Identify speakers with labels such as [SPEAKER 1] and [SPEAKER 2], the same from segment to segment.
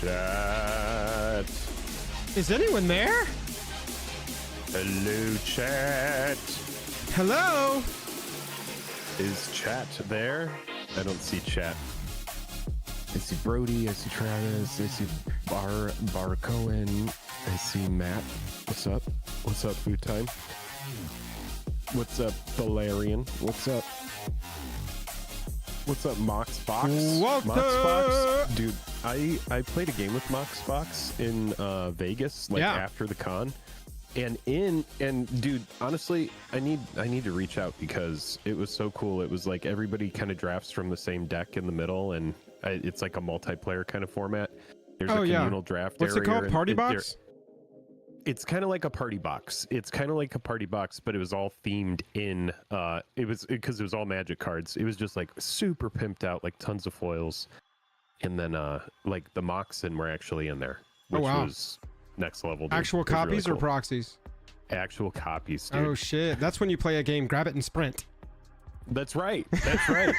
[SPEAKER 1] Chat.
[SPEAKER 2] Is anyone there?
[SPEAKER 1] Hello, chat.
[SPEAKER 2] Hello?
[SPEAKER 1] Is chat there? I don't see chat. I see Brody, I see Travis, I see Bar Cohen, I see Matt. What's up? What's up, Food Time? What's up, Valerian? What's up? What's up, Moxbox? Moxbox? Dude, I played a game with Moxbox in Vegas, like after the con, And dude, honestly, I need to reach out because it was so cool. It was like everybody kind of drafts from the same deck in the middle, and it's like a multiplayer kind of format. There's a communal draft.
[SPEAKER 2] What's it called? Party box?
[SPEAKER 1] It's kind of like a party box. But it was all themed in it was because it was all Magic cards. It was just like super pimped out, like tons of foils. And then like the Moxen were actually in there, which was next level. Dude.
[SPEAKER 2] Actual copies
[SPEAKER 1] really
[SPEAKER 2] or proxies?
[SPEAKER 1] Actual copies, dude.
[SPEAKER 2] Oh shit. That's when you play a game, grab it and sprint.
[SPEAKER 1] That's right. That's right.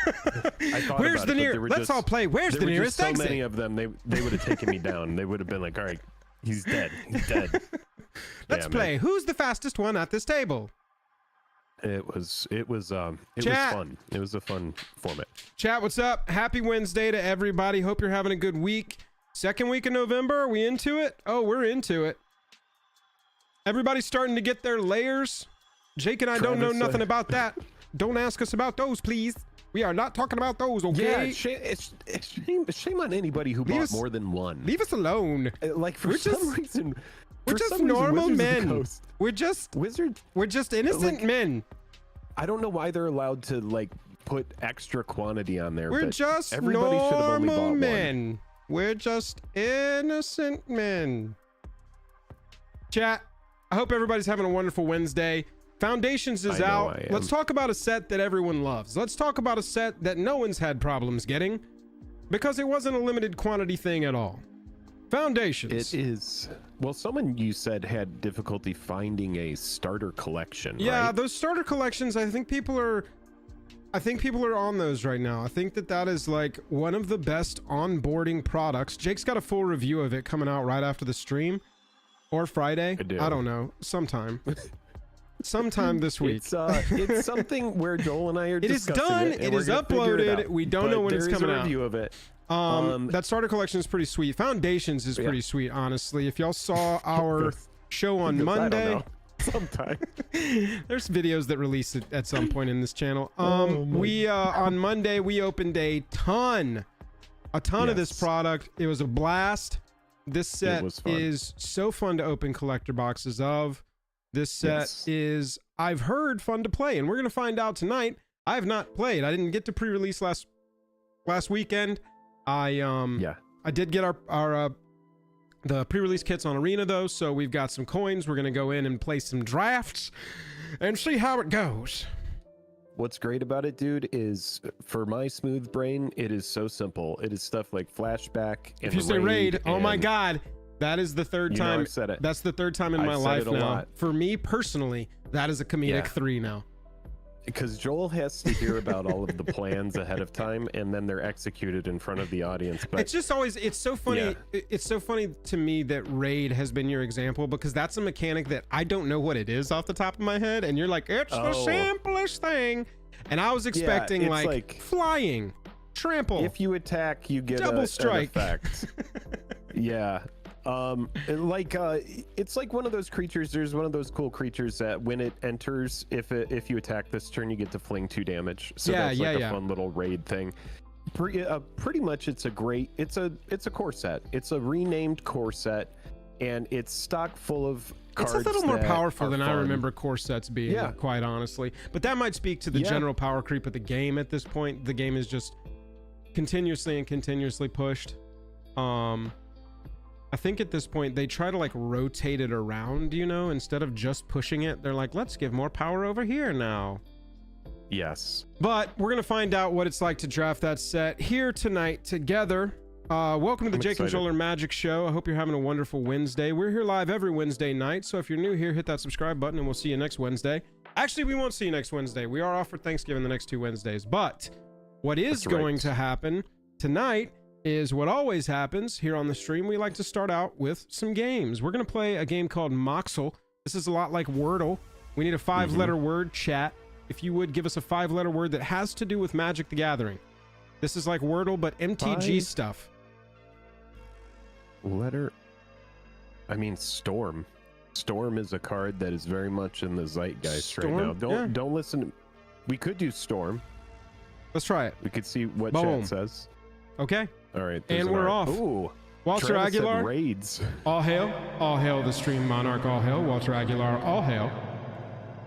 [SPEAKER 1] I thought
[SPEAKER 2] Where's
[SPEAKER 1] about
[SPEAKER 2] the
[SPEAKER 1] it,
[SPEAKER 2] nearest? Let's all play. Where's the nearest
[SPEAKER 1] so
[SPEAKER 2] exit?
[SPEAKER 1] many of them. They would have taken me down. They would have been like, all right, he's dead. He's dead.
[SPEAKER 2] Let's play. Man. Who's the fastest one at this table?
[SPEAKER 1] It was fun. It was a fun format.
[SPEAKER 2] Chat, what's up? Happy Wednesday to everybody. Hope you're having a good week. Second week of November. Are we into it? Oh, we're into it. Everybody's starting to get their layers. Jake and I don't know nothing about that. Don't ask us about those, please. We are not talking about those, okay?
[SPEAKER 1] Yeah, it's shame on anybody who bought more than one.
[SPEAKER 2] Leave us alone.
[SPEAKER 1] Like for some reason,
[SPEAKER 2] we're just normal men. We're just innocent men.
[SPEAKER 1] I don't know why they're allowed to like put extra quantity on there.
[SPEAKER 2] We're just normal men. We're just innocent men. Chat, I hope everybody's having a wonderful Wednesday. Foundations is out. Let's talk about a set that everyone loves. Let's talk about a set that no one's had problems getting because it wasn't a limited quantity thing at all. Foundations.
[SPEAKER 1] It is. Well, someone you said had difficulty finding a starter collection.
[SPEAKER 2] Yeah,
[SPEAKER 1] right?
[SPEAKER 2] Those starter collections, I think people are on those right now. I think that is like one of the best onboarding products. Jake's got a full review of it coming out right after the stream or Friday. I don't know. Sometime this week.
[SPEAKER 1] It's something where Joel and I are discussing it.
[SPEAKER 2] It is uploaded. We don't know when it's coming out.
[SPEAKER 1] There is a review of it.
[SPEAKER 2] That starter collection is pretty sweet. Foundations is pretty sweet, honestly. If y'all saw our show on Monday,
[SPEAKER 1] sometime
[SPEAKER 2] there's videos that release it at some point in this channel. We on Monday we opened a ton of this product. It was a blast. This set is so fun to open collector boxes of. This set is, I've heard, fun to play, and we're gonna find out tonight. I have not played. I didn't get to pre-release last weekend. I did get our the pre-release kits on Arena though, so we've got some coins. We're gonna go in and play some drafts and see how it goes.
[SPEAKER 1] What's great about it, dude, is for my smooth brain, it is so simple. It is stuff like flashback. And
[SPEAKER 2] if you say raid, oh my god, that is the third time.
[SPEAKER 1] I've said it.
[SPEAKER 2] That's the third time in my life now. For me personally, that is a comedic 3 now.
[SPEAKER 1] Because Joel has to hear about all of the plans ahead of time, and then they're executed in front of the audience. But
[SPEAKER 2] it's just always, it's so funny. Yeah. It's so funny to me that raid has been your example, because that's a mechanic that I don't know what it is off the top of my head, and you're like, it's the simplest thing, and I was expecting like flying, trample.
[SPEAKER 1] If you attack, you get
[SPEAKER 2] double strike.
[SPEAKER 1] An effect. Yeah. It's like one of those creatures. There's one of those cool creatures that when it enters, if you attack this turn, you get to fling 2 damage. So that's like a fun little raid thing. Pretty much, it's a core set. It's a renamed core set, and it's stock full of cards.
[SPEAKER 2] It's a little more powerful than I remember core sets being, quite honestly. But that might speak to the general power creep of the game at this point. The game is just continuously pushed. I think at this point they try to like rotate it around, you know, instead of just pushing it. They're like, let's give more power over here now.
[SPEAKER 1] Yes.
[SPEAKER 2] But we're going to find out what it's like to draft that set here tonight together. Welcome to the Jake and Joel Magic Show. I hope you're having a wonderful Wednesday. We're here live every Wednesday night. So if you're new here, hit that subscribe button and we'll see you next Wednesday. Actually, we won't see you next Wednesday. We are off for Thanksgiving the next 2 Wednesdays. But what is going to happen tonight is what always happens here on the stream. We like to start out with some games. We're going to play a game called Moxel. This is a lot like Wordle. We need a 5-letter word. Chat, if you would give us a 5-letter word that has to do with Magic the Gathering. This is like Wordle, but MTG stuff.
[SPEAKER 1] Storm. Storm is a card that is very much in the zeitgeist right now. Don't listen. We could do Storm.
[SPEAKER 2] Let's try it.
[SPEAKER 1] We could see what chat says.
[SPEAKER 2] Okay.
[SPEAKER 1] All right.
[SPEAKER 2] And we're off.
[SPEAKER 1] Ooh.
[SPEAKER 2] Walter
[SPEAKER 1] Travis said
[SPEAKER 2] Aguilar.
[SPEAKER 1] raids.
[SPEAKER 2] All hail the stream monarch, all hail. Walter Aguilar, all hail.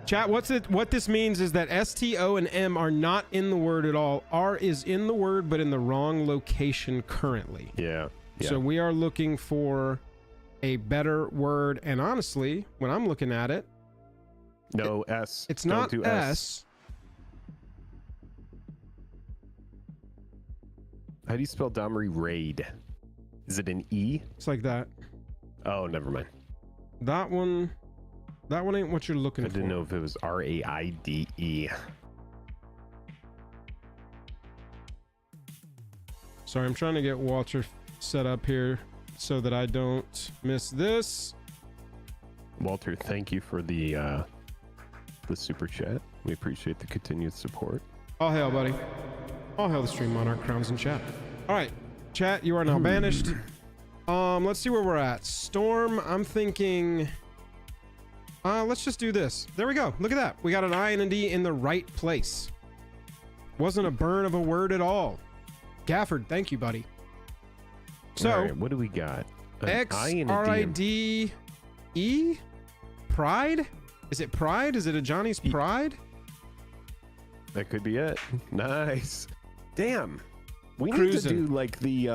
[SPEAKER 2] Chat, what this means is that S, T, O, and M are not in the word at all. R is in the word, but in the wrong location currently.
[SPEAKER 1] Yeah.
[SPEAKER 2] So we are looking for a better word. And honestly, when I'm looking at it,
[SPEAKER 1] no S.
[SPEAKER 2] It's
[SPEAKER 1] Don't
[SPEAKER 2] not
[SPEAKER 1] do
[SPEAKER 2] S.
[SPEAKER 1] How do you spell Domri raid? Is it an E?
[SPEAKER 2] It's like that.
[SPEAKER 1] Oh, never mind.
[SPEAKER 2] That one ain't what you're looking for.
[SPEAKER 1] I didn't know if it was R-A-I-D-E.
[SPEAKER 2] Sorry, I'm trying to get Walter set up here so that I don't miss this.
[SPEAKER 1] Walter, thank you for the super chat. We appreciate the continued support.
[SPEAKER 2] All hail, buddy. All hail the stream monarch, crowns in chat. All right, chat, you are now banished. Let's see where we're at. Storm, I'm thinking... let's just do this. There we go. Look at that. We got an I and a D in the right place. Wasn't a burn of a word at all. Gafford, thank you, buddy. So,
[SPEAKER 1] all right, what do we got?
[SPEAKER 2] X-R-I-D-E? Pride? Is it Pride? Is it a Johnny's Pride?
[SPEAKER 1] That could be it. Nice. Damn. We need
[SPEAKER 2] Cruising.
[SPEAKER 1] to do like the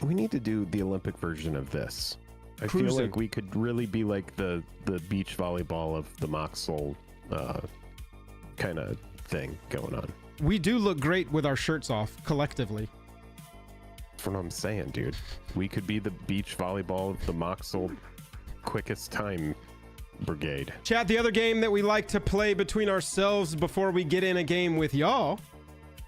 [SPEAKER 1] we need to do the Olympic version of this. I feel
[SPEAKER 2] Cruising.
[SPEAKER 1] like we could really be like the beach volleyball of the Moxel kind of thing going on.
[SPEAKER 2] We do look great with our shirts off, collectively.
[SPEAKER 1] That's what I'm saying, dude. We could be the beach volleyball of the Moxel quickest time brigade.
[SPEAKER 2] Chat, the other game that we like to play between ourselves before we get in a game with y'all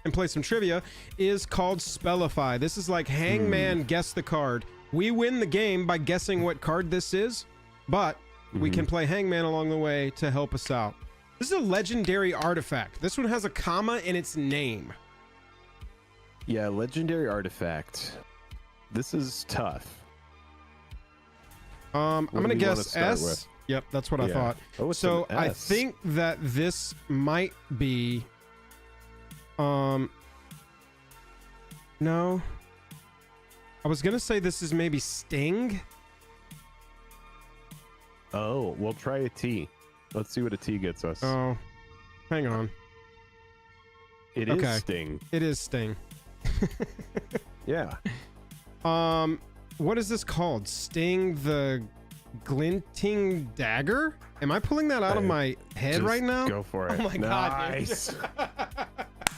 [SPEAKER 2] and play some trivia is called Spellify. This is like Hangman Guess the Card. We win the game by guessing what card this is, but we can play Hangman along the way to help us out. This is a legendary artifact. This one has a comma in its name.
[SPEAKER 1] Yeah, legendary artifact. This is tough.
[SPEAKER 2] I'm
[SPEAKER 1] What do
[SPEAKER 2] gonna
[SPEAKER 1] we wanna
[SPEAKER 2] S.
[SPEAKER 1] start with?
[SPEAKER 2] Yep, that's what I thought.
[SPEAKER 1] Oh, it's
[SPEAKER 2] So
[SPEAKER 1] an
[SPEAKER 2] I
[SPEAKER 1] S.
[SPEAKER 2] think that this might be no. I was gonna say this is maybe Sting.
[SPEAKER 1] Oh, we'll try a T. Let's see what a T gets us.
[SPEAKER 2] Oh, hang on.
[SPEAKER 1] It is
[SPEAKER 2] okay.
[SPEAKER 1] Sting.
[SPEAKER 2] It is Sting.
[SPEAKER 1] Yeah.
[SPEAKER 2] What is this called? Sting the Glinting Dagger? Am I pulling that out of my head
[SPEAKER 1] Just
[SPEAKER 2] right now?
[SPEAKER 1] Go for it.
[SPEAKER 2] Oh my
[SPEAKER 1] Nice.
[SPEAKER 2] god.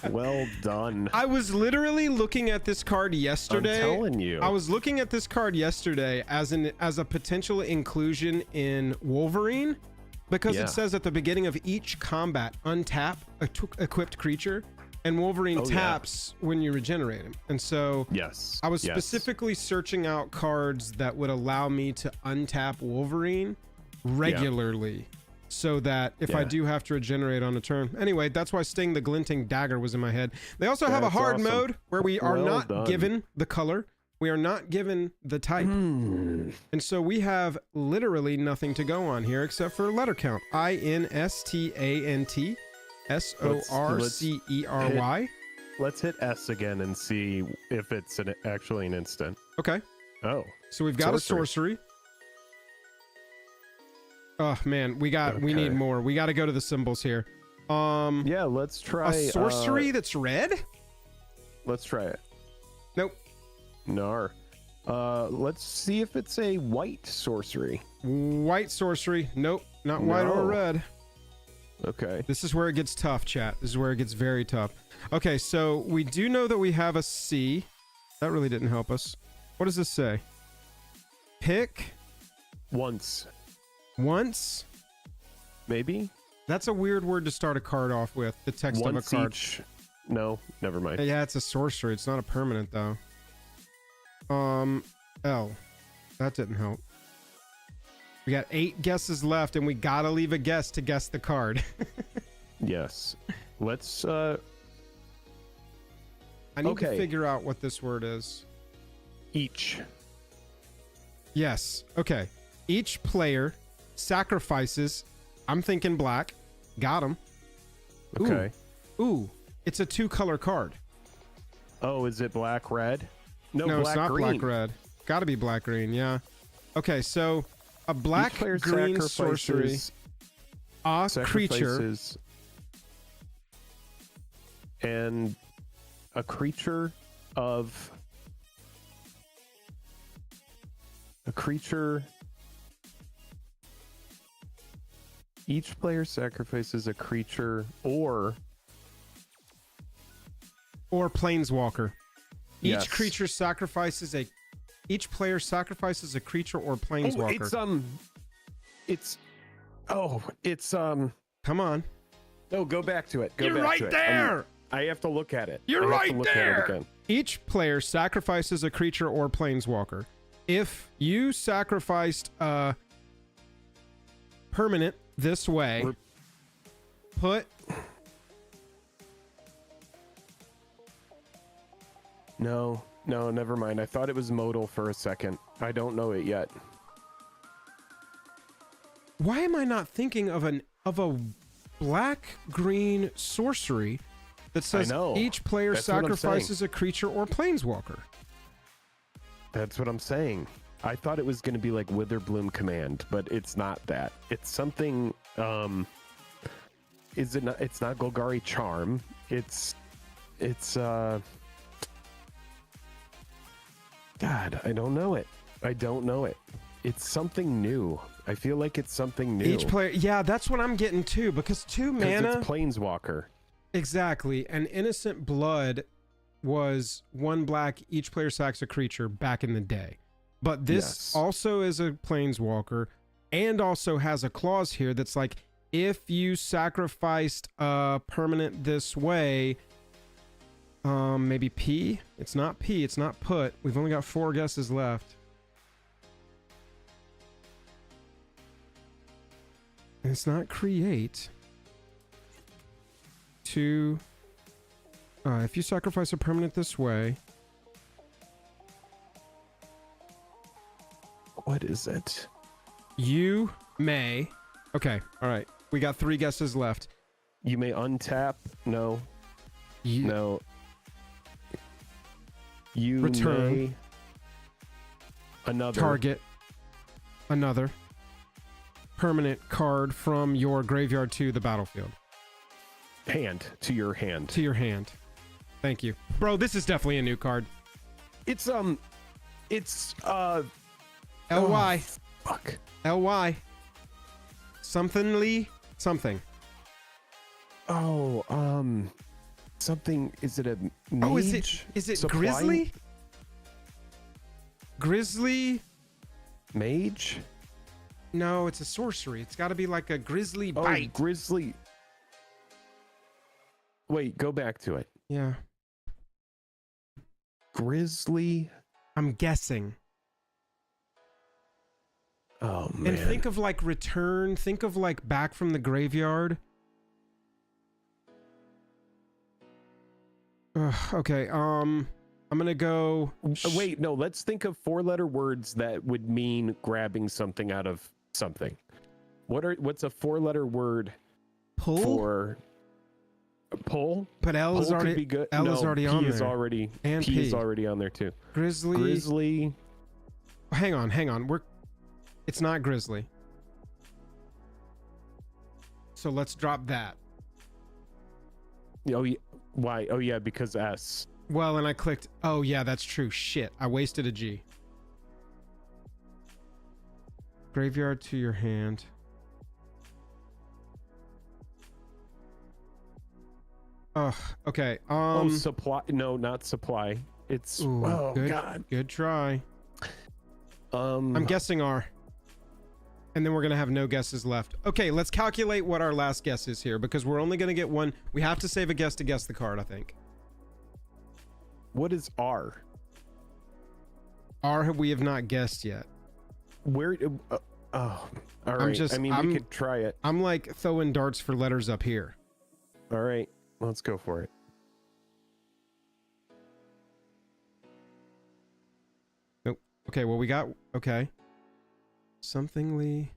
[SPEAKER 1] Well done.
[SPEAKER 2] I was literally looking at this card yesterday.
[SPEAKER 1] I'm telling you.
[SPEAKER 2] I was looking at this card yesterday as a potential inclusion in Wolverine because
[SPEAKER 1] Yeah.
[SPEAKER 2] it says at the beginning of each combat, untap a equipped creature, and Wolverine taps when you regenerate him. And so
[SPEAKER 1] Yes.
[SPEAKER 2] I was
[SPEAKER 1] yes.
[SPEAKER 2] specifically searching out cards that would allow me to untap Wolverine regularly so that if I
[SPEAKER 1] Yeah.
[SPEAKER 2] do have to regenerate on a turn. Anyway, that's why Sting the Glinting Dagger was in my head. They also have a
[SPEAKER 1] That's
[SPEAKER 2] hard
[SPEAKER 1] awesome.
[SPEAKER 2] mode where we are
[SPEAKER 1] Well
[SPEAKER 2] not
[SPEAKER 1] done.
[SPEAKER 2] given the color. We are not given the type. And so we have literally nothing to go on here except for letter count. INSTANT SORCERY.
[SPEAKER 1] Let's hit S again and see if it's actually an instant.
[SPEAKER 2] Okay.
[SPEAKER 1] Oh.
[SPEAKER 2] So we've got a sorcery. Oh man, we need more. We got to go to the symbols here.
[SPEAKER 1] Yeah, let's try
[SPEAKER 2] A sorcery that's red?
[SPEAKER 1] Let's try it.
[SPEAKER 2] Nope.
[SPEAKER 1] Nar. Let's see if it's a white sorcery.
[SPEAKER 2] White sorcery. Nope. Not white or
[SPEAKER 1] No.
[SPEAKER 2] red.
[SPEAKER 1] Okay.
[SPEAKER 2] This is where it gets tough, chat. This is where it gets very tough. Okay, so we do know that we have a C. That really didn't help us. What does this say? Pick
[SPEAKER 1] Once.
[SPEAKER 2] once.
[SPEAKER 1] Maybe?
[SPEAKER 2] That's a weird word to start a card off with. The text
[SPEAKER 1] Once
[SPEAKER 2] of a card.
[SPEAKER 1] each. No, never mind.
[SPEAKER 2] Yeah, it's a sorcery. It's not a permanent though. L. That didn't help. We got 8 guesses left, and we gotta leave a guess to guess the card.
[SPEAKER 1] Yes. Let's
[SPEAKER 2] I need to
[SPEAKER 1] Okay.
[SPEAKER 2] figure out what this word is.
[SPEAKER 1] each.
[SPEAKER 2] Yes. Okay. Each player sacrifices. I'm thinking black. Got him.
[SPEAKER 1] Okay.
[SPEAKER 2] Ooh, it's a 2-color card.
[SPEAKER 1] Oh, is it black red? No,
[SPEAKER 2] No,
[SPEAKER 1] black,
[SPEAKER 2] it's not
[SPEAKER 1] green.
[SPEAKER 2] black red. Gotta be black green, yeah. Okay, so a black
[SPEAKER 1] Each player
[SPEAKER 2] green sorcery.
[SPEAKER 1] sacrifices-
[SPEAKER 2] A creature.
[SPEAKER 1] sacrifices and a creature of each player sacrifices a creature or
[SPEAKER 2] planeswalker.
[SPEAKER 1] Yes.
[SPEAKER 2] Each player sacrifices a creature or planeswalker.
[SPEAKER 1] it's
[SPEAKER 2] Come on.
[SPEAKER 1] no, go back to it.
[SPEAKER 2] You're right there.
[SPEAKER 1] I have to look at it.
[SPEAKER 2] You're
[SPEAKER 1] I have
[SPEAKER 2] right
[SPEAKER 1] to look at
[SPEAKER 2] there.
[SPEAKER 1] it again.
[SPEAKER 2] Each player sacrifices a creature or planeswalker. If you sacrificed a permanent this way, put
[SPEAKER 1] No, never mind. I thought it was modal for a second. I don't know it yet.
[SPEAKER 2] Why am I not thinking of a black green sorcery that says
[SPEAKER 1] know.
[SPEAKER 2] each player
[SPEAKER 1] That's what I'm
[SPEAKER 2] sacrifices a creature or planeswalker?
[SPEAKER 1] That's what I'm saying. I thought it was going to be like Witherbloom Command, but it's not that. It's something. Is it not? It's not Golgari Charm. It's. God, I don't know it. It's something new. I feel like it's something new.
[SPEAKER 2] Each player, yeah, that's what I'm getting to, because 2 mana.
[SPEAKER 1] It's Planeswalker.
[SPEAKER 2] Exactly. And Innocent Blood was 1 black, each player sacks a creature back in the day. But this also is a planeswalker and also has a clause here that's like, if you sacrificed a permanent this way, maybe P? It's not P, it's not put. We've only got 4 guesses left. And it's not create. If you sacrifice a permanent this way.
[SPEAKER 1] What is it?
[SPEAKER 2] You may. Okay, all right. We got 3 guesses left.
[SPEAKER 1] You may untap. No. No. You
[SPEAKER 2] return.
[SPEAKER 1] may another
[SPEAKER 2] target another permanent card from your graveyard to the battlefield.
[SPEAKER 1] To your hand.
[SPEAKER 2] To your hand. Thank you. Bro, this is definitely a new card.
[SPEAKER 1] It's
[SPEAKER 2] LY.
[SPEAKER 1] Oh, fuck.
[SPEAKER 2] LY. Somethingly something.
[SPEAKER 1] Oh, something. Is it a mage?
[SPEAKER 2] Oh, is it
[SPEAKER 1] Supply?
[SPEAKER 2] Grizzly? Grizzly?
[SPEAKER 1] Mage?
[SPEAKER 2] No, it's a sorcery. It's got to be like a Grizzly Bite.
[SPEAKER 1] Oh, Grizzly. Wait, go back to it.
[SPEAKER 2] Yeah.
[SPEAKER 1] Grizzly.
[SPEAKER 2] I'm guessing.
[SPEAKER 1] Oh, man.
[SPEAKER 2] And think of like return. Think of like back from the graveyard. Okay. I'm gonna go.
[SPEAKER 1] Wait, no. Let's think of 4-letter words that would mean grabbing something out of something. What's a 4-letter word?
[SPEAKER 2] Pull.
[SPEAKER 1] For pull?
[SPEAKER 2] But L is
[SPEAKER 1] pull
[SPEAKER 2] already.
[SPEAKER 1] could be good.
[SPEAKER 2] L is already on
[SPEAKER 1] P is
[SPEAKER 2] there.
[SPEAKER 1] already.
[SPEAKER 2] And
[SPEAKER 1] P
[SPEAKER 2] P
[SPEAKER 1] is already on there too.
[SPEAKER 2] Grizzly. Hang on. It's not Grizzly. So let's drop that.
[SPEAKER 1] Oh, yeah. Why? Oh, yeah, because S.
[SPEAKER 2] Well, and I clicked. Oh, yeah, that's true. Shit. I wasted a G. Graveyard to your hand. Ugh. Okay.
[SPEAKER 1] Supply. No, not supply. It's.
[SPEAKER 2] Ooh,
[SPEAKER 1] oh,
[SPEAKER 2] good,
[SPEAKER 1] God.
[SPEAKER 2] Good try. I'm guessing R. And then we're going to have no guesses left. Okay, let's calculate what our last guess is here, because we're only going to get one. We have to save a guess to guess the card, I think.
[SPEAKER 1] What is R?
[SPEAKER 2] R we have not guessed yet.
[SPEAKER 1] Where? All right. We could try it.
[SPEAKER 2] I'm like throwing darts for letters up here.
[SPEAKER 1] All right. Let's go for it.
[SPEAKER 2] Nope. Okay, well, we got... Okay. Somethingly...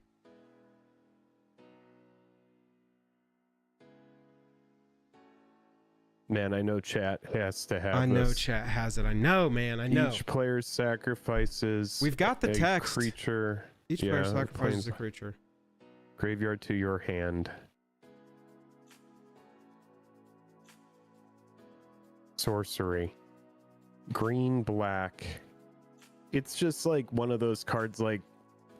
[SPEAKER 1] Man, I know chat has to have
[SPEAKER 2] I know
[SPEAKER 1] this.
[SPEAKER 2] chat has it. I know, man. I know.
[SPEAKER 1] Each player sacrifices.
[SPEAKER 2] We've got the
[SPEAKER 1] a
[SPEAKER 2] text.
[SPEAKER 1] Creature.
[SPEAKER 2] Each player sacrifices a creature.
[SPEAKER 1] Graveyard to your hand. Sorcery. Green, black. It's just like one of those cards, like,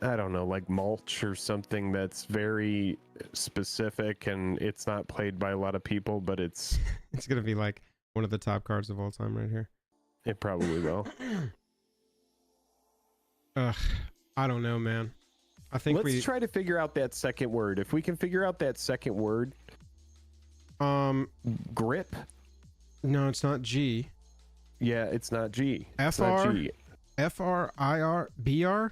[SPEAKER 1] I don't know, like mulch or something that's very specific, and it's not played by a lot of people, but it's
[SPEAKER 2] It's gonna be like one of the top cards of all time right here.
[SPEAKER 1] it probably will.
[SPEAKER 2] Ugh, I don't know, man. I think
[SPEAKER 1] Let's try to figure out that second word. If we can figure out that second word, grip.
[SPEAKER 2] No, it's not G.
[SPEAKER 1] Yeah, it's not G. It's
[SPEAKER 2] FR?
[SPEAKER 1] not G.
[SPEAKER 2] FRIR BR.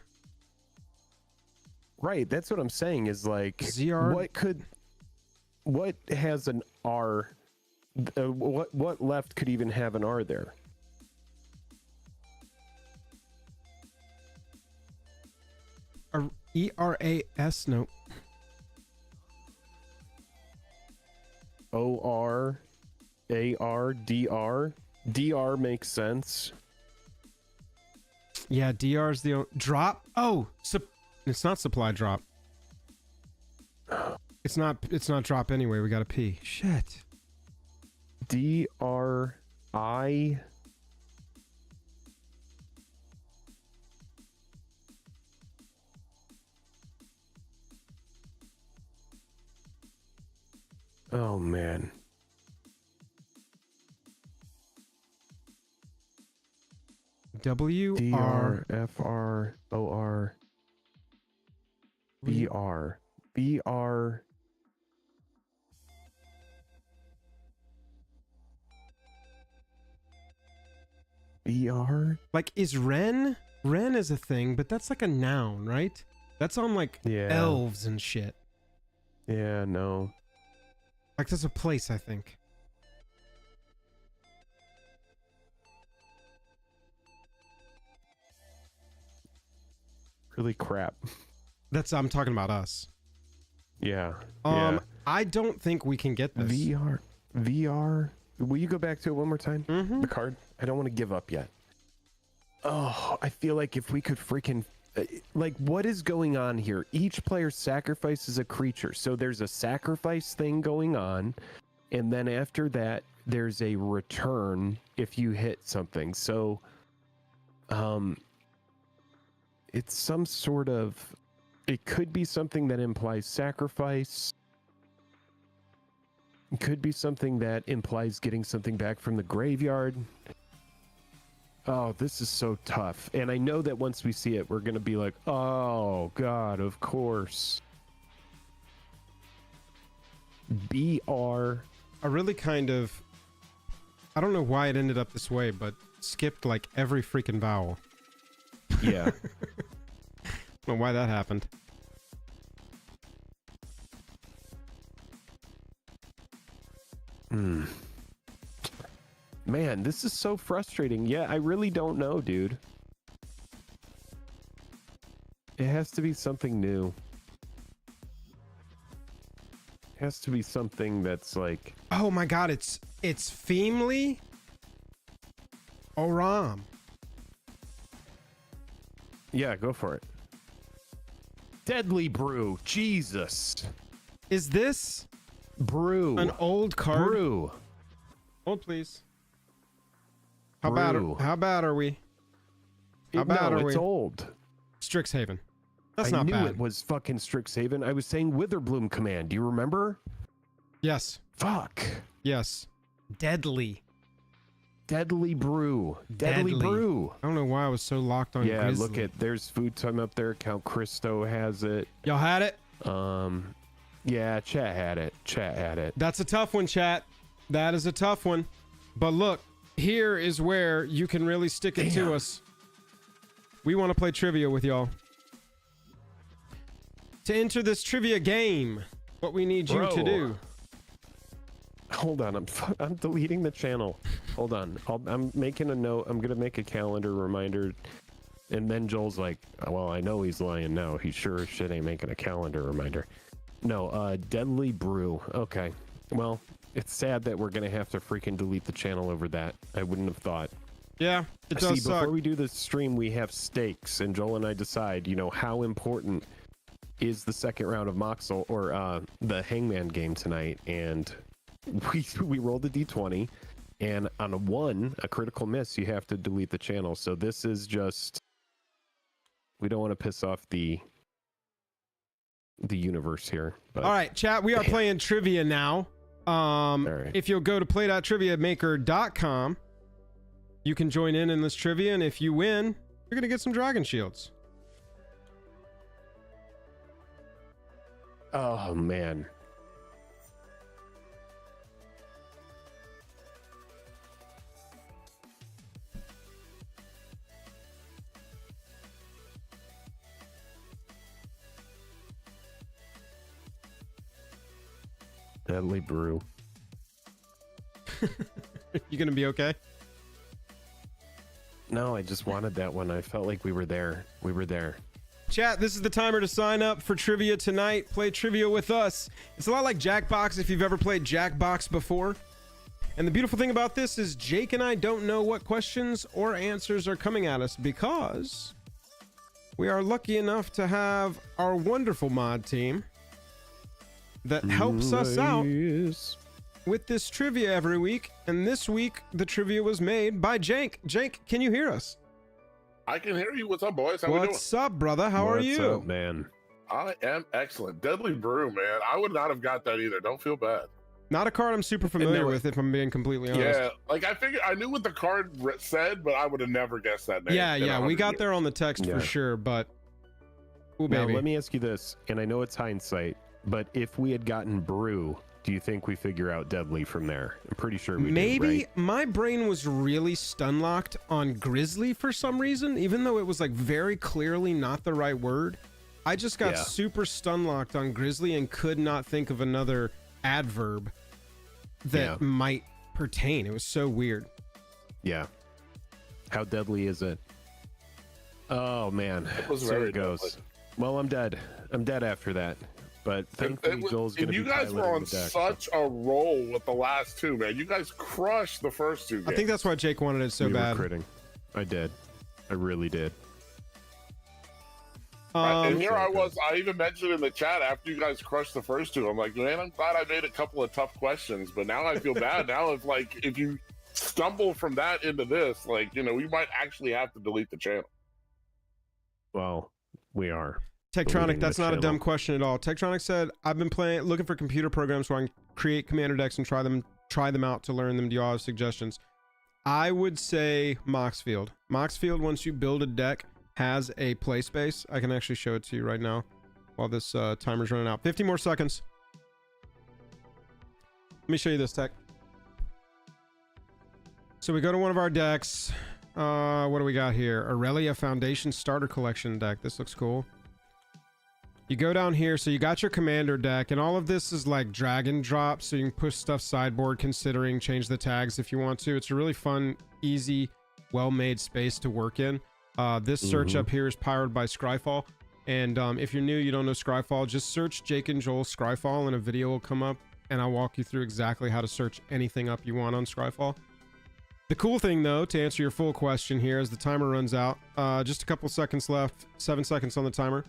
[SPEAKER 1] Right, that's what I'm saying. Is like
[SPEAKER 2] ZR.
[SPEAKER 1] what has an R? What left could even have an R there?
[SPEAKER 2] ERAS. No.
[SPEAKER 1] OR, AR, DR. DR makes sense.
[SPEAKER 2] Yeah, DR is the drop. Oh, it's not supply drop. It's not drop anyway. We got a P. Shit.
[SPEAKER 1] DRI. Oh man.
[SPEAKER 2] WR
[SPEAKER 1] FR OR BR BR. BR?
[SPEAKER 2] Like, is Ren? Ren is a thing, but that's like a noun, right? That's on like elves and shit.
[SPEAKER 1] Yeah, no.
[SPEAKER 2] Like, that's a place, I think.
[SPEAKER 1] Really crap.
[SPEAKER 2] I'm talking about us.
[SPEAKER 1] Yeah.
[SPEAKER 2] I don't think we can get this.
[SPEAKER 1] VR. Will you go back to it one more time?
[SPEAKER 2] Mm-hmm.
[SPEAKER 1] The card? I don't want to give up yet. Oh, I feel like if we could freaking... like, what is going on here? Each player sacrifices a creature. So there's a sacrifice thing going on. And then after that, there's a return if you hit something. So, it's some sort of... It could be something that implies sacrifice. It could be something that implies getting something back from the graveyard. Oh, this is so tough. And I know that once we see it, we're going to be like, oh, God, of course. BR.
[SPEAKER 2] I really kind of... I don't know why it ended up this way, but skipped like every freaking vowel.
[SPEAKER 1] Yeah.
[SPEAKER 2] I don't know why that happened.
[SPEAKER 1] Man, this is so frustrating. Yeah, I really don't know, dude. It has to be something new. It has to be something that's like...
[SPEAKER 2] Oh my god, it's Femely Oram.
[SPEAKER 1] Yeah, go for it. Deadly Brew. Jesus.
[SPEAKER 2] Is this
[SPEAKER 1] Brew.
[SPEAKER 2] an old card?
[SPEAKER 1] Brew.
[SPEAKER 2] Hold, please. How bad are we? How bad are we?
[SPEAKER 1] It's old.
[SPEAKER 2] Strixhaven. That's
[SPEAKER 1] I
[SPEAKER 2] not
[SPEAKER 1] knew
[SPEAKER 2] bad.
[SPEAKER 1] it was fucking Strixhaven. I was saying Witherbloom Command. Do you remember?
[SPEAKER 2] Yes.
[SPEAKER 1] Fuck.
[SPEAKER 2] Yes. Deadly.
[SPEAKER 1] Deadly Brew. Deadly Brew.
[SPEAKER 2] I don't know why I was so locked on
[SPEAKER 1] Yeah,
[SPEAKER 2] Grizzly.
[SPEAKER 1] look at, there's Food Time up there. Count Christo has it.
[SPEAKER 2] Y'all had it?
[SPEAKER 1] Yeah, chat had it. Chat had it.
[SPEAKER 2] That's a tough one, chat. That is a tough one. But look, here is where you can really stick it to us. We want to play trivia with y'all. To enter this trivia game, what we need you to do.
[SPEAKER 1] Hold on, I'm deleting the channel. Hold on, I'm making a note. I'm gonna make a calendar reminder, and then Joel's like, "Well, I know he's lying now. He sure as shit ain't making a calendar reminder." No, Deadly Brew. Okay, well, It's sad that we're gonna have to freaking delete the channel over that. I wouldn't have thought.
[SPEAKER 2] Yeah, it does suck.
[SPEAKER 1] Before we do the stream, we have stakes, and Joel and I decide, you know, how important is the second round of Moxel or the Hangman game tonight, and we rolled a d20, and on a critical miss, you have to delete the channel. So this is just, we don't want to piss off the universe here. But,
[SPEAKER 2] all right, chat, we are playing trivia now.
[SPEAKER 1] right.
[SPEAKER 2] If you'll go to play.triviamaker.com, you can join in this trivia, and if you win, you're gonna get some dragon shields.
[SPEAKER 1] Oh man. Deadly brew.
[SPEAKER 2] You gonna be okay?
[SPEAKER 1] No, I just wanted that one. I felt like we were there. We were there.
[SPEAKER 2] Chat, this is the timer to sign up for trivia tonight. Play trivia with us. It's a lot like Jackbox if you've ever played Jackbox before. And the beautiful thing about this is Jake and I don't know what questions or answers are coming at us because we are lucky enough to have our wonderful mod team that helps us out with this trivia every week. And this week, the trivia was made by Jake. Jake, can you hear us?
[SPEAKER 3] I can hear you. What's up, boys? How we doing?
[SPEAKER 2] What's up, brother? How are you?
[SPEAKER 1] What's up, man?
[SPEAKER 3] I am excellent. Deadly brew, man. I would not have got that either. Don't feel bad.
[SPEAKER 2] Not a card I'm super familiar with, if I'm being completely honest.
[SPEAKER 3] Yeah, like I figured, I knew what the card said, but I would have never guessed that name.
[SPEAKER 2] Yeah, we got there on the text for sure, but ooh,
[SPEAKER 1] now,
[SPEAKER 2] baby.
[SPEAKER 1] let me ask you this, and I know it's hindsight, but if we had gotten brew, do you think we figure out deadly from there? I'm pretty sure we
[SPEAKER 2] maybe
[SPEAKER 1] did, right?
[SPEAKER 2] My brain was really stun locked on grizzly for some reason, even though it was like very clearly not the right word. I just got super stun locked on grizzly and could not think of another adverb that might pertain. It was so weird.
[SPEAKER 1] Yeah. How deadly is it? Oh man.
[SPEAKER 3] It was
[SPEAKER 1] so
[SPEAKER 3] very
[SPEAKER 1] it goes.
[SPEAKER 3] deadly.
[SPEAKER 1] Well, I'm dead. I'm dead after that. But thankfully, Joel's going to be
[SPEAKER 3] you guys were on
[SPEAKER 1] the deck,
[SPEAKER 3] such a roll with the last two, man. You guys crushed the first two games.
[SPEAKER 2] I think that's why Jake wanted it so bad.
[SPEAKER 1] Were critting. I did. I really did.
[SPEAKER 3] And here I was. I even mentioned in the chat after you guys crushed the first two. I'm like, man, I'm glad I made a couple of tough questions, but now I feel bad. Now it's like if you stumble from that into this, like, you know, we might actually have to delete the channel.
[SPEAKER 1] Well, we are.
[SPEAKER 2] Tektronic, that's not a dumb question at all. Tektronic said, I've been looking for computer programs where I can create commander decks and try them out to learn them. Do you all have suggestions? I would say Moxfield. Moxfield, once you build a deck, has a play space. I can actually show it to you right now while this timer's running out. 50 more seconds. Let me show you this, Tech. So we go to one of our decks. What do we got here? Aurelia Foundation Starter Collection deck. This looks cool. You go down here, so you got your commander deck, and all of this is like drag and drop, so you can push stuff sideboard, considering change the tags if you want to. It's a really fun, easy, well-made space to work in. This search up here is powered by Scryfall, and if you're new, you don't know Scryfall, just search Jake and Joel Scryfall, and a video will come up, and I'll walk you through exactly how to search anything up you want on Scryfall. The cool thing, though, to answer your full question here, as the timer runs out, just a couple seconds left, 7 seconds on the timer.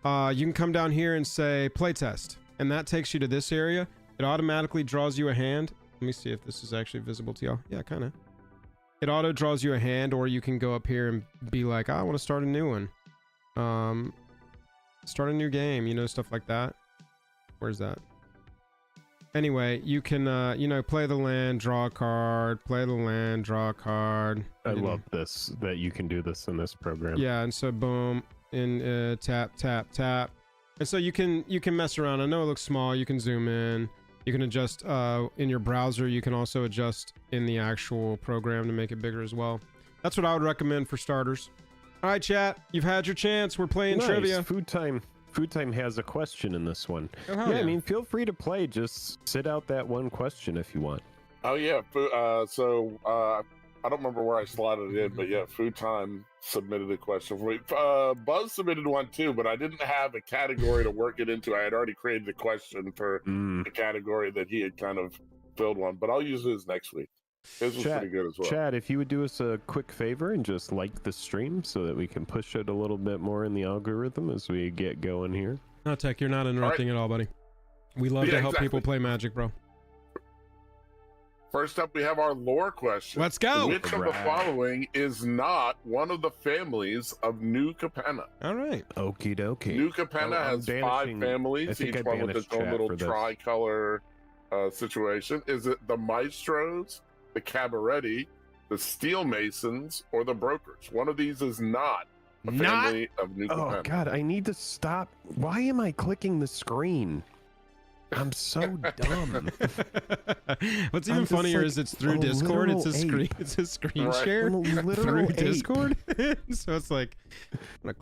[SPEAKER 2] You can come down here and say playtest, and that takes you to this area. It automatically draws you a hand. Let me see if this is actually visible to y'all. Yeah, kind of. It auto draws you a hand, or you can go up here and be like, I want to start a new one. Start a new game, you know, stuff like that. Where's that? Anyway, you can, you know, play the land, draw a card, play the land, draw a card.
[SPEAKER 1] I love this, that you can do this in this program.
[SPEAKER 2] Yeah, and so boom. In tap tap tap, and so you can mess around. I know it looks small. You can zoom in, you can adjust in your browser. You can also adjust in the actual program to make it bigger as well. That's what I would recommend for starters. All right, chat, you've had your chance. We're playing trivia.
[SPEAKER 1] Food time has a question in this one.
[SPEAKER 2] Oh,
[SPEAKER 1] yeah, I mean, feel free to play. Just sit out that one question if you want.
[SPEAKER 3] Oh yeah, I don't remember where I slotted it in, but yeah, Food Time submitted a question for me. Buzz submitted one too, but I didn't have a category to work it into. I had already created a question for the category that he had kind of build one, but I'll use his next week. His was pretty good as well.
[SPEAKER 1] Chad, if you would do us a quick favor and just like the stream so that we can push it a little bit more in the algorithm as we get going here.
[SPEAKER 2] No, Tech, you're not interrupting at all, buddy. We love to help people play Magic, bro.
[SPEAKER 3] First up, we have our lore question.
[SPEAKER 2] Let's go.
[SPEAKER 3] Which of the following is not one of the families of New Capenna?
[SPEAKER 2] All right.
[SPEAKER 1] Okie dokie.
[SPEAKER 3] New Capenna has 5 families, each one with its own little tricolor situation. Is it the Maestros, the Cabaretti, the Steel Masons, or the Brokers? One of these is not a family of New Capenna.
[SPEAKER 1] Oh, God, I need to stop. Why am I clicking the screen? I'm so dumb.
[SPEAKER 2] What's even funnier is it's through Discord. It's a screen. It's a screen share through Discord. So it's like,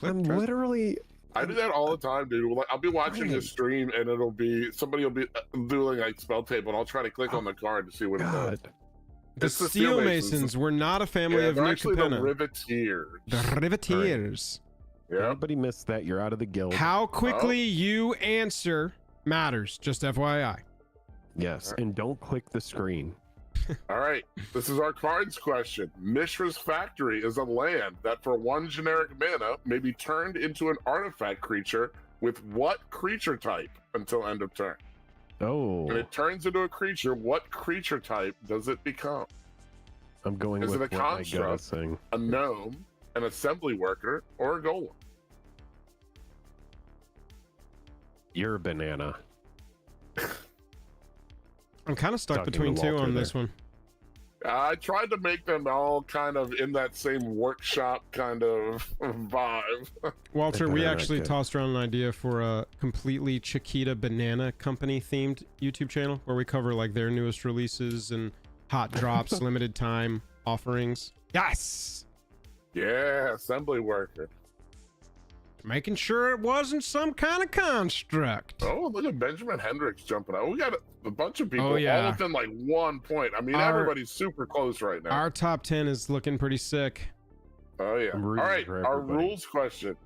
[SPEAKER 1] I'm literally.
[SPEAKER 3] I do that all the time, dude. Like, I'll be watching a stream and it'll be somebody will be doing like spell tape, and I'll try to click on the card to see what it does.
[SPEAKER 2] The Steel Masons were not a family of New Capenna.
[SPEAKER 3] The Riveteers.
[SPEAKER 2] The Riveteers.
[SPEAKER 3] Yeah.
[SPEAKER 1] Everybody missed that. You're out of the guild.
[SPEAKER 2] How quickly you answer matters, just FYI.
[SPEAKER 1] Yes, and don't click the screen.
[SPEAKER 3] All right, this is our cards question. Mishra's Factory is a land that for 1 generic mana may be turned into an artifact creature with what creature type until end of turn?
[SPEAKER 1] Oh.
[SPEAKER 3] When it turns into a creature, what creature type does it become?
[SPEAKER 1] I'm going
[SPEAKER 3] is
[SPEAKER 1] with
[SPEAKER 3] it a construct, a gnome, an assembly worker, or a golem?
[SPEAKER 1] You're a banana.
[SPEAKER 2] I'm kind of stuck between 2 on this one.
[SPEAKER 3] I tried to make them all kind of in that same workshop kind of vibe.
[SPEAKER 2] Walter, we actually tossed around an idea for a completely Chiquita Banana Company themed YouTube channel where we cover like their newest releases and hot drops, limited time offerings. Yes!
[SPEAKER 3] Yeah, assembly worker.
[SPEAKER 2] Making sure it wasn't some kind of construct.
[SPEAKER 3] Oh, look at Benjamin Hendricks jumping out. We got a bunch of people all within like 1 point. I mean, everybody's super close right now.
[SPEAKER 2] Our top 10 is looking pretty sick.
[SPEAKER 3] Oh, yeah. All right, our rules question.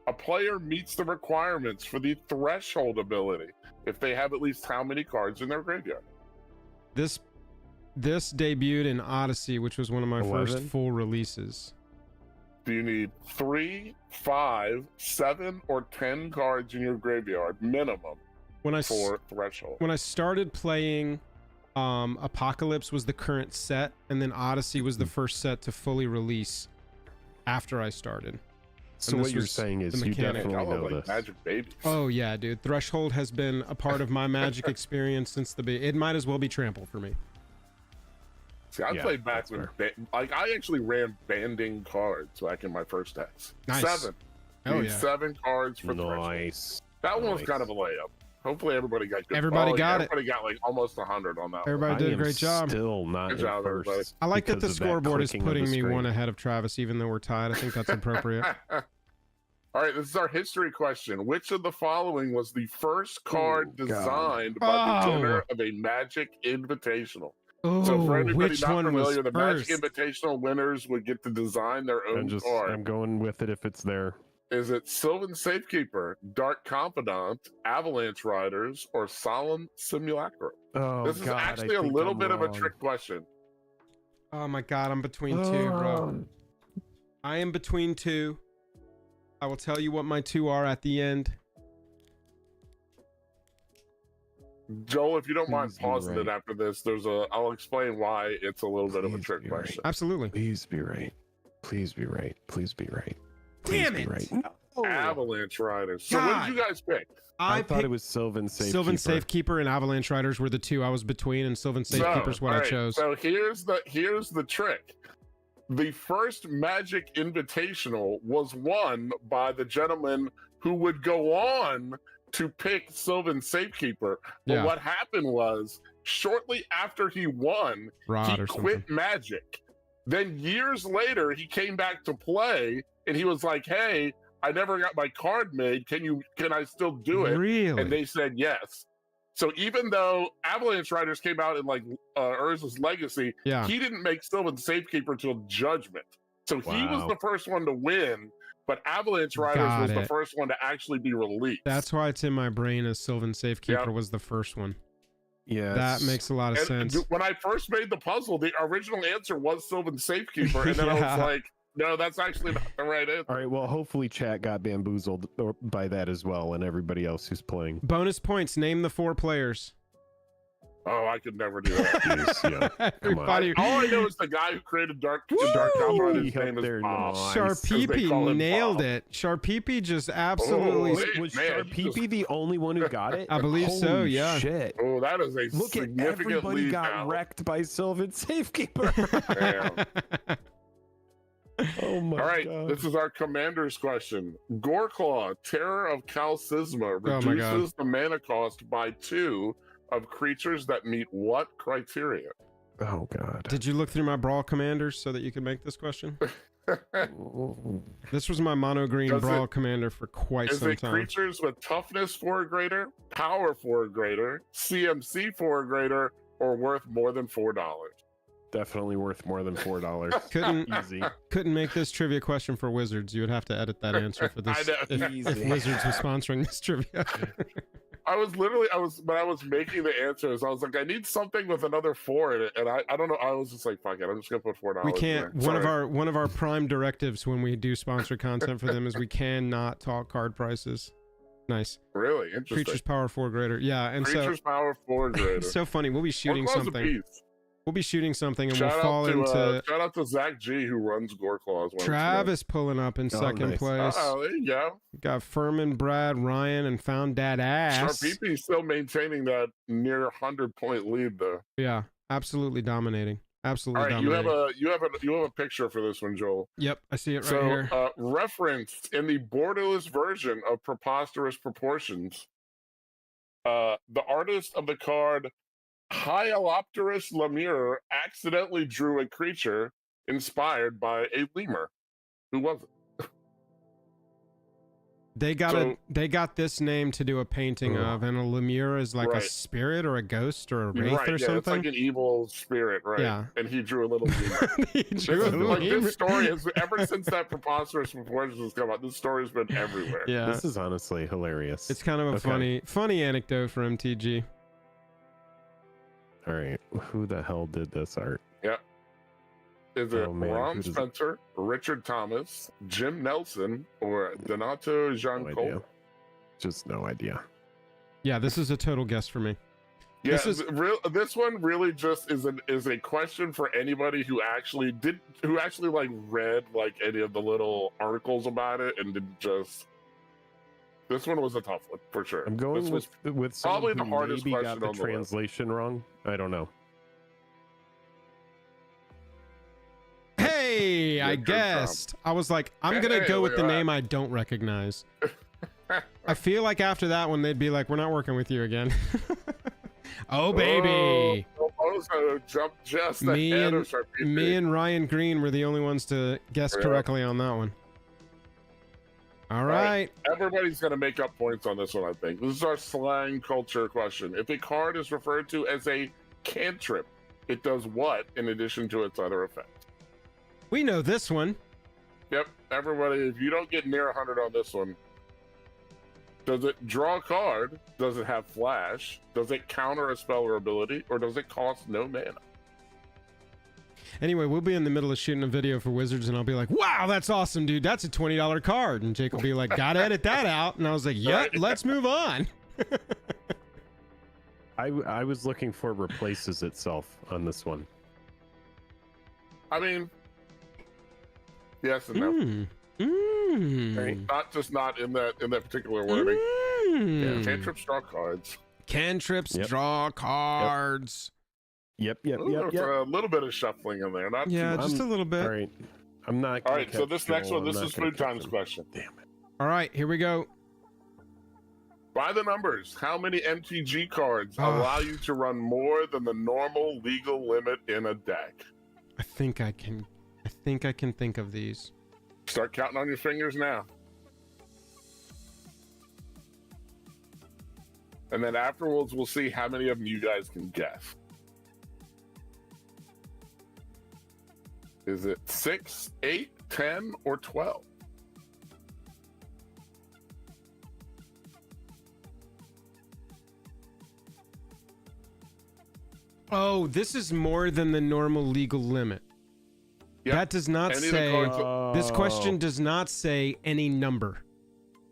[SPEAKER 3] A player meets the requirements for the threshold ability if they have at least how many cards in their graveyard?
[SPEAKER 2] This debuted in Odyssey, which was one of my first full releases.
[SPEAKER 3] Do you need 3, 5, 7, or 10 cards in your graveyard minimum for threshold?
[SPEAKER 2] When I started playing, Apocalypse was the current set, and then Odyssey was the first set to fully release after I started.
[SPEAKER 1] So what you're saying is you definitely know this.
[SPEAKER 3] Magic babies.
[SPEAKER 2] Oh yeah, dude. Threshold has been a part of my Magic experience since the beginning. It might as well be Trample for me.
[SPEAKER 3] See, I played back with, I actually ran banding cards back in my first decks.
[SPEAKER 2] Nice.
[SPEAKER 3] 7.
[SPEAKER 2] Oh, yeah.
[SPEAKER 3] 7 cards for
[SPEAKER 1] nice.
[SPEAKER 3] That one was kind of a layup. Hopefully everybody got good.
[SPEAKER 2] Everybody got
[SPEAKER 3] Everybody got like almost 100 on that.
[SPEAKER 2] Everybody did a great job.
[SPEAKER 1] Still not
[SPEAKER 3] good job, everybody.
[SPEAKER 2] I like that the scoreboard is putting me 1 ahead of Travis, even though we're tied. I think that's appropriate.
[SPEAKER 3] All right, this is our history question. Which of the following was the first card designed by the winner of a Magic Invitational?
[SPEAKER 2] Oh,
[SPEAKER 3] so for anybody
[SPEAKER 2] which
[SPEAKER 3] not
[SPEAKER 2] one
[SPEAKER 3] familiar,
[SPEAKER 2] was
[SPEAKER 3] the
[SPEAKER 2] first?
[SPEAKER 3] Magic Invitational winners would get to design their own card.
[SPEAKER 1] I'm going with it if it's there.
[SPEAKER 3] Is it Sylvan Safekeeper, Dark Confidant, Avalanche Riders, or Solemn Simulacrum?
[SPEAKER 1] Oh,
[SPEAKER 3] this is actually a little bit of a trick question.
[SPEAKER 2] Oh my god, I'm between 2, bro. I am between 2. I will tell you what my 2 are at the end.
[SPEAKER 3] Joel, if you don't mind pausing it after this, I'll explain why it's a little bit of a trick question.
[SPEAKER 2] Absolutely.
[SPEAKER 1] Please be right. Please be right. Please be right.
[SPEAKER 2] Damn it!
[SPEAKER 1] Right.
[SPEAKER 3] No. Avalanche Riders. So what did you guys pick?
[SPEAKER 1] I thought it was Sylvan Safekeeper.
[SPEAKER 2] Sylvan Safekeeper and Avalanche Riders were the 2 I was between, and Sylvan Safekeeper is what I chose.
[SPEAKER 3] So here's the trick. The first Magic Invitational was won by the gentleman who would go on to pick Sylvan Safekeeper. But what happened was, shortly after he won, he quit Magic. Then years later, he came back to play, and he was like, "Hey, I never got my card made. Can I still do it?"
[SPEAKER 2] Really?
[SPEAKER 3] And they said yes. So even though Avalanche Riders came out in like Urza's Legacy, he didn't make Sylvan Safekeeper till Judgment. So he was the first one to win, but Avalanche Riders was the first one to actually be released.
[SPEAKER 2] That's why it's in my brain as Sylvan Safekeeper was the first one.
[SPEAKER 1] Yeah,
[SPEAKER 2] That makes a lot of sense.
[SPEAKER 3] When I first made the puzzle, the original answer was Sylvan Safekeeper, and then I was like, no, that's actually not the right answer.
[SPEAKER 1] All right, well, hopefully chat got bamboozled by that as well, and everybody else who's playing.
[SPEAKER 2] Bonus points. Name the 4 players.
[SPEAKER 3] Oh, I could never do that.
[SPEAKER 1] Jeez, yeah. Come on.
[SPEAKER 3] All I know is the guy who created Dark Combat, his name is Bob.
[SPEAKER 1] Nice.
[SPEAKER 2] Sharpeepy nailed
[SPEAKER 3] Bob.
[SPEAKER 2] it. Sharpeepy just absolutely.
[SPEAKER 1] Was
[SPEAKER 3] Man,
[SPEAKER 1] Sharpeepy the only one who got it?
[SPEAKER 2] I believe so,
[SPEAKER 1] Holy
[SPEAKER 2] yeah.
[SPEAKER 1] Shit.
[SPEAKER 3] Oh, that is a
[SPEAKER 1] Look at
[SPEAKER 3] significant
[SPEAKER 1] everybody
[SPEAKER 3] lead
[SPEAKER 1] got
[SPEAKER 3] now.
[SPEAKER 1] wrecked by Sylvan Safekeeper.
[SPEAKER 3] Damn.
[SPEAKER 1] Oh my
[SPEAKER 3] All right,
[SPEAKER 1] god.
[SPEAKER 3] this is our commander's question. Goreclaw, Terror of Kalsisma,
[SPEAKER 2] Oh my God.
[SPEAKER 3] reduces the mana cost by 2 of creatures that meet what criteria?
[SPEAKER 1] Oh god.
[SPEAKER 2] Did you look through my Brawl commanders so that you could make this question? This was my mono green
[SPEAKER 3] Does
[SPEAKER 2] Brawl
[SPEAKER 3] it-
[SPEAKER 2] commander for quite
[SPEAKER 3] Is
[SPEAKER 2] some
[SPEAKER 3] it
[SPEAKER 2] time.
[SPEAKER 3] creatures with toughness 4 or greater, power 4 or greater, CMC 4 or greater, or worth more than $4?
[SPEAKER 1] Definitely worth more than $4. Easy.
[SPEAKER 2] Couldn't make this trivia question for Wizards. You would have to edit that answer for this
[SPEAKER 3] I know.
[SPEAKER 2] if
[SPEAKER 1] Easy.
[SPEAKER 2] Wizards was sponsoring this trivia.
[SPEAKER 3] I was when I was making the answers, I was like, I need something with another 4 in it, and I don't know. I was just like, fuck it, I'm just gonna put $4.
[SPEAKER 2] We can't.
[SPEAKER 3] in there.
[SPEAKER 2] One of our prime directives when we do sponsor content for them is we cannot talk card prices. Nice.
[SPEAKER 3] Really interesting.
[SPEAKER 2] Creatures power 4 greater. Yeah, and
[SPEAKER 3] Creatures power 4 or greater.
[SPEAKER 2] it's so funny. We'll be shooting
[SPEAKER 3] Goreclaw's a
[SPEAKER 2] something.
[SPEAKER 3] beast.
[SPEAKER 2] We'll be shooting something and
[SPEAKER 3] Shout
[SPEAKER 2] we'll fall into.
[SPEAKER 3] shout out to Zach G who runs Goreclaws.
[SPEAKER 2] Travis pulling up in second
[SPEAKER 1] nice.
[SPEAKER 2] place.
[SPEAKER 3] Oh, there you go.
[SPEAKER 2] Got Furman, Brad, Ryan, and Found Dad Ass.
[SPEAKER 3] Sharpeepy still maintaining that near 100-point lead though.
[SPEAKER 2] Yeah, absolutely dominating. Absolutely
[SPEAKER 3] All right,
[SPEAKER 2] dominating.
[SPEAKER 3] you have a picture for this one, Joel.
[SPEAKER 2] Yep, I see it right
[SPEAKER 3] So,
[SPEAKER 2] here.
[SPEAKER 3] referenced in the borderless version of Preposterous Proportions, the artist of the card Hyalopterus Lemur accidentally drew a creature inspired by a lemur. Who was it?
[SPEAKER 2] They got this name to do a painting of, and a lemur is like a
[SPEAKER 3] Right.
[SPEAKER 2] spirit or a ghost or a wraith
[SPEAKER 3] Right,
[SPEAKER 2] or
[SPEAKER 3] yeah,
[SPEAKER 2] something.
[SPEAKER 3] it's like an evil spirit, right?
[SPEAKER 2] Yeah.
[SPEAKER 3] And he drew a little lemur.
[SPEAKER 2] He drew a
[SPEAKER 3] Like,
[SPEAKER 2] lemur.
[SPEAKER 3] this story has ever since that Preposterous Proportions has come out. This story's been everywhere.
[SPEAKER 2] Yeah,
[SPEAKER 1] This is honestly hilarious.
[SPEAKER 2] it's kind of a
[SPEAKER 1] Okay.
[SPEAKER 2] funny anecdote for MTG.
[SPEAKER 1] All right. Who the hell did this art?
[SPEAKER 3] Is it
[SPEAKER 1] Oh, man,
[SPEAKER 3] Ron
[SPEAKER 1] who does it-
[SPEAKER 3] Spencer, Richard Thomas, Jim Nelson, or Donato
[SPEAKER 1] No
[SPEAKER 3] Jean-Cole?
[SPEAKER 1] idea. Just no idea.
[SPEAKER 2] Yeah, this is a total guess for me.
[SPEAKER 3] Yeah,
[SPEAKER 2] This is-
[SPEAKER 3] this one really just is a question for anybody who actually like read like any of the little articles about it and didn't just. This one was a tough one for sure.
[SPEAKER 1] I'm going
[SPEAKER 3] This was
[SPEAKER 1] with someone
[SPEAKER 3] probably the
[SPEAKER 1] who
[SPEAKER 3] hardest
[SPEAKER 1] maybe
[SPEAKER 3] question
[SPEAKER 1] got the
[SPEAKER 3] on the list.
[SPEAKER 1] translation wrong. I don't know.
[SPEAKER 2] Hey, I
[SPEAKER 3] Good job.
[SPEAKER 2] guessed. I was like, I'm gonna
[SPEAKER 3] Hey,
[SPEAKER 2] go with
[SPEAKER 3] look
[SPEAKER 2] the
[SPEAKER 3] at
[SPEAKER 2] name I don't recognize. I feel like after that one, they'd be like, we're not working with you again. Oh, baby.
[SPEAKER 3] Oh, Ozo jumped just
[SPEAKER 2] Me
[SPEAKER 3] ahead
[SPEAKER 2] and-
[SPEAKER 3] of Sharpeepy.
[SPEAKER 2] Me and Ryan Green were the only ones to guess
[SPEAKER 3] Yeah.
[SPEAKER 2] correctly on that one. All
[SPEAKER 3] right.
[SPEAKER 2] right.
[SPEAKER 3] Everybody's going to make up points on this one, I think. This is our slang culture question. If a card is referred to as a cantrip, it does what in addition to its other effects?
[SPEAKER 2] We know this one.
[SPEAKER 3] Yep, everybody, if you don't get near 100 on this one, does it draw a card? Does it have flash? Does it counter a spell or ability? Or does it cost no mana?
[SPEAKER 2] Anyway, we'll be in the middle of shooting a video for Wizards, and I'll be like, wow, that's awesome, dude. That's a $20 card. And Jake will be like, gotta edit that out. And I was like, yep,
[SPEAKER 3] Right.
[SPEAKER 2] let's move on.
[SPEAKER 1] I was looking for replaces itself on this one.
[SPEAKER 3] I mean, yes and no.
[SPEAKER 2] Mm.
[SPEAKER 3] Not in that particular wording.
[SPEAKER 2] Mm.
[SPEAKER 3] Cantrips draw cards.
[SPEAKER 2] Cantrips
[SPEAKER 1] Yep.
[SPEAKER 2] draw cards.
[SPEAKER 1] Yep.
[SPEAKER 3] Ooh, there's a little bit of shuffling in there. Not
[SPEAKER 2] Yeah,
[SPEAKER 3] too much.
[SPEAKER 2] just a little bit.
[SPEAKER 1] All right. I'm not.
[SPEAKER 3] All
[SPEAKER 1] gonna
[SPEAKER 3] right, so
[SPEAKER 1] catch
[SPEAKER 3] this next
[SPEAKER 1] Joel.
[SPEAKER 3] one, this
[SPEAKER 1] I'm not
[SPEAKER 3] is
[SPEAKER 1] gonna
[SPEAKER 3] Food
[SPEAKER 1] catch
[SPEAKER 3] Time's
[SPEAKER 1] him.
[SPEAKER 3] question.
[SPEAKER 1] Damn it.
[SPEAKER 2] All right, here we go.
[SPEAKER 3] By the numbers, how many MTG cards
[SPEAKER 2] Ah.
[SPEAKER 3] allow you to run more than the normal legal limit in a deck?
[SPEAKER 2] I think I can think of these.
[SPEAKER 3] Start counting on your fingers now. And then afterwards, we'll see how many of them you guys can guess. Is it 6, 8, 10, or 12?
[SPEAKER 2] Oh, this is more than the normal legal limit.
[SPEAKER 3] Yep.
[SPEAKER 2] That does not
[SPEAKER 3] Any of the
[SPEAKER 2] say.
[SPEAKER 3] cards-
[SPEAKER 2] This question does not say any number.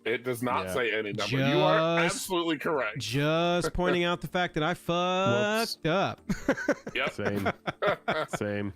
[SPEAKER 3] It does not
[SPEAKER 1] Yeah.
[SPEAKER 3] say any number. You are
[SPEAKER 2] Just-
[SPEAKER 3] absolutely correct.
[SPEAKER 2] Just pointing out the fact that I fucked up.
[SPEAKER 3] Yep.
[SPEAKER 1] Same.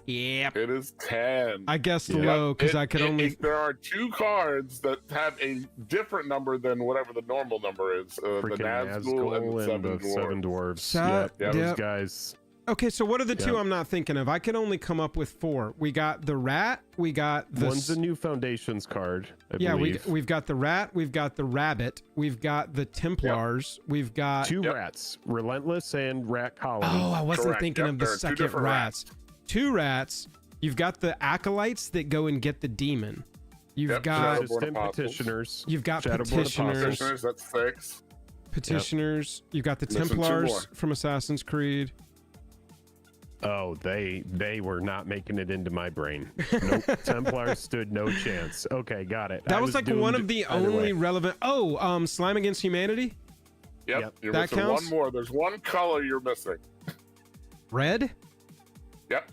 [SPEAKER 2] Yep.
[SPEAKER 3] It is 10.
[SPEAKER 2] I guessed
[SPEAKER 1] Yeah.
[SPEAKER 2] low because I could only.
[SPEAKER 3] There are 2 cards that have a different number than whatever the normal number is. The
[SPEAKER 1] Freaking
[SPEAKER 3] Nazgul and the Seven Dwarves.
[SPEAKER 1] Yep,
[SPEAKER 2] Yep.
[SPEAKER 1] those guys.
[SPEAKER 2] Okay, so what are the 2
[SPEAKER 1] Yep.
[SPEAKER 2] I'm not thinking of? I could only come up with 4. We got the rat. We got the.
[SPEAKER 1] One's a new Foundations card. I
[SPEAKER 2] Yeah,
[SPEAKER 1] believe.
[SPEAKER 2] we've got the rat. We've got the rabbit. We've got the Templars. We've got.
[SPEAKER 1] 2 rats, Relentless and Rat Colony.
[SPEAKER 2] Oh, I wasn't
[SPEAKER 3] Correct.
[SPEAKER 2] thinking
[SPEAKER 3] Yep,
[SPEAKER 2] of the
[SPEAKER 3] there are 2
[SPEAKER 2] second
[SPEAKER 3] different
[SPEAKER 2] rats. 2 rats. You've got the acolytes that go and get the demon. You've
[SPEAKER 3] Yep,
[SPEAKER 2] got.
[SPEAKER 3] Shadowborn
[SPEAKER 1] Resistant
[SPEAKER 3] Apostles.
[SPEAKER 1] petitioners.
[SPEAKER 2] You've got
[SPEAKER 1] Shadowborn
[SPEAKER 2] petitioners.
[SPEAKER 3] Petitioners, that's 6.
[SPEAKER 2] Petitioners. You've got the
[SPEAKER 3] Missing 2
[SPEAKER 2] Templars
[SPEAKER 3] more.
[SPEAKER 2] from Assassin's Creed.
[SPEAKER 1] Oh, they were not making it into my brain. Nope. Templars stood no chance. Okay, got it.
[SPEAKER 2] That
[SPEAKER 1] I
[SPEAKER 2] was like one
[SPEAKER 1] doomed
[SPEAKER 2] of the
[SPEAKER 1] either
[SPEAKER 2] only
[SPEAKER 1] way.
[SPEAKER 2] relevant. Oh, Slime Against Humanity.
[SPEAKER 3] Yep.
[SPEAKER 1] Yep.
[SPEAKER 3] You're
[SPEAKER 2] That
[SPEAKER 3] missing
[SPEAKER 2] counts?
[SPEAKER 3] one more. There's one color you're missing.
[SPEAKER 2] Red.
[SPEAKER 3] Yep.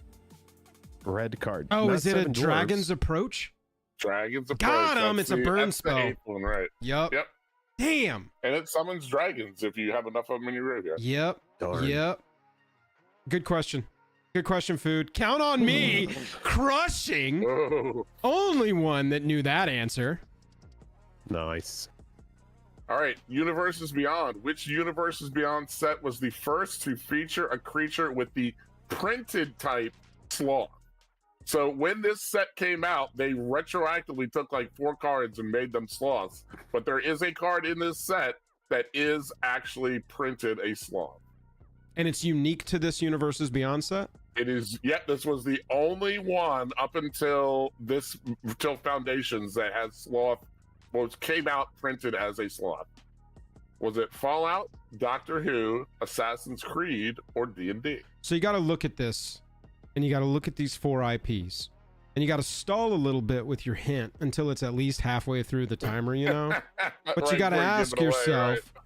[SPEAKER 1] Red card.
[SPEAKER 2] Oh,
[SPEAKER 1] Not
[SPEAKER 2] is it a
[SPEAKER 1] Seven Dwarves.
[SPEAKER 2] Dragon's Approach?
[SPEAKER 3] Dragon's Approach.
[SPEAKER 2] Got 'em,
[SPEAKER 3] That's
[SPEAKER 2] it's a burn
[SPEAKER 3] that's the
[SPEAKER 2] spell.
[SPEAKER 3] 8th one, right?
[SPEAKER 2] Yup.
[SPEAKER 3] Yep.
[SPEAKER 2] Damn.
[SPEAKER 3] And it summons dragons if you have enough of them in your graveyard.
[SPEAKER 2] Yep.
[SPEAKER 1] Darn.
[SPEAKER 2] Yep. Good question. Good question, Food. Count on me crushing.
[SPEAKER 3] Oh.
[SPEAKER 2] Only one that knew that answer.
[SPEAKER 1] Nice.
[SPEAKER 3] All right, Universes Beyond. Which Universes Beyond set was the first to feature a creature with the printed type sloth? So when this set came out, they retroactively took like 4 cards and made them sloths. But there is a card in this set that is actually printed a sloth.
[SPEAKER 2] And it's unique to this Universes Beyond set?
[SPEAKER 3] It is, yet this was the only one up until Foundations that has sloth, came out printed as a sloth. Was it Fallout, Doctor Who, Assassin's Creed, or D&D?
[SPEAKER 2] So you got to look at this, and you got to look at these 4 IPs. And you got to stall a little bit with your hint until it's at least halfway through the timer, you know? But
[SPEAKER 3] Right
[SPEAKER 2] you got to
[SPEAKER 3] before give
[SPEAKER 2] ask
[SPEAKER 3] it away,
[SPEAKER 2] yourself,
[SPEAKER 3] right?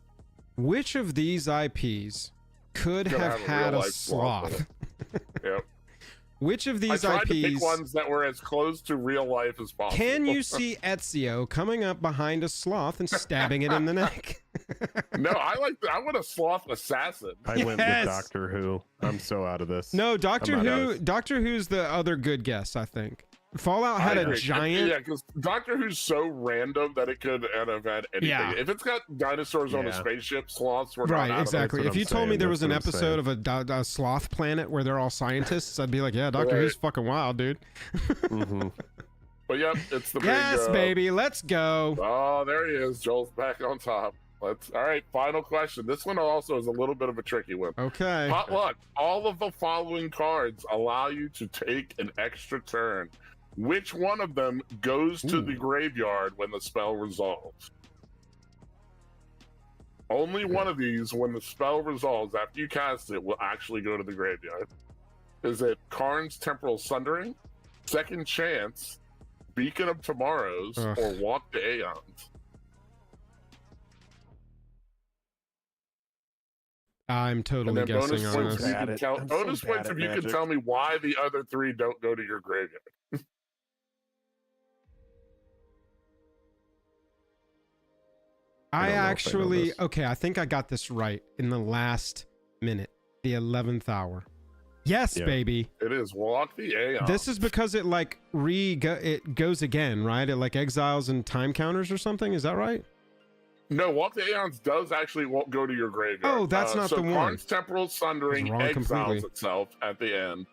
[SPEAKER 2] which of these IPs could
[SPEAKER 3] Could
[SPEAKER 2] have
[SPEAKER 3] have a
[SPEAKER 2] had a
[SPEAKER 3] real-life sloth
[SPEAKER 2] sloth?
[SPEAKER 3] Yep.
[SPEAKER 2] Which of
[SPEAKER 3] I
[SPEAKER 2] these
[SPEAKER 3] tried to pick
[SPEAKER 2] IPs
[SPEAKER 3] ones that were as close to real life as possible.
[SPEAKER 2] can you see Ezio coming up behind a sloth and stabbing it in the neck?
[SPEAKER 3] No, I want a sloth assassin.
[SPEAKER 1] I went
[SPEAKER 2] Yes!
[SPEAKER 1] with Doctor Who. I'm so out of this.
[SPEAKER 2] No, Doctor
[SPEAKER 1] I'm out
[SPEAKER 2] Who.
[SPEAKER 1] of it.
[SPEAKER 2] Doctor Who's the other good guess, I think. Fallout
[SPEAKER 3] I
[SPEAKER 2] had a
[SPEAKER 3] agree.
[SPEAKER 2] giant.
[SPEAKER 3] Yeah, because Doctor Who's so random that it could have had anything.
[SPEAKER 2] Yeah.
[SPEAKER 3] If it's got dinosaurs on a
[SPEAKER 1] Yeah.
[SPEAKER 3] spaceship, sloths were not
[SPEAKER 2] Right,
[SPEAKER 3] out of it.
[SPEAKER 2] exactly.
[SPEAKER 1] what
[SPEAKER 2] If
[SPEAKER 1] I'm
[SPEAKER 2] you told me
[SPEAKER 1] saying,
[SPEAKER 2] there was an
[SPEAKER 1] that's what I'm
[SPEAKER 2] episode of a sloth planet where they're all scientists, I'd be like, yeah, Doctor
[SPEAKER 3] Right.
[SPEAKER 2] Who's fucking wild, dude.
[SPEAKER 1] Mhm.
[SPEAKER 3] But yep, it's the
[SPEAKER 2] Yes,
[SPEAKER 3] big.
[SPEAKER 2] baby, let's go.
[SPEAKER 3] Oh, there he is. Joel's back on top. All right, final question. This one also is a little bit of a tricky one.
[SPEAKER 2] Okay.
[SPEAKER 3] Hot luck. All of the following cards allow you to take an extra turn. Which one of them goes to the graveyard when the spell resolves? Only one of these, when the spell resolves after you cast it, will actually go to the graveyard. Is it Karn's Temporal Sundering, Second Chance, Beacon of Tomorrows,
[SPEAKER 2] Ugh.
[SPEAKER 3] or Walk the Aeons?
[SPEAKER 2] I'm
[SPEAKER 3] And
[SPEAKER 2] totally
[SPEAKER 3] then
[SPEAKER 2] guessing
[SPEAKER 3] bonus
[SPEAKER 2] on
[SPEAKER 3] points
[SPEAKER 2] this.
[SPEAKER 3] if you
[SPEAKER 1] Bad
[SPEAKER 3] can
[SPEAKER 1] at-
[SPEAKER 3] tell,
[SPEAKER 1] I'm so
[SPEAKER 3] bonus
[SPEAKER 1] bad
[SPEAKER 3] points
[SPEAKER 1] at
[SPEAKER 3] if you can
[SPEAKER 1] Magic.
[SPEAKER 3] tell me why the other 3 don't go to your graveyard.
[SPEAKER 2] I
[SPEAKER 1] don't know if I know
[SPEAKER 2] actually,
[SPEAKER 1] this.
[SPEAKER 2] okay, I think I got this right in the last minute, the 11th hour. Yes,
[SPEAKER 1] Yeah.
[SPEAKER 2] baby.
[SPEAKER 3] It is Walk the Aeons.
[SPEAKER 2] This is because it like it goes again, right? It like exiles and time counters or something. Is that right?
[SPEAKER 3] No, Walk the Aeons does actually won't go to your graveyard.
[SPEAKER 2] Oh, that's not
[SPEAKER 3] so
[SPEAKER 2] the one.
[SPEAKER 3] Karn's Temporal Sundering
[SPEAKER 2] I was wrong
[SPEAKER 3] exiles
[SPEAKER 2] completely.
[SPEAKER 3] itself at the end.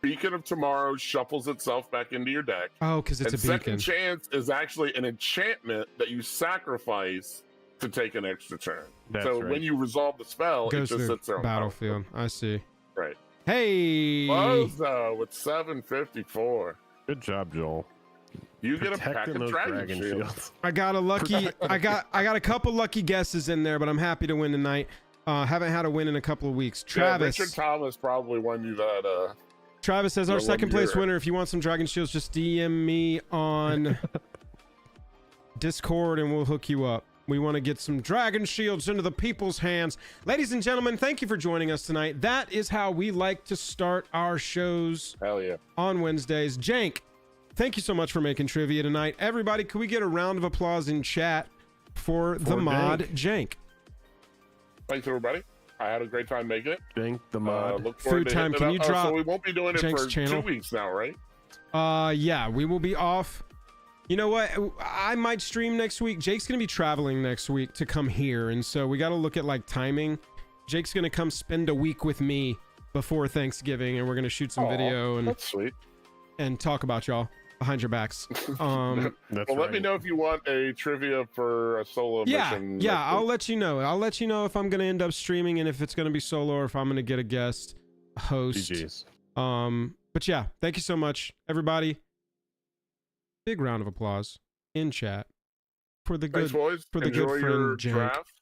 [SPEAKER 3] Beacon of Tomorrow shuffles itself back into your deck.
[SPEAKER 2] Oh, because it's
[SPEAKER 3] and
[SPEAKER 2] a beacon.
[SPEAKER 3] Second Chance is actually an enchantment that you sacrifice to take an extra turn.
[SPEAKER 1] That's
[SPEAKER 3] so
[SPEAKER 1] right.
[SPEAKER 3] when you resolve the spell,
[SPEAKER 2] Goes
[SPEAKER 3] it
[SPEAKER 2] to
[SPEAKER 3] just
[SPEAKER 2] the
[SPEAKER 3] sits there on
[SPEAKER 2] battlefield. I see.
[SPEAKER 3] Right.
[SPEAKER 2] Hey.
[SPEAKER 3] Bozo with 754.
[SPEAKER 1] Good job, Joel.
[SPEAKER 3] You get a pack
[SPEAKER 1] Protecting
[SPEAKER 3] of
[SPEAKER 1] those
[SPEAKER 3] dragon, shields.
[SPEAKER 1] shields.
[SPEAKER 2] I got a lucky. I got a couple lucky guesses in there, but I'm happy to win tonight. Haven't had a win in a couple of weeks. Travis.
[SPEAKER 3] Yeah, Richard Thomas probably won you that.
[SPEAKER 2] Travis says our
[SPEAKER 3] Well,
[SPEAKER 2] second place
[SPEAKER 3] you're-
[SPEAKER 2] winner. If you want some dragon shields, just DM me on Discord and we'll hook you up. We want to get some dragon shields into the people's hands. Ladies and gentlemen, thank you for joining us tonight. That is how we like to start our shows.
[SPEAKER 3] Hell yeah.
[SPEAKER 2] On Wednesdays. Jank, thank you so much for making trivia tonight. Everybody, can we get a round of applause in chat for the mod Jank?
[SPEAKER 3] Thanks, everybody. I had a great time making it.
[SPEAKER 1] Jank the mod.
[SPEAKER 3] Look forward
[SPEAKER 2] Food
[SPEAKER 3] to
[SPEAKER 2] time.
[SPEAKER 3] hitting
[SPEAKER 2] Can
[SPEAKER 3] it
[SPEAKER 2] you
[SPEAKER 3] up.
[SPEAKER 2] drop
[SPEAKER 3] So we won't be doing it
[SPEAKER 2] Jank's
[SPEAKER 3] for
[SPEAKER 2] channel?
[SPEAKER 3] 2 weeks now, right?
[SPEAKER 2] Yeah, we will be off. You know what? I might stream next week. Jake's going to be traveling next week to come here. And so we got to look at like timing. Jake's going to come spend a week with me before Thanksgiving. And we're going to shoot some video and
[SPEAKER 3] that's sweet.
[SPEAKER 2] And talk about y'all behind your backs.
[SPEAKER 3] Well, let me know if you want a trivia for a solo mission.
[SPEAKER 2] Yeah, I'll let you know. I'll let you know if I'm going to end up streaming and if it's going to be solo or if I'm going to get a guest host.
[SPEAKER 1] GG's.
[SPEAKER 2] But yeah, thank you so much, everybody. Big round of applause in chat for the good,
[SPEAKER 3] boys.
[SPEAKER 2] for the
[SPEAKER 3] Enjoy
[SPEAKER 2] good
[SPEAKER 3] your
[SPEAKER 2] friend Jank.
[SPEAKER 3] draft.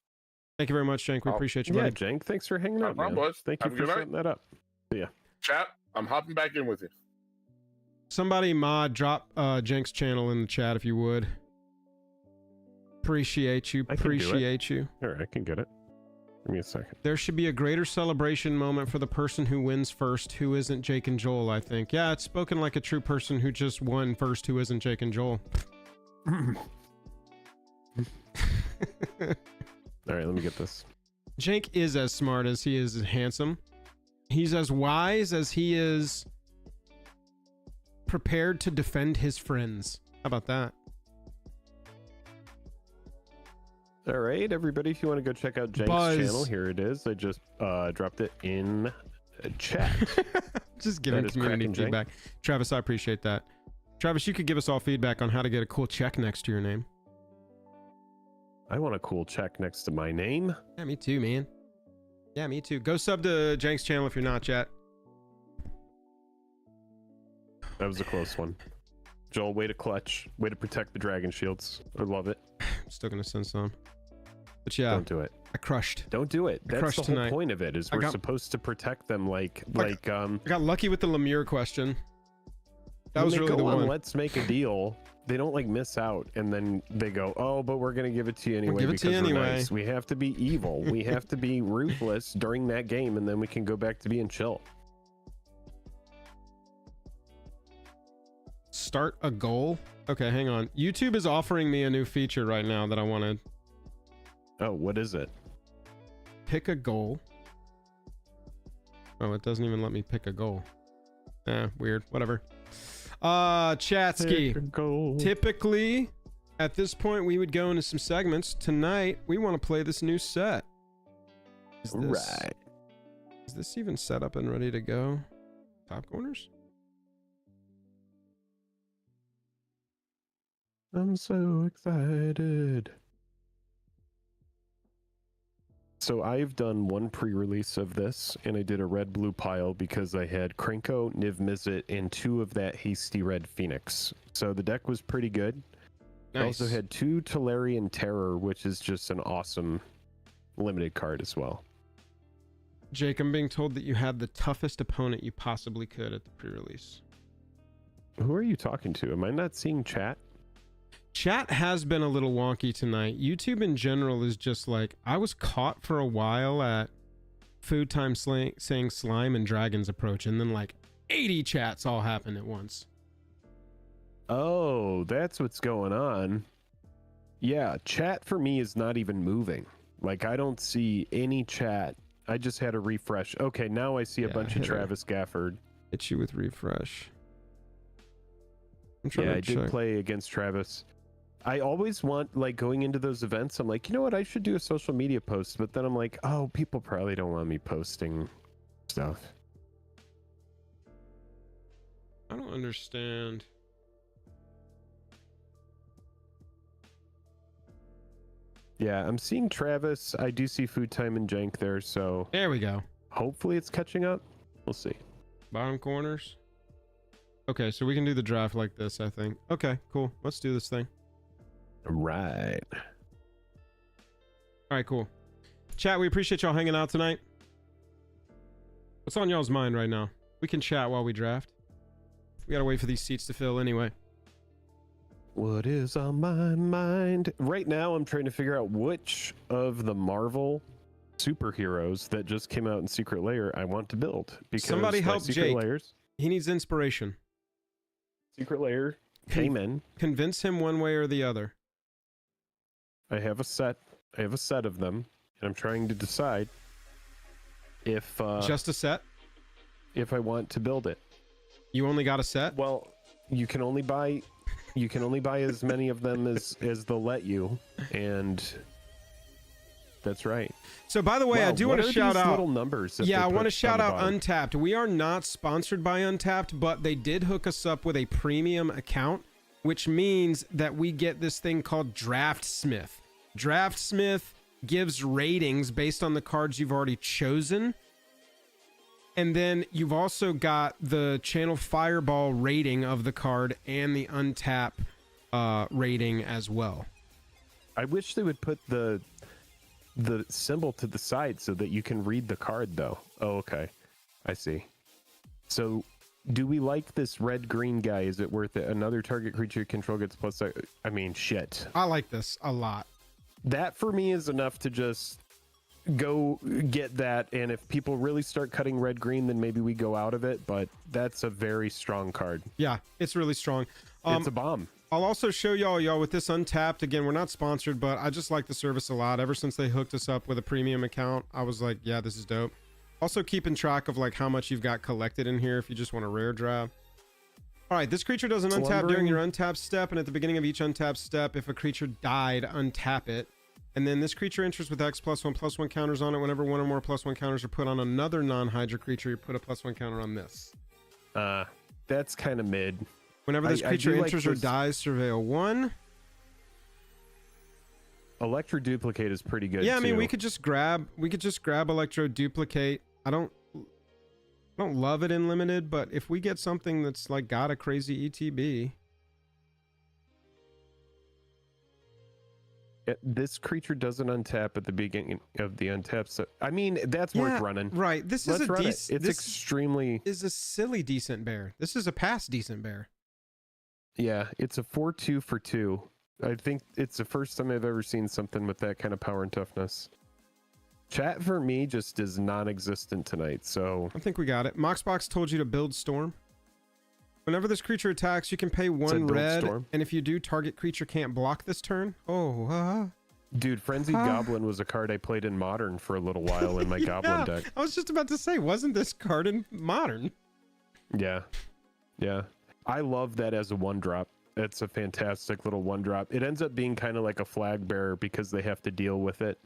[SPEAKER 2] Thank you very much, Jank. We appreciate you,
[SPEAKER 1] Yeah,
[SPEAKER 2] buddy.
[SPEAKER 1] Jank, thanks for hanging out, man.
[SPEAKER 3] Boys.
[SPEAKER 1] Thank you
[SPEAKER 3] Have a
[SPEAKER 1] for
[SPEAKER 3] good
[SPEAKER 1] setting that up. Yeah.
[SPEAKER 3] Chat, I'm hopping back in with you.
[SPEAKER 2] Somebody drop Jank's channel in the chat if you would. Appreciate you.
[SPEAKER 1] I can do it.
[SPEAKER 2] Appreciate you.
[SPEAKER 1] All right, I can get it. Give me a second.
[SPEAKER 2] There should be a greater celebration moment for the person who wins first, who isn't Jake and Joel, I think. Yeah, it's spoken like a true person who just won first, who isn't Jake and Joel.
[SPEAKER 1] All right, let me get this.
[SPEAKER 2] Jake is as smart as he is handsome. He's as wise as he is prepared to defend his friends. How about that?
[SPEAKER 1] All right, everybody, if you want to go check out Jank's channel, here it is. I just dropped it in chat.
[SPEAKER 2] Just giving community feedback. Travis, I appreciate that. Travis, you could give us all feedback on how to get a cool check next to your name.
[SPEAKER 1] I want a cool check next to my name.
[SPEAKER 2] Yeah, me too, man. Yeah, me too. Go sub to Jank's channel if you're not, chat.
[SPEAKER 1] That was a close one. Joel, way to clutch. Way to protect the dragon shields. I love it.
[SPEAKER 2] I'm still going to send some. But yeah.
[SPEAKER 1] Don't do it.
[SPEAKER 2] I crushed.
[SPEAKER 1] Don't do it. That's the whole point of it, is we're supposed to protect them like
[SPEAKER 2] I got lucky with the Lemire question. That was really the one.
[SPEAKER 1] Let's make a deal. They don't like miss out, and then they go, oh, but we're going to give it to you anyway because we're nice. We have to be evil. We have to be ruthless during that game, and then we can go back to being chill.
[SPEAKER 2] Start a goal? Okay, hang on. YouTube is offering me a new feature right now that I want to...
[SPEAKER 1] Oh, what is it?
[SPEAKER 2] Pick a goal. Oh, it doesn't even let me pick a goal. Weird. Whatever. Chatsky. Typically, at this point, we would go into some segments. Tonight, we want to play this new set. Is this even set up and ready to go? Top corners?
[SPEAKER 1] I'm so excited. So I've done one pre-release of this, and I did a red-blue pile because I had Krenko, Niv Mizzet, and 2 of that Hasty Red Phoenix. So the deck was pretty good.
[SPEAKER 2] Nice.
[SPEAKER 1] I also had 2 Tolarian Terror, which is just an awesome limited card as well.
[SPEAKER 2] Jake, I'm being told that you had the toughest opponent you possibly could at the pre-release.
[SPEAKER 1] Who are you talking to? Am I not seeing chat?
[SPEAKER 2] Chat has been a little wonky tonight. YouTube in general is just like, I was caught for a while at Food Time saying slime and dragons approach, and then like 80 chats all happened at once.
[SPEAKER 1] Oh, that's what's going on. Yeah, chat for me is not even moving. Like, I don't see any chat. I just had a refresh. Okay, now I see a bunch of Travis Gafford.
[SPEAKER 2] Hit you with refresh.
[SPEAKER 1] I did play against Travis. I always want, like, going into those events, I'm like, you know what, I should do a social media post, but then I'm like, oh, people probably don't want me posting stuff.
[SPEAKER 2] I don't understand.
[SPEAKER 1] Yeah, I'm seeing Travis. I do see Food Time and Jank there, so...
[SPEAKER 2] There we go.
[SPEAKER 1] Hopefully it's catching up. We'll see.
[SPEAKER 2] Bottom corners. Okay, so we can do the draft like this, I think. Okay, cool. Let's do this thing.
[SPEAKER 1] Right.
[SPEAKER 2] All right, cool. Chat, we appreciate y'all hanging out tonight. What's on y'all's mind right now? We can chat while we draft. We gotta wait for these seats to fill anyway.
[SPEAKER 1] What is on my mind? Right now, I'm trying to figure out which of the Marvel superheroes that just came out in Secret Lair I want to build. Because
[SPEAKER 2] Somebody
[SPEAKER 1] my
[SPEAKER 2] help
[SPEAKER 1] Secret
[SPEAKER 2] Jake.
[SPEAKER 1] Lairs,
[SPEAKER 2] He needs inspiration.
[SPEAKER 1] Secret Lair came in.
[SPEAKER 2] Convince him one way or the other.
[SPEAKER 1] I have a set. I have a set of them, and I'm trying to decide if
[SPEAKER 2] Just a set?
[SPEAKER 1] if I want to build it.
[SPEAKER 2] You only got a set?
[SPEAKER 1] Well, you can only buy as many of them as they'll let you, and that's right.
[SPEAKER 2] So by the way,
[SPEAKER 1] Wow,
[SPEAKER 2] I do
[SPEAKER 1] what
[SPEAKER 2] want to
[SPEAKER 1] are
[SPEAKER 2] shout
[SPEAKER 1] these
[SPEAKER 2] out
[SPEAKER 1] little numbers. That
[SPEAKER 2] Yeah, I
[SPEAKER 1] they
[SPEAKER 2] want to
[SPEAKER 1] put
[SPEAKER 2] shout
[SPEAKER 1] on the
[SPEAKER 2] out
[SPEAKER 1] bottom?
[SPEAKER 2] Untapped. We are not sponsored by Untapped, but they did hook us up with a premium account, which means that we get this thing called Draftsmith. Draftsmith gives ratings based on the cards you've already chosen. And then you've also got the Channel Fireball rating of the card and the Untap rating as well.
[SPEAKER 1] I wish they would put the symbol to the side so that you can read the card, though. Oh, okay. I see. So, do we like this red-green guy? Is it worth it? Another target creature you control gets plus... I mean, shit.
[SPEAKER 2] I like this a lot.
[SPEAKER 1] That, for me, is enough to just go get that, and if people really start cutting red-green, then maybe we go out of it, but that's a very strong card.
[SPEAKER 2] Yeah, it's really strong.
[SPEAKER 1] It's a bomb.
[SPEAKER 2] I'll also show y'all with this Untapped. Again, we're not sponsored, but I just like the service a lot. Ever since they hooked us up with a premium account, I was like, yeah, this is dope. Also keeping track of like how much you've got collected in here if you just want a rare drop. All right, this creature does an untap during your untap step, and at the beginning of each untap step, if a creature died, untap it. And then this creature enters with X +1/+1 counters on it. Whenever one or more +1 counters are put on another non-Hydra creature, you put a +1 counter on this.
[SPEAKER 1] That's kind of mid.
[SPEAKER 2] Whenever this creature
[SPEAKER 1] like
[SPEAKER 2] enters or
[SPEAKER 1] this-
[SPEAKER 2] dies, surveil 1.
[SPEAKER 1] Electro Duplicate is pretty good.
[SPEAKER 2] Yeah, I mean,
[SPEAKER 1] too.
[SPEAKER 2] we could just grab Electro Duplicate. I don't love it in limited, but if we get something that's like got a crazy ETB.
[SPEAKER 1] This creature doesn't untap at the beginning of the untap. So I mean, that's worth running.
[SPEAKER 2] Right. This
[SPEAKER 1] Let's
[SPEAKER 2] is a
[SPEAKER 1] run it.
[SPEAKER 2] decent.
[SPEAKER 1] It's extremely.
[SPEAKER 2] Is a silly decent bear. This is a past decent bear.
[SPEAKER 1] Yeah, it's a 4/2 for 2. I think it's the first time I've ever seen something with that kind of power and toughness. Chat for me just is non-existent tonight, so
[SPEAKER 2] I think we got it. Moxbox told you to build Storm. Whenever this creature attacks, you can pay 1
[SPEAKER 1] build
[SPEAKER 2] red,
[SPEAKER 1] Storm.
[SPEAKER 2] and if you do, target creature can't block this turn. Oh,
[SPEAKER 1] dude, Frenzied Goblin was a card I played in Modern for a little while in my Goblin deck.
[SPEAKER 2] I was just about to say, wasn't this card in Modern?
[SPEAKER 1] Yeah. I love that as a 1-drop. It's a fantastic little 1-drop. It ends up being kind of like a flag bearer because they have to deal with it.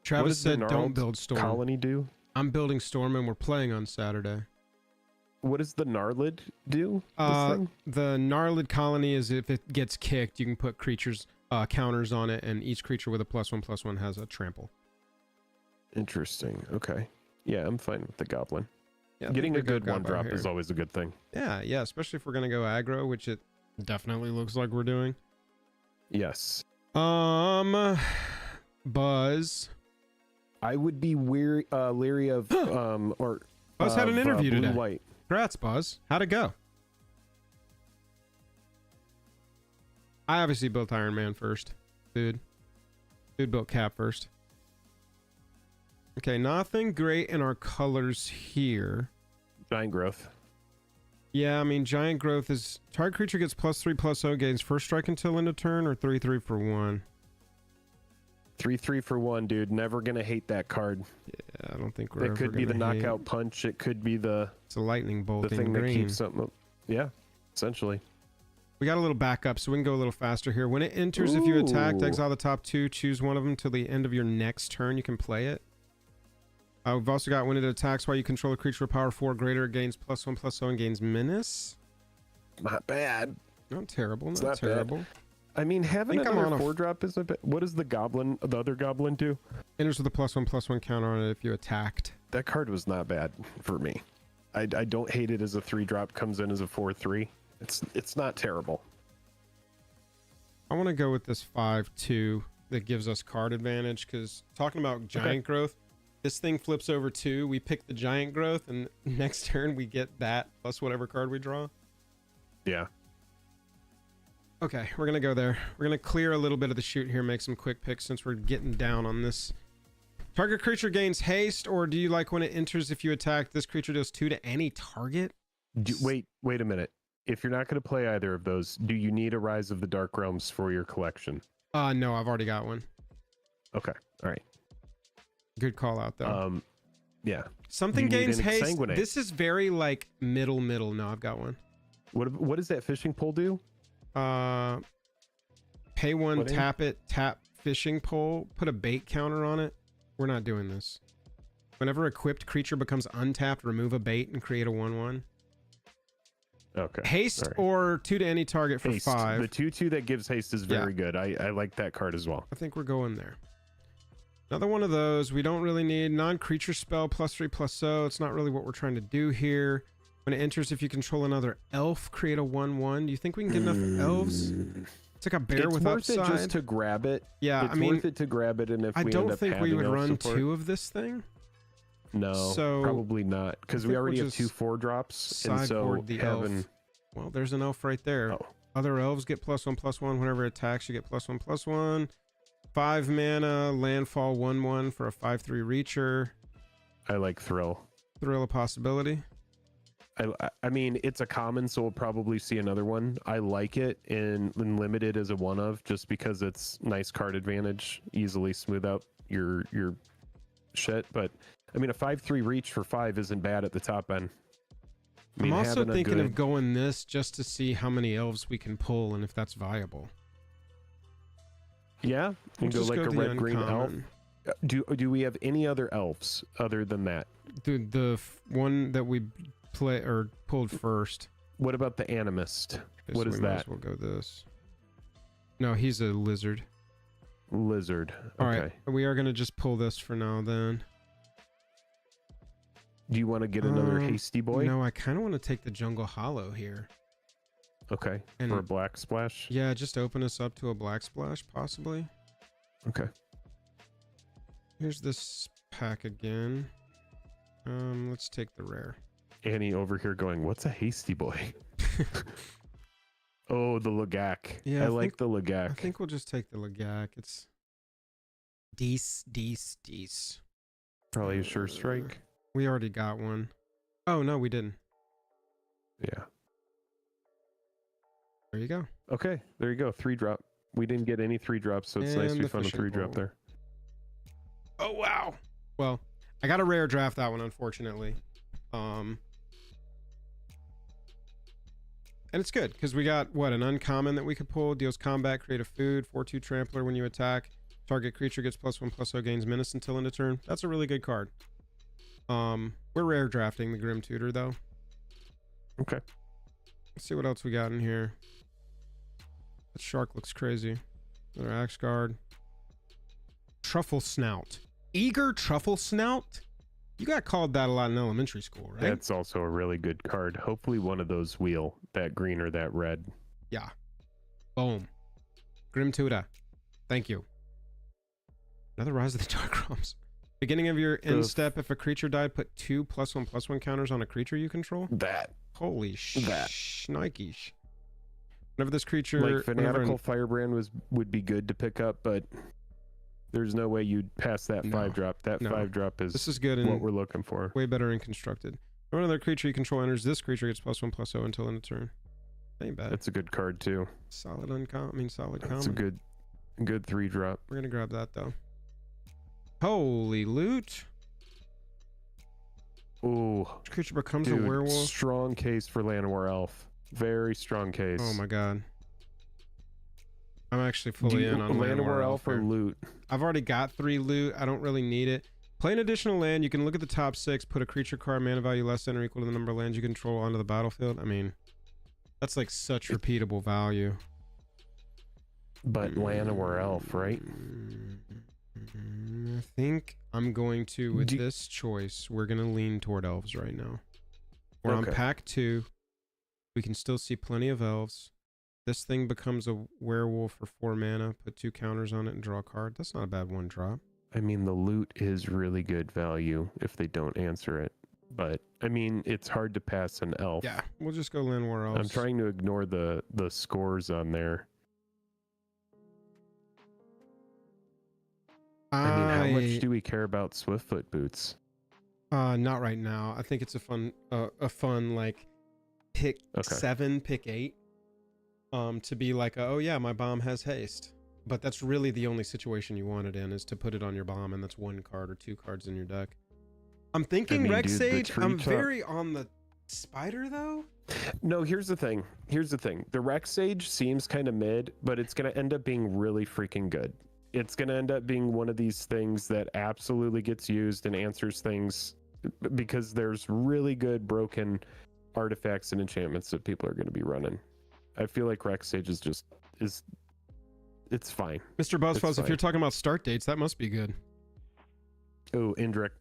[SPEAKER 2] Travis said,
[SPEAKER 1] the
[SPEAKER 2] don't
[SPEAKER 1] Gnarled
[SPEAKER 2] build Storm.
[SPEAKER 1] Colony do?
[SPEAKER 2] I'm building Storm, and we're playing on Saturday.
[SPEAKER 1] What does the Gnarlid do?
[SPEAKER 2] The Gnarlid Colony is if it gets kicked, you can put creatures counters on it, and each creature with a +1/+1 has a trample.
[SPEAKER 1] Interesting. Okay. Yeah, I'm fine with the Goblin.
[SPEAKER 2] Yeah, I
[SPEAKER 1] Getting
[SPEAKER 2] think
[SPEAKER 1] a
[SPEAKER 2] we're
[SPEAKER 1] good
[SPEAKER 2] combo
[SPEAKER 1] 1-drop
[SPEAKER 2] here.
[SPEAKER 1] is always a good thing.
[SPEAKER 2] Yeah, especially if we're gonna go aggro, which it definitely looks like we're doing.
[SPEAKER 1] Yes.
[SPEAKER 2] Buzz.
[SPEAKER 1] I would be leery of
[SPEAKER 2] Buzz had an interview
[SPEAKER 1] blue
[SPEAKER 2] today.
[SPEAKER 1] White.
[SPEAKER 2] Congrats, Buzz. How'd it go? I obviously built Iron Man first. Dude built Cap first. Okay, nothing great in our colors here.
[SPEAKER 1] Giant Growth.
[SPEAKER 2] Yeah, I mean, Giant Growth is... Target creature gets +3/+0, gains first strike until end of turn, or 3/3 for 1.
[SPEAKER 1] 3/3 for 1, dude. Never gonna hate that card.
[SPEAKER 2] Yeah, I don't think we're
[SPEAKER 1] It could be the knockout punch. It could be the
[SPEAKER 2] It's a lightning bolt
[SPEAKER 1] the
[SPEAKER 2] in
[SPEAKER 1] thing
[SPEAKER 2] green.
[SPEAKER 1] that keeps something up. Yeah, essentially.
[SPEAKER 2] We got a little backup, so we can go a little faster here. When it enters, if you attack,
[SPEAKER 1] Ooh.
[SPEAKER 2] exile the top 2, choose one of them till the end of your next turn. You can play it. We've also got when it attacks while you control a creature with power 4 or greater, it gains +1/+0 and gains menace.
[SPEAKER 1] Not bad.
[SPEAKER 2] Not terrible.
[SPEAKER 1] It's
[SPEAKER 2] Not
[SPEAKER 1] not bad.
[SPEAKER 2] terrible.
[SPEAKER 1] I mean, having
[SPEAKER 2] think I'm
[SPEAKER 1] another
[SPEAKER 2] on a
[SPEAKER 1] 4-drop is a bit. What does the other Goblin do?
[SPEAKER 2] Enters with a +1/+1 counter on it if you attacked.
[SPEAKER 1] That card was not bad for me. I don't hate it as a 3-drop. Comes in as a 4/3. It's not terrible.
[SPEAKER 2] I want to go with this 5/2 that gives us card advantage, because talking about Giant Growth, this thing flips over 2. We pick the Giant Growth, and next turn we get that plus whatever card we draw.
[SPEAKER 1] Yeah.
[SPEAKER 2] Okay, we're gonna go there. We're gonna clear a little bit of the shoot here, make some quick picks since we're getting down on this. Target creature gains haste, or do you like when it enters if you attack, this creature deals 2 to any target?
[SPEAKER 1] Wait a minute. If you're not going to play either of those, do you need a Rise of the Dark Realms for your collection?
[SPEAKER 2] No, I've already got one.
[SPEAKER 1] Okay, all right.
[SPEAKER 2] Good call out though.
[SPEAKER 1] Yeah.
[SPEAKER 2] Something gains haste.
[SPEAKER 1] Exsanguinate?
[SPEAKER 2] This is very like middle. No, I've got one.
[SPEAKER 1] What does that fishing pole do?
[SPEAKER 2] Pay 1, tap it, tap fishing pole, put a bait counter on it. We're not doing this. Whenever equipped creature becomes untapped, remove a bait and create a 1/1.
[SPEAKER 1] Okay.
[SPEAKER 2] Haste or 2 to any target for
[SPEAKER 1] haste.
[SPEAKER 2] 5.
[SPEAKER 1] The 2/2 that gives haste is very good. I like that card as well.
[SPEAKER 2] I think we're going there. Another one of those. We don't really need non-creature spell +3/+0. It's not really what we're trying to do here. When it enters, if you control another elf, create a 1/1. Do you think we can get enough elves? It's like a bear with upside.
[SPEAKER 1] It's worth it just to grab it.
[SPEAKER 2] Yeah,
[SPEAKER 1] I mean, worth it to grab it, and if
[SPEAKER 2] I
[SPEAKER 1] we
[SPEAKER 2] don't
[SPEAKER 1] end up
[SPEAKER 2] think we would
[SPEAKER 1] having
[SPEAKER 2] run
[SPEAKER 1] support,
[SPEAKER 2] 2 of this thing.
[SPEAKER 1] No,
[SPEAKER 2] So
[SPEAKER 1] probably not, because we already have 2 4-drops, and so
[SPEAKER 2] sideboard the
[SPEAKER 1] having
[SPEAKER 2] elf. Well, there's an elf right there.
[SPEAKER 1] Oh.
[SPEAKER 2] Other elves get +1/+1 whenever it attacks. You get +1/+1. 5 mana, landfall 1/1 for a 5/3 reacher.
[SPEAKER 1] I like Thrill.
[SPEAKER 2] Thrill a possibility.
[SPEAKER 1] I mean, it's a common, so we'll probably see another one. I like it in limited as a 1/of, just because it's nice card advantage, easily smooth out your shit. But I mean, a 5/3 reach for 5 isn't bad at the top end. I mean,
[SPEAKER 2] I'm also thinking of going this just to see how many elves we can pull and if that's viable.
[SPEAKER 1] Yeah, you can go like a red green elf. Do we have any other elves other than that?
[SPEAKER 2] The one that we play or pulled first.
[SPEAKER 1] What about the Animist?
[SPEAKER 2] Okay,
[SPEAKER 1] what
[SPEAKER 2] so
[SPEAKER 1] is
[SPEAKER 2] we might
[SPEAKER 1] that?
[SPEAKER 2] as well go this. No, he's a lizard.
[SPEAKER 1] Lizard.
[SPEAKER 2] All
[SPEAKER 1] okay.
[SPEAKER 2] right, we are gonna just pull this for now then.
[SPEAKER 1] Do you want to get another hasty boy?
[SPEAKER 2] No, I kind of want to take the Jungle Hollow here.
[SPEAKER 1] Okay.
[SPEAKER 2] And
[SPEAKER 1] for a black splash?
[SPEAKER 2] Yeah, just open us up to a black splash, possibly.
[SPEAKER 1] Okay.
[SPEAKER 2] Here's this pack again. Let's take the rare.
[SPEAKER 1] Annie over here going, what's a hasty boy? Oh, the Lagak.
[SPEAKER 2] Yeah,
[SPEAKER 1] I like the Lagak.
[SPEAKER 2] I think we'll just take the Lagak. It's Deece.
[SPEAKER 1] Probably a sure strike.
[SPEAKER 2] We already got one. Oh, no, we didn't.
[SPEAKER 1] Yeah.
[SPEAKER 2] There you go.
[SPEAKER 1] Okay, there you go. 3-drop. We didn't get any 3-drops, so it's nice we found a 3-drop there.
[SPEAKER 2] Oh, wow. Well, I got a rare draft that one, unfortunately. And it's good because we got what, an uncommon that we could pull. Deals combat, create a food, 4/2 trampler when you attack. Target creature gets +1/+0, gains menace until end of turn. That's a really good card. We're rare drafting the Grim Tutor though.
[SPEAKER 1] Okay.
[SPEAKER 2] Let's see what else we got in here. That shark looks crazy. Another axe guard. Truffle Snout. Eager Truffle Snout? You got called that a lot in elementary school, right?
[SPEAKER 1] That's also a really good card. Hopefully one of those wheel, that green or that red.
[SPEAKER 2] Yeah. Boom. Grim Tutor. Thank you. Another Rise of the Dark Realms. Beginning of your end step, if a creature died, put 2 +1/+1 counters on a creature you control.
[SPEAKER 1] That.
[SPEAKER 2] Holy shnikes. Whenever this creature...
[SPEAKER 1] Like Fanatical Firebrand would be good to pick up, but there's no way you'd pass that 5-drop. That 5-drop is,
[SPEAKER 2] this is good and
[SPEAKER 1] what we're looking for.
[SPEAKER 2] Way better in constructed. When another creature you control enters, this creature gets +1/+0 until end of turn. Ain't bad.
[SPEAKER 1] That's a good card too.
[SPEAKER 2] Solid uncommon. Solid common.
[SPEAKER 1] That's a good 3-drop.
[SPEAKER 2] We're gonna grab that though. Holy loot.
[SPEAKER 1] Ooh.
[SPEAKER 2] This creature becomes
[SPEAKER 1] Dude,
[SPEAKER 2] a werewolf.
[SPEAKER 1] Strong case for Llanowar Elf. Very strong case.
[SPEAKER 2] Oh my god. I'm actually fully in on
[SPEAKER 1] Llanowar Elf or loot.
[SPEAKER 2] I've already got 3 loot. I don't really need it. Play an additional land. You can look at the top 6, put a creature card, mana value less than or equal to the number of lands you control onto the battlefield. I mean, that's like such repeatable value.
[SPEAKER 1] But Llanowar Elf, right?
[SPEAKER 2] I think I'm going to, with this choice, we're going to lean toward elves right now. We're on pack 2. We can still see plenty of elves. This thing becomes a werewolf for 4 mana. Put 2 counters on it and draw a card. That's not a bad 1-drop.
[SPEAKER 1] I mean, the loot is really good value if they don't answer it. But, I mean, it's hard to pass an elf.
[SPEAKER 2] Yeah, we'll just go Llanowar Elves.
[SPEAKER 1] I'm trying to ignore the scores on there. I mean, how much do we care about Swiftfoot boots?
[SPEAKER 2] Not right now. I think it's a fun like pick 7, pick 8. To be like, oh yeah, my bomb has haste. But that's really the only situation you want it in, is to put it on your bomb, and that's 1 card or 2 cards in your deck. I'm thinking Rex Sage. I'm very on the Spider though.
[SPEAKER 1] No, here's the thing. The Rex Sage seems kind of mid, but it's going to end up being really freaking good. It's going to end up being one of these things that absolutely gets used and answers things, because there's really good broken artifacts and enchantments that people are going to be running. I feel like Rex Sage is it's fine.
[SPEAKER 2] Mr. Buzzfuzz, if you're talking about start dates, that must be good.
[SPEAKER 1] Oh, Indrik.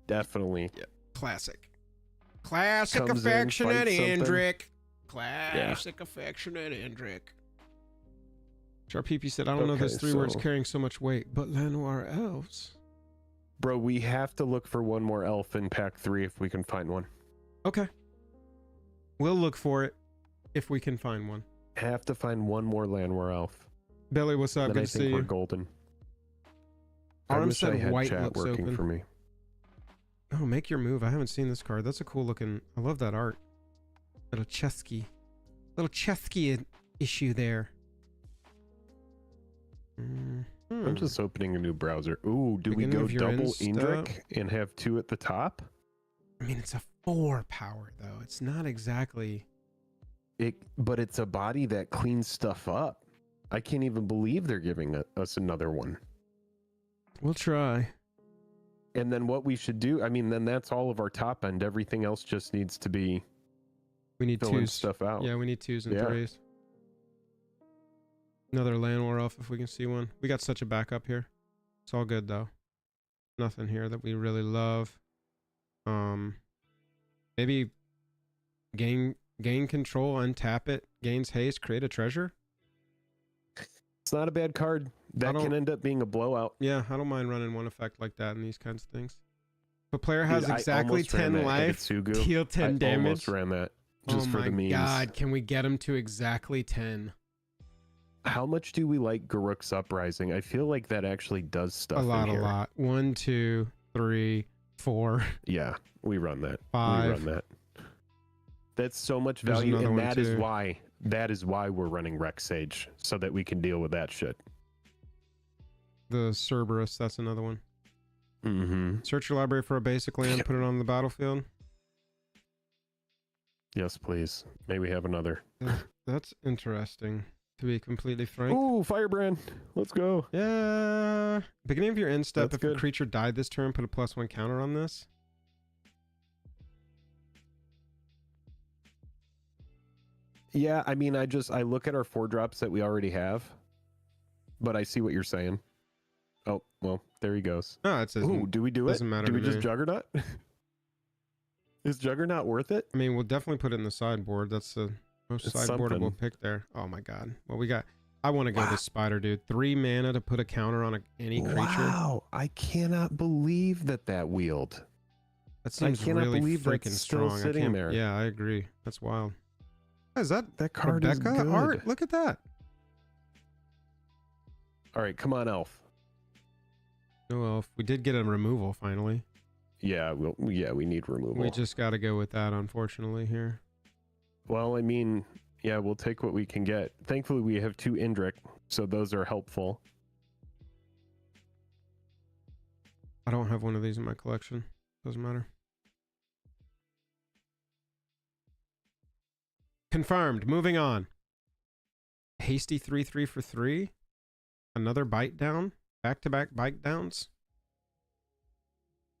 [SPEAKER 1] Definitely.
[SPEAKER 2] Yeah. Classic affectionate Indrik. Affectionate Indrik. Sharpeepy said, I don't know those 3 words carrying so much weight, but Lenoir elves.
[SPEAKER 1] Bro, we have to look for one more elf in pack 3 if we can find one.
[SPEAKER 2] Okay. We'll look for it if we can find one.
[SPEAKER 1] Have to find one more Lenoir elf.
[SPEAKER 2] Billy, what's up?
[SPEAKER 1] Then
[SPEAKER 2] Good
[SPEAKER 1] I
[SPEAKER 2] to see
[SPEAKER 1] think
[SPEAKER 2] you.
[SPEAKER 1] we're golden.
[SPEAKER 2] Arm
[SPEAKER 1] I wish I
[SPEAKER 2] said
[SPEAKER 1] had
[SPEAKER 2] white
[SPEAKER 1] chat
[SPEAKER 2] looks
[SPEAKER 1] working
[SPEAKER 2] open
[SPEAKER 1] for me.
[SPEAKER 2] Oh, make your move. I haven't seen this card. That's a cool looking. I love that art. Little Chesky issue there.
[SPEAKER 1] I'm just opening a new browser. Ooh, do we go double Indrik and have 2 at the top?
[SPEAKER 2] I mean, it's a 4 power though. It's not exactly
[SPEAKER 1] but it's a body that cleans stuff up. I can't even believe they're giving us another one.
[SPEAKER 2] We'll try.
[SPEAKER 1] And then what we should do, I mean, then that's all of our top end. Everything else just needs to be
[SPEAKER 2] we need
[SPEAKER 1] filling
[SPEAKER 2] 2s.
[SPEAKER 1] stuff out.
[SPEAKER 2] Yeah, we need 2s and 3s. Another Llanowar elf if we can see one. We got such a backup here. It's all good though. Nothing here that we really love. Maybe gain control, untap it, gains haste, create a treasure.
[SPEAKER 1] It's not a bad card. That can end up being a blowout.
[SPEAKER 2] Yeah, I don't mind running one effect like that in these kinds of things. If a player has exactly 10 life, deal 10 damage. I
[SPEAKER 1] almost ran that just for the memes.
[SPEAKER 2] Oh my god, can we get him to exactly 10?
[SPEAKER 1] How much do we like Garruk's Uprising? I feel like that actually does stuff.
[SPEAKER 2] A lot. 1, 2, 3, 4.
[SPEAKER 1] Yeah, we run that.
[SPEAKER 2] 5.
[SPEAKER 1] We run that. That's so much value, and that is why we're running Rex Sage, so that we can deal with that shit.
[SPEAKER 2] The Cerberus, that's another one.
[SPEAKER 1] Mm-hmm.
[SPEAKER 2] Search your library for a basic land, put it on the battlefield.
[SPEAKER 1] Yes, please. May we have another.
[SPEAKER 2] That's interesting, to be completely frank.
[SPEAKER 1] Ooh, Firebrand. Let's go.
[SPEAKER 2] Yeah. Beginning of your end step,
[SPEAKER 1] That's
[SPEAKER 2] if
[SPEAKER 1] good.
[SPEAKER 2] a creature died this turn, put a +1 counter on this.
[SPEAKER 1] Yeah, I mean, I look at our 4-drops that we already have, but I see what you're saying. Oh, well, there he goes.
[SPEAKER 2] No, it says.
[SPEAKER 1] Ooh, do we do it?
[SPEAKER 2] Doesn't matter.
[SPEAKER 1] Do we
[SPEAKER 2] to
[SPEAKER 1] just
[SPEAKER 2] me.
[SPEAKER 1] Juggernaut? Is Juggernaut worth it?
[SPEAKER 2] I mean, we'll definitely put it in the sideboard. That's the most sideboardable
[SPEAKER 1] something.
[SPEAKER 2] pick there. Oh my god. Well, we got. I want to go this Spider, dude. 3 mana to put a counter on any creature.
[SPEAKER 1] Wow, I cannot believe that wheeled.
[SPEAKER 2] That seems really freaking
[SPEAKER 1] still
[SPEAKER 2] strong.
[SPEAKER 1] sitting there.
[SPEAKER 2] Yeah, I agree. That's wild. Is that
[SPEAKER 1] card
[SPEAKER 2] Rebecca
[SPEAKER 1] is good.
[SPEAKER 2] art? Look at that.
[SPEAKER 1] All right, come on, Elf.
[SPEAKER 2] No elf. We did get a removal finally.
[SPEAKER 1] Yeah, we need removal.
[SPEAKER 2] We just got to go with that, unfortunately, here.
[SPEAKER 1] Well, I mean, yeah, we'll take what we can get. Thankfully, we have 2 Indrik, so those are helpful.
[SPEAKER 2] I don't have one of these in my collection. Doesn't matter. Confirmed. Moving on. Hasty 3/3 for 3. Another bite down. Back-to-back bite downs.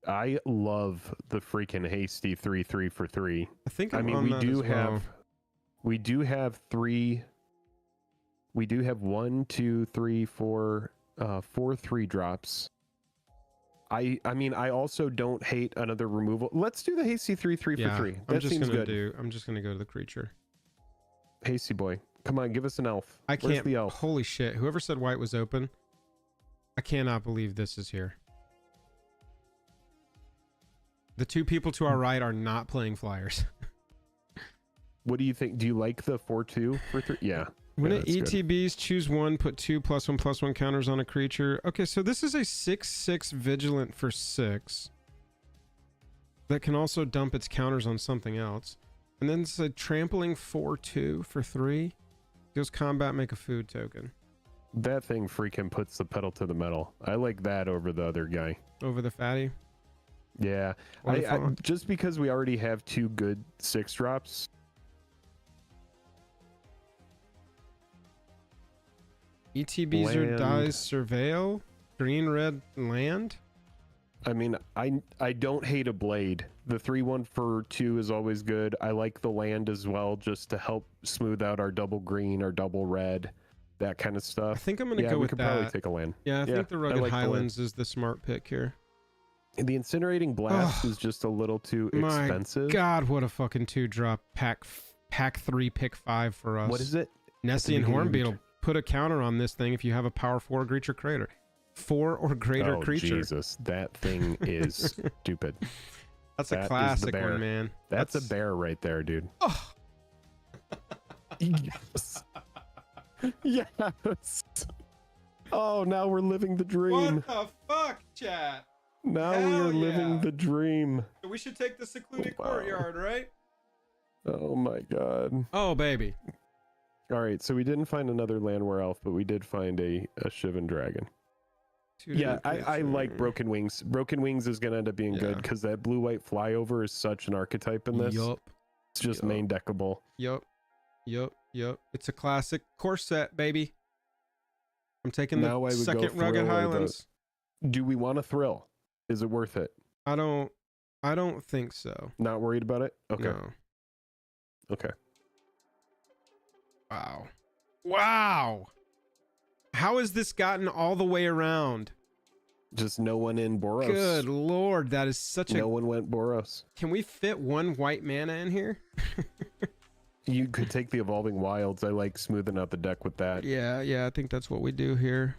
[SPEAKER 1] I love the freaking hasty 3/3 for 3.
[SPEAKER 2] I think
[SPEAKER 1] I mean, we do have 3. We do have 1, 2, 3, 4, 4 3-drops. I mean, I also don't hate another removal. Let's do the hasty 3/3 for 3. That seems good.
[SPEAKER 2] I'm just gonna go to the creature.
[SPEAKER 1] Hasty boy, come on, give us an elf.
[SPEAKER 2] I
[SPEAKER 1] Where's
[SPEAKER 2] can't.
[SPEAKER 1] the elf?
[SPEAKER 2] Holy shit! Whoever said white was open, I cannot believe this is here. The 2 people to our right are not playing Flyers.
[SPEAKER 1] What do you think? Do you like the 4/2 for 3? Yeah.
[SPEAKER 2] When
[SPEAKER 1] Yeah,
[SPEAKER 2] it
[SPEAKER 1] that's good.
[SPEAKER 2] ETBs, choose one, put 2+1/+1 counters on a creature. Okay, so this is a 6/6 Vigilant for 6 that can also dump its counters on something else. And then it's a Trampling 4/2 for 3. Deals combat, make a food token.
[SPEAKER 1] That thing freaking puts the pedal to the metal. I like that over the other guy.
[SPEAKER 2] Over the fatty.
[SPEAKER 1] Yeah, just because we already have 2 good 6-drops.
[SPEAKER 2] ETBs or
[SPEAKER 1] Land.
[SPEAKER 2] dies surveil. Green, red, land.
[SPEAKER 1] I mean, I don't hate a blade. The 3/1 for 2 is always good. I like the land as well, just to help smooth out our double green or double red, that kind of
[SPEAKER 2] I
[SPEAKER 1] stuff.
[SPEAKER 2] think I'm going to
[SPEAKER 1] Yeah,
[SPEAKER 2] go
[SPEAKER 1] we
[SPEAKER 2] with
[SPEAKER 1] could
[SPEAKER 2] that.
[SPEAKER 1] probably take a land.
[SPEAKER 2] Yeah, I think the
[SPEAKER 1] I
[SPEAKER 2] Rugged
[SPEAKER 1] like the land.
[SPEAKER 2] Highlands is the smart pick here.
[SPEAKER 1] The incinerating blast is just a little too expensive.
[SPEAKER 2] My God, what a fucking 2-drop pack 3 pick 5 for us.
[SPEAKER 1] What is it?
[SPEAKER 2] Nessie and Hornbeetle. Put a counter on this thing if you have a power 4 creature creator. 4 or greater
[SPEAKER 1] Oh,
[SPEAKER 2] creature.
[SPEAKER 1] Jesus, that thing is stupid.
[SPEAKER 2] That's
[SPEAKER 1] That
[SPEAKER 2] a
[SPEAKER 1] is the
[SPEAKER 2] classic
[SPEAKER 1] bear.
[SPEAKER 2] one, man.
[SPEAKER 1] That's a bear right there, dude.
[SPEAKER 2] Oh.
[SPEAKER 1] Yes. Yes. Oh, now we're living the dream.
[SPEAKER 2] What the fuck, chat?
[SPEAKER 1] Now we
[SPEAKER 2] Hell
[SPEAKER 1] are living
[SPEAKER 2] yeah.
[SPEAKER 1] the dream.
[SPEAKER 2] We should take the secluded
[SPEAKER 1] Wow.
[SPEAKER 2] courtyard, right?
[SPEAKER 1] Oh my God.
[SPEAKER 2] Oh, baby.
[SPEAKER 1] All right, so we didn't find another Landwehr Elf, but we did find a Shivan Dragon. Yeah, I like Broken Wings. Broken Wings is going to end up being good because that blue-white flyover is such an archetype in this.
[SPEAKER 2] Yup.
[SPEAKER 1] It's just main deckable.
[SPEAKER 2] Yup. It's a classic core set, baby. I'm taking the
[SPEAKER 1] Now I would go
[SPEAKER 2] second Rugged
[SPEAKER 1] Thrill or the-
[SPEAKER 2] Highlands.
[SPEAKER 1] Do we want a Thrill? Is it worth it?
[SPEAKER 2] I don't think so.
[SPEAKER 1] Not worried about it? Okay.
[SPEAKER 2] No.
[SPEAKER 1] Okay.
[SPEAKER 2] Wow. How has this gotten all the way around?
[SPEAKER 1] Just no one in Boros.
[SPEAKER 2] Good Lord, that is such
[SPEAKER 1] No one went Boros.
[SPEAKER 2] Can we fit 1 white mana in here?
[SPEAKER 1] You could take the Evolving Wilds. I like smoothing out the deck with that.
[SPEAKER 2] Yeah, I think that's what we do here.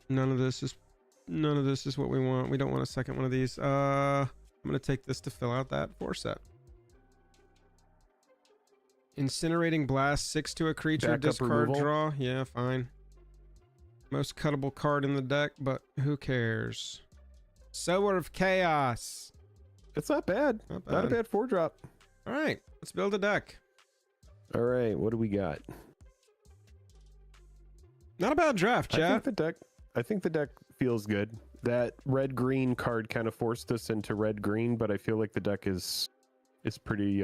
[SPEAKER 2] None of this is what we want. We don't want a second one of these. I'm gonna take this to fill out that 4 set. Incinerating Blast, 6 to a creature,
[SPEAKER 1] Backup
[SPEAKER 2] discard,
[SPEAKER 1] removal?
[SPEAKER 2] draw. Yeah, fine. Most cuttable card in the deck, but who cares? Sower of Chaos.
[SPEAKER 1] It's not bad. Not a bad 4-drop.
[SPEAKER 2] All right, let's build a deck.
[SPEAKER 1] All right, what do we got?
[SPEAKER 2] Not a bad draft, chat.
[SPEAKER 1] I think the deck feels good. That red-green card kind of forced us into red-green, but I feel like the deck is pretty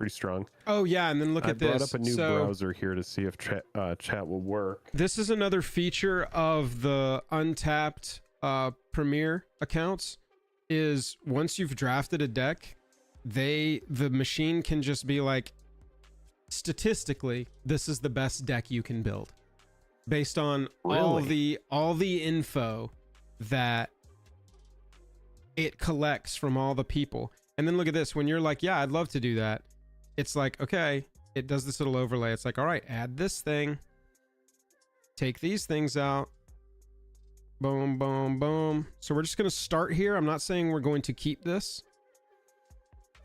[SPEAKER 1] strong.
[SPEAKER 2] Oh yeah, and then look at this.
[SPEAKER 1] I brought up a new browser here to see if chat will work.
[SPEAKER 2] This is another feature of the untapped Premier accounts. Is once you've drafted a deck, the machine can just be like, statistically, this is the best deck you can build, based on all the info that it collects from all the people. And then look at this. When you're like, yeah, I'd love to do that. It's like, okay, it does this little overlay. It's like, all right, add this thing. Take these things out. Boom, boom, boom. So we're just going to start here. I'm not saying we're going to keep this.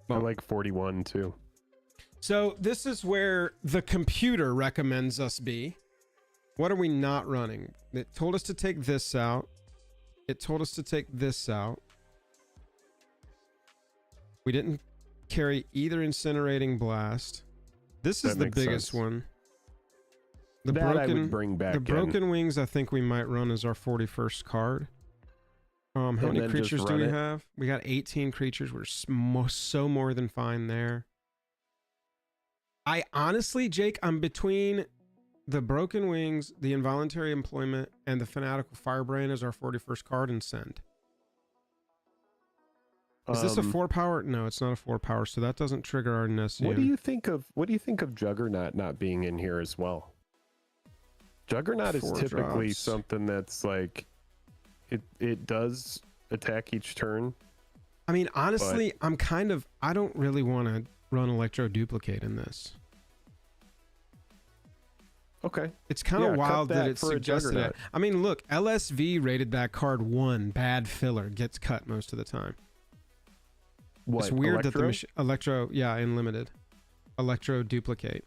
[SPEAKER 1] I like 41 too.
[SPEAKER 2] So this is where the computer recommends us be. What are we not running? It told us to take this out. It told us to take this out. We didn't carry either Incinerating Blast. This is the biggest one. The
[SPEAKER 1] I would bring back
[SPEAKER 2] the Broken Wings, I think we might run as our 41st card. How many creatures do we have? We got 18 creatures. We're so more than fine there. I honestly, Jake, I'm between the Broken Wings, the Involuntary Employment, and the Fanatical Firebrand as our 41st card and send. Is this a 4-power? No, it's not a 4-power, so that doesn't trigger our Nessian.
[SPEAKER 1] What do you think of Juggernaut not being in here as well? Juggernaut is typically something that's like it does attack each turn.
[SPEAKER 2] I mean, honestly, I don't really want to run Electro Duplicate in this.
[SPEAKER 1] Okay.
[SPEAKER 2] It's kind of wild that it suggested it. I mean, look, LSV rated that card 1, bad filler, gets cut most of the time.
[SPEAKER 1] What,
[SPEAKER 2] it's weird that the Electro, yeah, in limited. Electro Duplicate.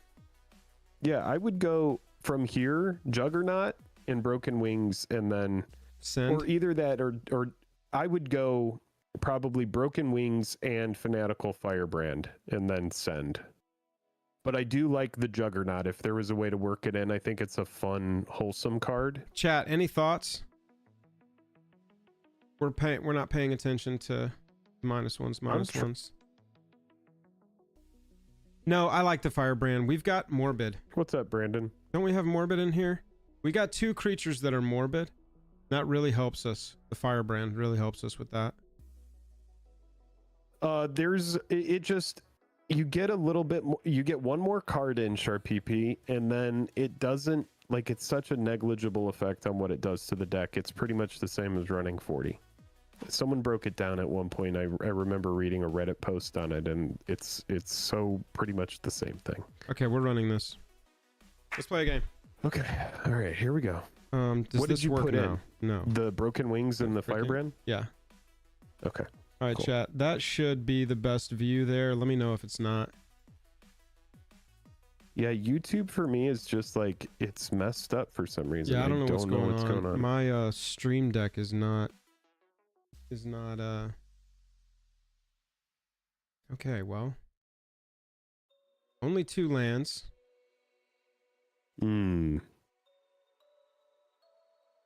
[SPEAKER 1] Yeah, I would go from here, Juggernaut and Broken Wings, and then
[SPEAKER 2] Send.
[SPEAKER 1] or either that or I would go probably Broken Wings and Fanatical Firebrand and then send. But I do like the Juggernaut. If there was a way to work it in, I think it's a fun, wholesome card.
[SPEAKER 2] Chat, any thoughts? We're not paying attention to minus ones. No, I like the Firebrand. We've got Morbid.
[SPEAKER 1] What's up, Brandon?
[SPEAKER 2] Don't we have Morbid in here? We got 2 creatures that are Morbid. That really helps us. The Firebrand really helps us with that.
[SPEAKER 1] You get a little bit more, you get one more card in Sharp PP, and then it doesn't, like, it's such a negligible effect on what it does to the deck. It's pretty much the same as running 40. Someone broke it down at one point. I remember reading a Reddit post on it, and it's so pretty much the same thing.
[SPEAKER 2] Okay, we're running this. Let's play a game.
[SPEAKER 1] Okay, all right, here we go.
[SPEAKER 2] Does
[SPEAKER 1] what
[SPEAKER 2] this
[SPEAKER 1] did you
[SPEAKER 2] work
[SPEAKER 1] put
[SPEAKER 2] now?
[SPEAKER 1] in?
[SPEAKER 2] No.
[SPEAKER 1] The Broken Wings and the Firebrand?
[SPEAKER 2] Yeah.
[SPEAKER 1] Okay.
[SPEAKER 2] All right,
[SPEAKER 1] cool.
[SPEAKER 2] chat. That should be the best view there. Let me know if it's not.
[SPEAKER 1] Yeah, YouTube for me is just like, it's messed up for some reason.
[SPEAKER 2] Yeah, I don't know what's going on.
[SPEAKER 1] on.
[SPEAKER 2] My stream deck is not okay, well. Only 2 lands.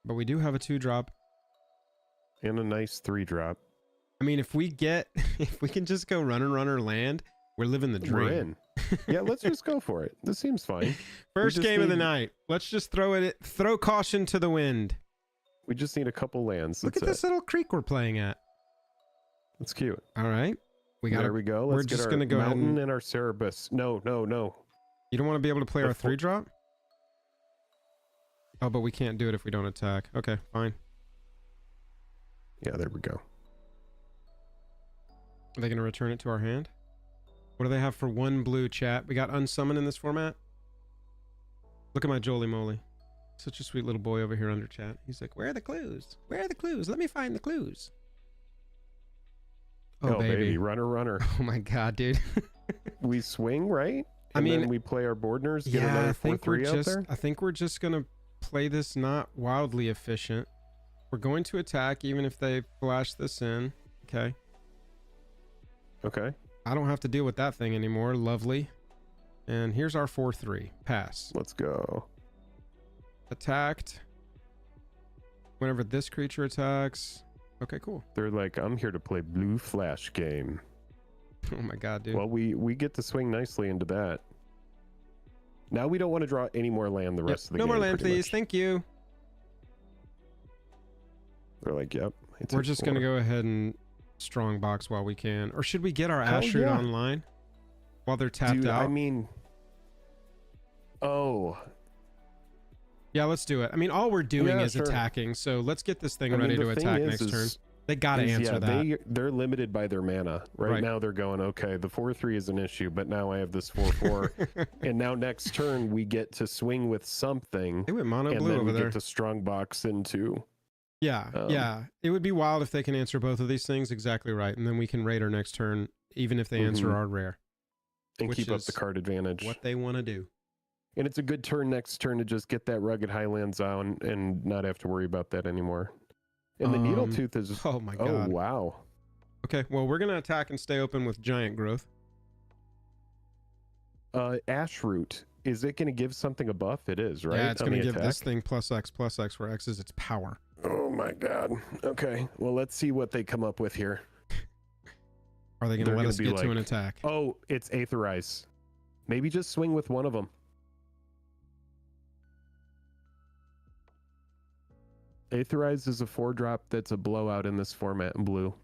[SPEAKER 2] But we do have a 2-drop.
[SPEAKER 1] And a nice 3-drop.
[SPEAKER 2] I mean, if we can just go runner land, we're living the dream.
[SPEAKER 1] We're in. Yeah, let's just go for it. This seems fine.
[SPEAKER 2] First game of the night. Let's just throw caution to the wind.
[SPEAKER 1] We just need a couple lands.
[SPEAKER 2] Look at this little creek we're playing at.
[SPEAKER 1] That's cute.
[SPEAKER 2] All right.
[SPEAKER 1] There we go. Let's get our mountain and our Cerebus. No.
[SPEAKER 2] You don't want to be able to play our 3-drop? Oh, but we can't do it if we don't attack. Okay, fine.
[SPEAKER 1] Yeah, there we go.
[SPEAKER 2] Are they going to return it to our hand? What do they have for 1 blue, chat? We got unsummon in this format? Look at my Jolie Moly. Such a sweet little boy over here under chat. He's like, where are the clues? Where are the clues? Let me find the clues. Oh, baby.
[SPEAKER 1] Runner.
[SPEAKER 2] Oh my god, dude.
[SPEAKER 1] We swing, right? And then we play our Boardners, get another 4/3 out there?
[SPEAKER 2] I think we're just going to play this not wildly efficient. We're going to attack even if they flash this in. Okay.
[SPEAKER 1] Okay.
[SPEAKER 2] I don't have to deal with that thing anymore. Lovely. And here's our 4/3. Pass.
[SPEAKER 1] Let's go.
[SPEAKER 2] Attacked. Whenever this creature attacks. Okay, cool.
[SPEAKER 1] They're like, I'm here to play blue flash game.
[SPEAKER 2] Oh my god, dude.
[SPEAKER 1] Well, we get to swing nicely into that. Now we don't want to draw any more land the rest of the game.
[SPEAKER 2] No more land, please.
[SPEAKER 1] Much.
[SPEAKER 2] Thank you.
[SPEAKER 1] They're like, yep.
[SPEAKER 2] We're just going to go ahead and strong box while we can. Or should we get our Ashroot online while they're tapped out?
[SPEAKER 1] I mean... Oh...
[SPEAKER 2] Yeah, let's do it. I mean, all we're doing is attacking, so let's get this thing ready to attack next turn. They got to answer that.
[SPEAKER 1] They're limited by their mana. Right now they're going, okay, the 4/3 is an issue, but now I have this 4/4. And now next turn we get to swing with something.
[SPEAKER 2] They went mono blue over there.
[SPEAKER 1] Get to strong box into...
[SPEAKER 2] Yeah. It would be wild if they can answer both of these things exactly right, and then we can raid our next turn, even if they answer our rare.
[SPEAKER 1] And keep up the card advantage.
[SPEAKER 2] What they want to do.
[SPEAKER 1] And it's a good turn next turn to just get that rugged Highlands on and not have to worry about that anymore. And the Needle Tooth is...
[SPEAKER 2] Oh my god.
[SPEAKER 1] Oh, wow.
[SPEAKER 2] Okay, well, we're going to attack and stay open with Giant Growth.
[SPEAKER 1] Ashroot. Is it going to give something a buff? It is, right?
[SPEAKER 2] Yeah, it's going to give this thing +X, where X is its power.
[SPEAKER 1] Oh my god. Okay, well, let's see what they come up with here.
[SPEAKER 2] Are they going to let us get to an attack?
[SPEAKER 1] Oh, it's Aetherize. Maybe just swing with one of them. Aetherize is a 4-drop that's a blowout in this format in blue.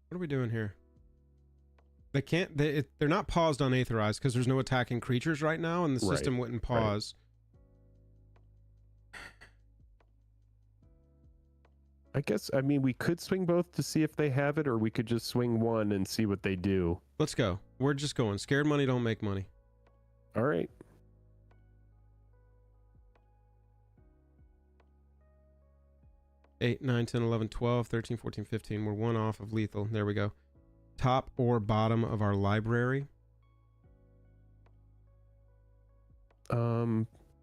[SPEAKER 2] What are we doing here? They can't. They're not paused on Aetherize because there's no attacking creatures right now, and the system wouldn't pause.
[SPEAKER 1] I guess. I mean, we could swing both to see if they have it, or we could just swing one and see what they do.
[SPEAKER 2] Let's go. We're just going. Scared money don't make money.
[SPEAKER 1] All right.
[SPEAKER 2] 8, 9, 10, 11, 12, 13, 14, 15. We're 1 off of lethal. There we go. top or bottom of our library?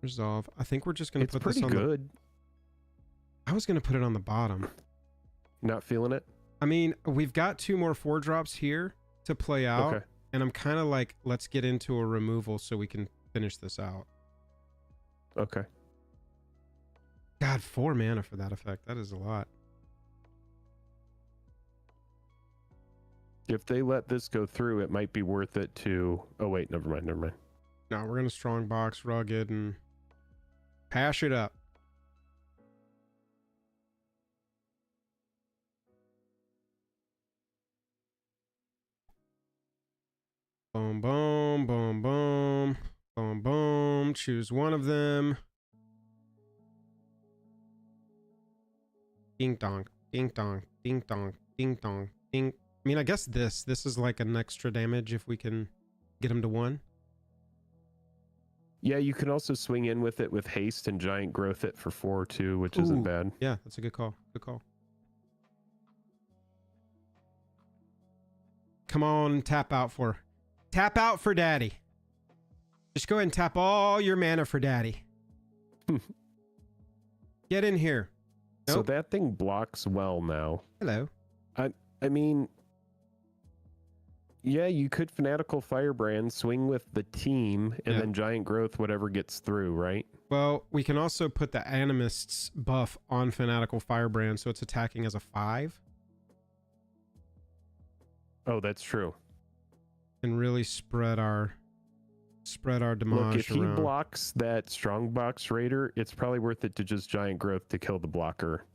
[SPEAKER 2] Resolve. I think we're just going to put this on
[SPEAKER 1] good.
[SPEAKER 2] I was going to put it on the bottom.
[SPEAKER 1] Not feeling it?
[SPEAKER 2] I mean, we've got 2 more 4-drops here to play out.
[SPEAKER 1] Okay.
[SPEAKER 2] And I'm kind of like, let's get into a removal so we can finish this out.
[SPEAKER 1] Okay.
[SPEAKER 2] God, 4 mana for that effect. That is a lot.
[SPEAKER 1] If they let this go through, it might be worth it to... Oh, wait, never mind.
[SPEAKER 2] No, we're going to strong box, rugged, and hash it up. Boom, boom, boom, boom, boom, boom. Choose one of them. Ding dong, ding dong, ding dong, ding dong, ding. I mean, I guess this is like an extra damage if we can get him to 1.
[SPEAKER 1] Yeah, you can also swing in with it with haste and giant growth it for 4 too, which isn't bad.
[SPEAKER 2] Yeah, that's a good call. Good call. Come on, tap out for daddy. Just go ahead and tap all your mana for daddy. Get in here. Nope.
[SPEAKER 1] So that thing blocks well now.
[SPEAKER 2] Hello.
[SPEAKER 1] I mean, yeah, you could Fanatical Firebrand, swing with the team, and then Giant Growth, whatever gets through, right?
[SPEAKER 2] Well, we can also put the Animist's buff on Fanatical Firebrand, so it's attacking as a 5.
[SPEAKER 1] Oh, that's true.
[SPEAKER 2] And really spread our damage.
[SPEAKER 1] Look, if he blocks that Strongbox Raider, it's probably worth it to just Giant Growth to kill the blocker.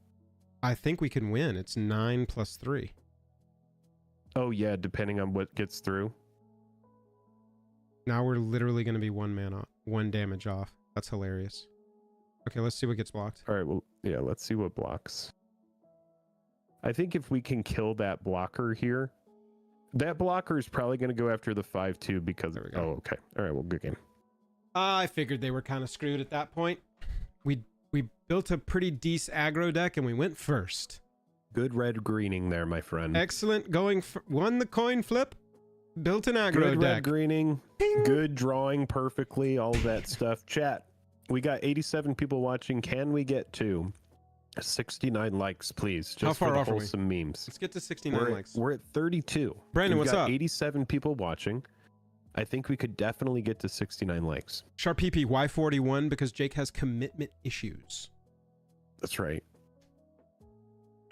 [SPEAKER 2] I think we can win. It's 9 + 3.
[SPEAKER 1] Oh, yeah, depending on what gets through.
[SPEAKER 2] Now we're literally going to be 1 damage off. That's hilarious. Okay, let's see what gets blocked.
[SPEAKER 1] All right, well, yeah, let's see what blocks. I think if we can kill that blocker here, that blocker is probably going to go after the 5/2 because...
[SPEAKER 2] There we go.
[SPEAKER 1] Oh, okay. All right, well, good game.
[SPEAKER 2] I figured they were kind of screwed at that point. We built a pretty decent aggro deck, and we went first.
[SPEAKER 1] Good red greening there, my friend.
[SPEAKER 2] Excellent. Won the coin flip. Built an aggro
[SPEAKER 1] good
[SPEAKER 2] deck.
[SPEAKER 1] Red greening.
[SPEAKER 2] Ding.
[SPEAKER 1] Good drawing perfectly. All that stuff. Chat. We got 87 people watching. Can we get to 69 likes, please? Just
[SPEAKER 2] How far
[SPEAKER 1] for the
[SPEAKER 2] off are we?
[SPEAKER 1] wholesome memes.
[SPEAKER 2] Let's get to 69 likes.
[SPEAKER 1] We're at 32.
[SPEAKER 2] Brandon,
[SPEAKER 1] We've
[SPEAKER 2] what's
[SPEAKER 1] got
[SPEAKER 2] up?
[SPEAKER 1] 87 people watching. I think we could definitely get to 69 likes.
[SPEAKER 2] Sharp PP, why 41? Because Jake has commitment issues.
[SPEAKER 1] That's right.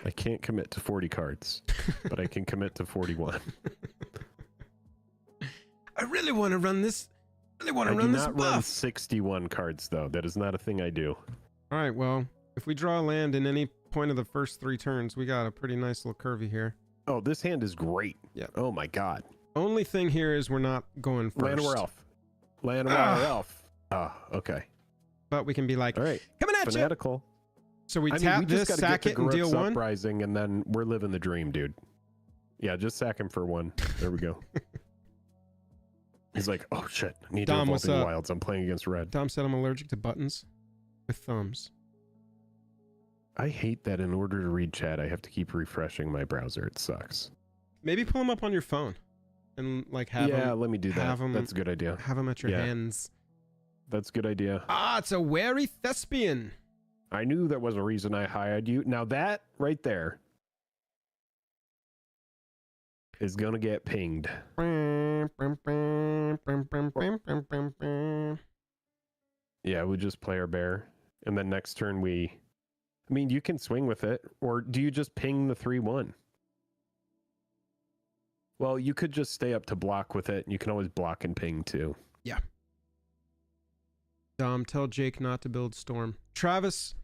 [SPEAKER 1] I can't commit to 40 cards, but I can commit to 41.
[SPEAKER 2] I really want to run this. I do
[SPEAKER 1] run
[SPEAKER 2] buff.
[SPEAKER 1] 61 cards, though. That is not a thing I do.
[SPEAKER 2] All right, well, if we draw a land in any point of the first 3 turns, we got a pretty nice little curvy here.
[SPEAKER 1] Oh, this hand is great.
[SPEAKER 2] Yeah.
[SPEAKER 1] Oh, my God.
[SPEAKER 2] Only thing here is we're not going first.
[SPEAKER 1] Llanowar Elf. Llanowar Elf. Ah, okay.
[SPEAKER 2] But we can be like,
[SPEAKER 1] all right,
[SPEAKER 2] coming at you.
[SPEAKER 1] Fanatical.
[SPEAKER 2] So we tap this, sack it, and deal 1.
[SPEAKER 1] Uprising, and then we're living the dream, dude. Yeah, just sack him for 1. There we go. He's like, oh shit, I need
[SPEAKER 2] Dom,
[SPEAKER 1] to
[SPEAKER 2] what's
[SPEAKER 1] evolve in
[SPEAKER 2] up?
[SPEAKER 1] wilds. I'm playing against red.
[SPEAKER 2] Dom said I'm allergic to buttons with thumbs.
[SPEAKER 1] I hate that in order to read chat, I have to keep refreshing my browser. It sucks.
[SPEAKER 2] Maybe pull them up on your phone and like have them.
[SPEAKER 1] Let me do that. That's a good idea.
[SPEAKER 2] Have them at your hands.
[SPEAKER 1] That's a good idea.
[SPEAKER 2] Ah, it's a wary thespian.
[SPEAKER 1] I knew that was a reason I hired you. Now that right there is gonna get pinged. Yeah, we just play our bear, and then next turn I mean, you can swing with it, or do you just ping the 3/1? Well, you could just stay up to block with it, and you can always block and ping too.
[SPEAKER 2] Yeah. Dom, tell Jake not to build Storm. Travis,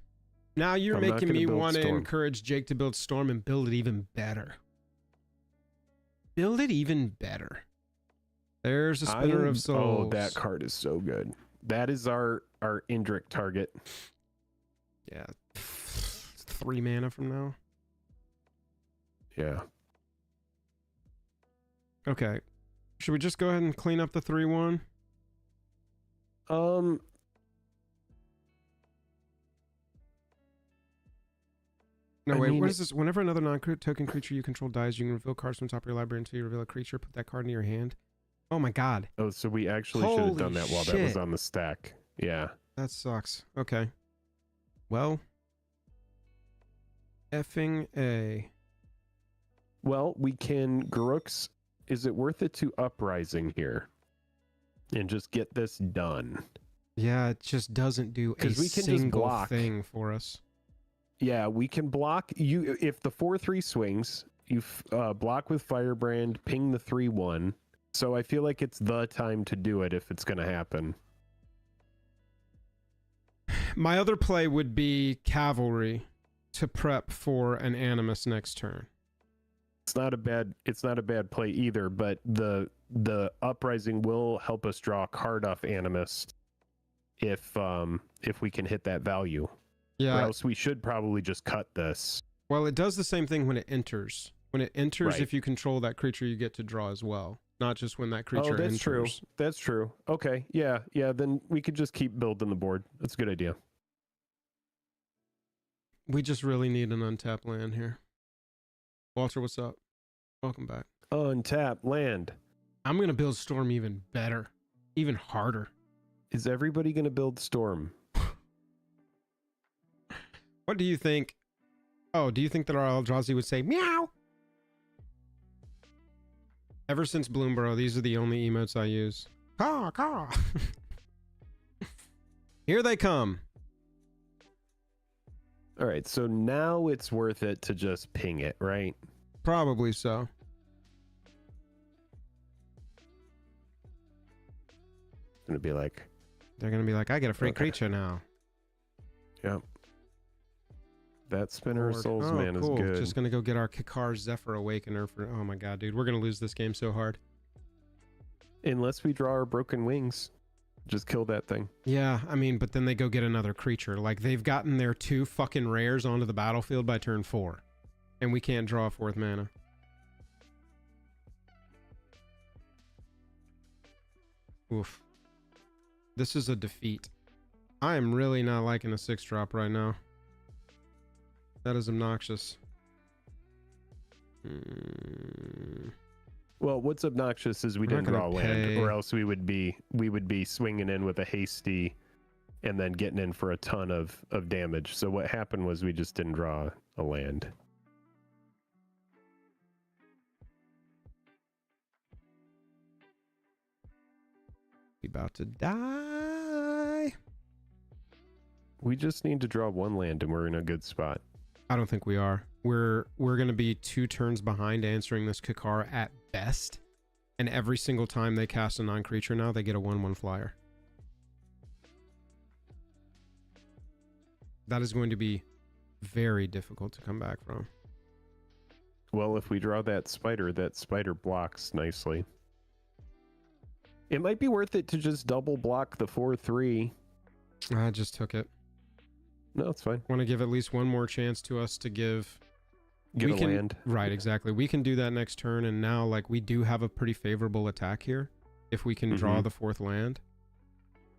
[SPEAKER 2] now you're making me want to encourage Jake to build Storm and build it even better. Build it even better. There's a Spinner of Souls.
[SPEAKER 1] Oh, that card is so good. That is our Indrik target.
[SPEAKER 2] Yeah. 3 mana from now.
[SPEAKER 1] Yeah.
[SPEAKER 2] Okay. Should we just go ahead and clean up the 3/1? No, wait, what is this? Whenever another non-token creature you control dies, you can reveal cards from the top of your library until you reveal a creature. Put that card in your hand. Oh my god.
[SPEAKER 1] Oh, so we actually should have done that while that was on the stack. Yeah.
[SPEAKER 2] That sucks. Okay. Well. Effing A.
[SPEAKER 1] Well, we can... Garruk's... Is it worth it to Uprising here? And just get this done?
[SPEAKER 2] Yeah, it just doesn't do a single thing for us.
[SPEAKER 1] Yeah, we can block you if the 4/3 swings. You block with Firebrand, ping the 3/1. So I feel like it's the time to do it if it's going to happen.
[SPEAKER 2] My other play would be Cavalry to prep for an Animus next turn.
[SPEAKER 1] It's not a bad play either, but the Uprising will help us draw a card off Animus if we can hit that value.
[SPEAKER 2] Yeah.
[SPEAKER 1] Or else we should probably just cut this.
[SPEAKER 2] Well, it does the same thing when it enters. When it enters,
[SPEAKER 1] Right.
[SPEAKER 2] If you control that creature, you get to draw as well. Not just when that creature enters.
[SPEAKER 1] Oh, that's true. That's true. Okay. Yeah. Then we could just keep building the board. That's a good idea.
[SPEAKER 2] We just really need an untapped land here. Walter, what's up? Welcome back.
[SPEAKER 1] Untap land.
[SPEAKER 2] I'm going to build Storm even better. Even harder.
[SPEAKER 1] Is everybody going to build Storm?
[SPEAKER 2] What do you think? Oh, do you think that our Eldrazi would say meow? Ever since Bloomborough, these are the only emotes I use. Caw, caw. Here they come.
[SPEAKER 1] All right, so now it's worth it to just ping it, right?
[SPEAKER 2] Probably so.
[SPEAKER 1] Gonna be like,
[SPEAKER 2] they're gonna be like, I get a free creature now.
[SPEAKER 1] Yep. That Spinner Souls Man is good.
[SPEAKER 2] Just gonna go get our Kakar Zephyr Awakener for. Oh my god, dude, we're gonna lose this game so hard.
[SPEAKER 1] Unless we draw our Broken Wings, just kill that thing.
[SPEAKER 2] Yeah, I mean, but then they go get another creature. Like they've gotten their 2 fucking rares onto the battlefield by turn 4, and we can't draw 4th mana. Oof. This is a defeat. I am really not liking a 6-drop right now. That is obnoxious.
[SPEAKER 1] Well, what's obnoxious is we didn't draw land, or else we would be swinging in with a hasty, and then getting in for a ton of damage. So what happened was we just didn't draw a land.
[SPEAKER 2] We about to die.
[SPEAKER 1] We just need to draw 1 land, and we're in a good spot.
[SPEAKER 2] I don't think we are. We're going to be 2 turns behind answering this Kakar at best. And every single time they cast a non-creature now, they get a 1/1 flyer. That is going to be very difficult to come back from.
[SPEAKER 1] Well, if we draw that spider blocks nicely. It might be worth it to just double block the 4/3.
[SPEAKER 2] I just took it.
[SPEAKER 1] No, it's fine.
[SPEAKER 2] Want to give at least one more chance to us to give
[SPEAKER 1] a land.
[SPEAKER 2] Right, exactly. We can do that next turn, and now like we do have a pretty favorable attack here if we can draw the 4th land.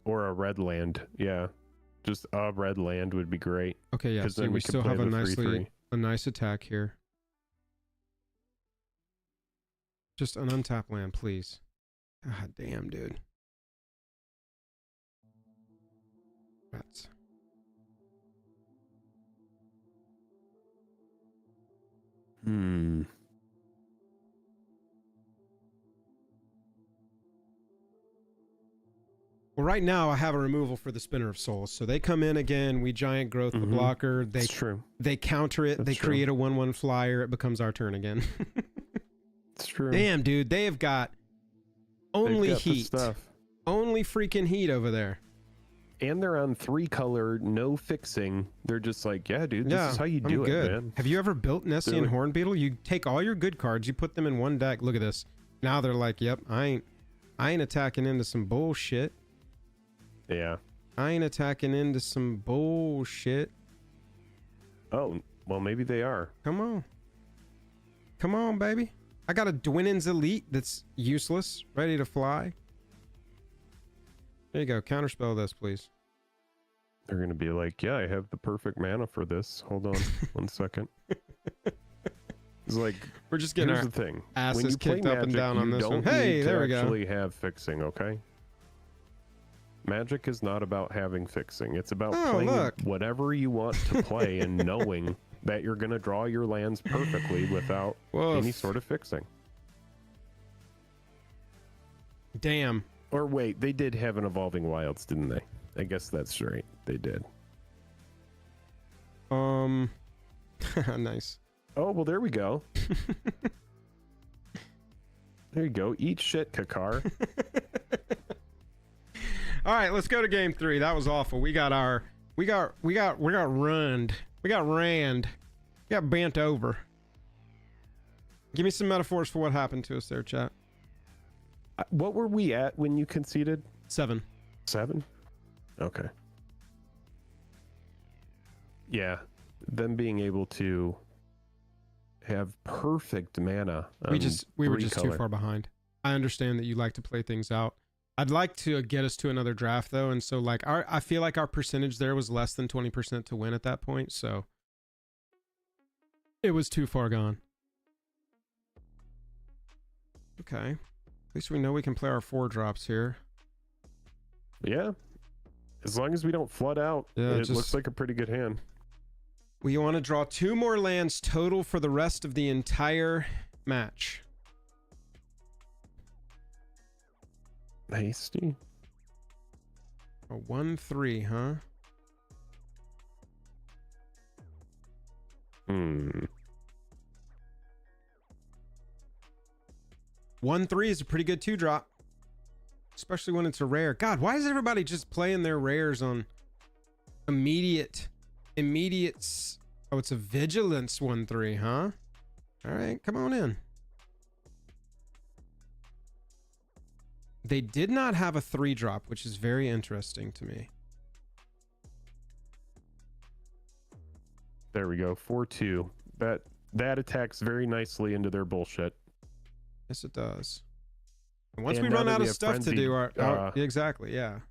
[SPEAKER 1] Or a red land. Yeah. Just a red land would be great.
[SPEAKER 2] Okay, yeah. So we still have a nice attack here. Just an untapped land, please. God damn, dude. Rats. Well, right now I have a removal for the Spinner of Souls. So they come in again, we giant growth the blocker. They counter it, they create a 1/1 flyer, it becomes our turn again.
[SPEAKER 1] It's true.
[SPEAKER 2] Damn, dude, they have got only heat. Only freaking heat over there.
[SPEAKER 1] And they're on 3 color, no fixing. They're just like, yeah, dude, this is how you do it, man.
[SPEAKER 2] Have you ever built Nessian Hornbeetle? You take all your good cards, you put them in one deck. Look at this. Now they're like, yep, I ain't attacking into some bullshit.
[SPEAKER 1] Yeah.
[SPEAKER 2] I ain't attacking into some bullshit.
[SPEAKER 1] Oh, well, maybe they are.
[SPEAKER 2] Come on. Come on, baby. I got a Dwinnen's Elite that's useless, ready to fly. There you go. Counterspell this, please.
[SPEAKER 1] They're going to be like, yeah, I have the perfect mana for this. Hold on 1 second. It's like,
[SPEAKER 2] we're just getting
[SPEAKER 1] here's
[SPEAKER 2] our
[SPEAKER 1] the thing.
[SPEAKER 2] asses
[SPEAKER 1] When you play
[SPEAKER 2] kicked up and
[SPEAKER 1] Magic,
[SPEAKER 2] down on
[SPEAKER 1] you
[SPEAKER 2] this one.
[SPEAKER 1] don't
[SPEAKER 2] Hey,
[SPEAKER 1] need
[SPEAKER 2] there we
[SPEAKER 1] to
[SPEAKER 2] go.
[SPEAKER 1] actually have fixing, okay? Magic is not about having fixing. It's about playing whatever you want to play and knowing that you're going to draw your lands perfectly without any sort of fixing.
[SPEAKER 2] Damn.
[SPEAKER 1] Or wait, they did have an Evolving Wilds, didn't they? I guess that's right. They did.
[SPEAKER 2] Nice.
[SPEAKER 1] Oh, well, there we go. There you go. Eat shit, Kakar.
[SPEAKER 2] All right, let's go to game 3. That was awful. We got runned. We got runned. We got ran. We got bent over. Give me some metaphors for what happened to us there, chat.
[SPEAKER 1] What were we at when you conceded?
[SPEAKER 2] 7.
[SPEAKER 1] 7? Okay. Yeah. Them being able to have perfect mana.
[SPEAKER 2] We were just too far behind. I understand that you like to play things out. I'd like to get us to another draft though, and so like I feel like our percentage there was less than 20% to win at that point, so it was too far gone. Okay. At least we know we can play our 4 drops here.
[SPEAKER 1] Yeah. As long as we don't flood out, it looks like a pretty good hand.
[SPEAKER 2] We want to draw 2 more lands total for the rest of the entire match.
[SPEAKER 1] Hasty.
[SPEAKER 2] A 1/3, huh? 1/3 is a pretty good 2-drop. Especially when it's a rare. God, why is everybody just playing their rares on immediate? Oh, it's a vigilance 1/3, huh? All right, come on in. They did not have a 3-drop, which is very interesting to me.
[SPEAKER 1] There we go. 4/2. That attacks very nicely into their bullshit.
[SPEAKER 2] Yes, it does. And once we run out of stuff to do, exactly, yeah.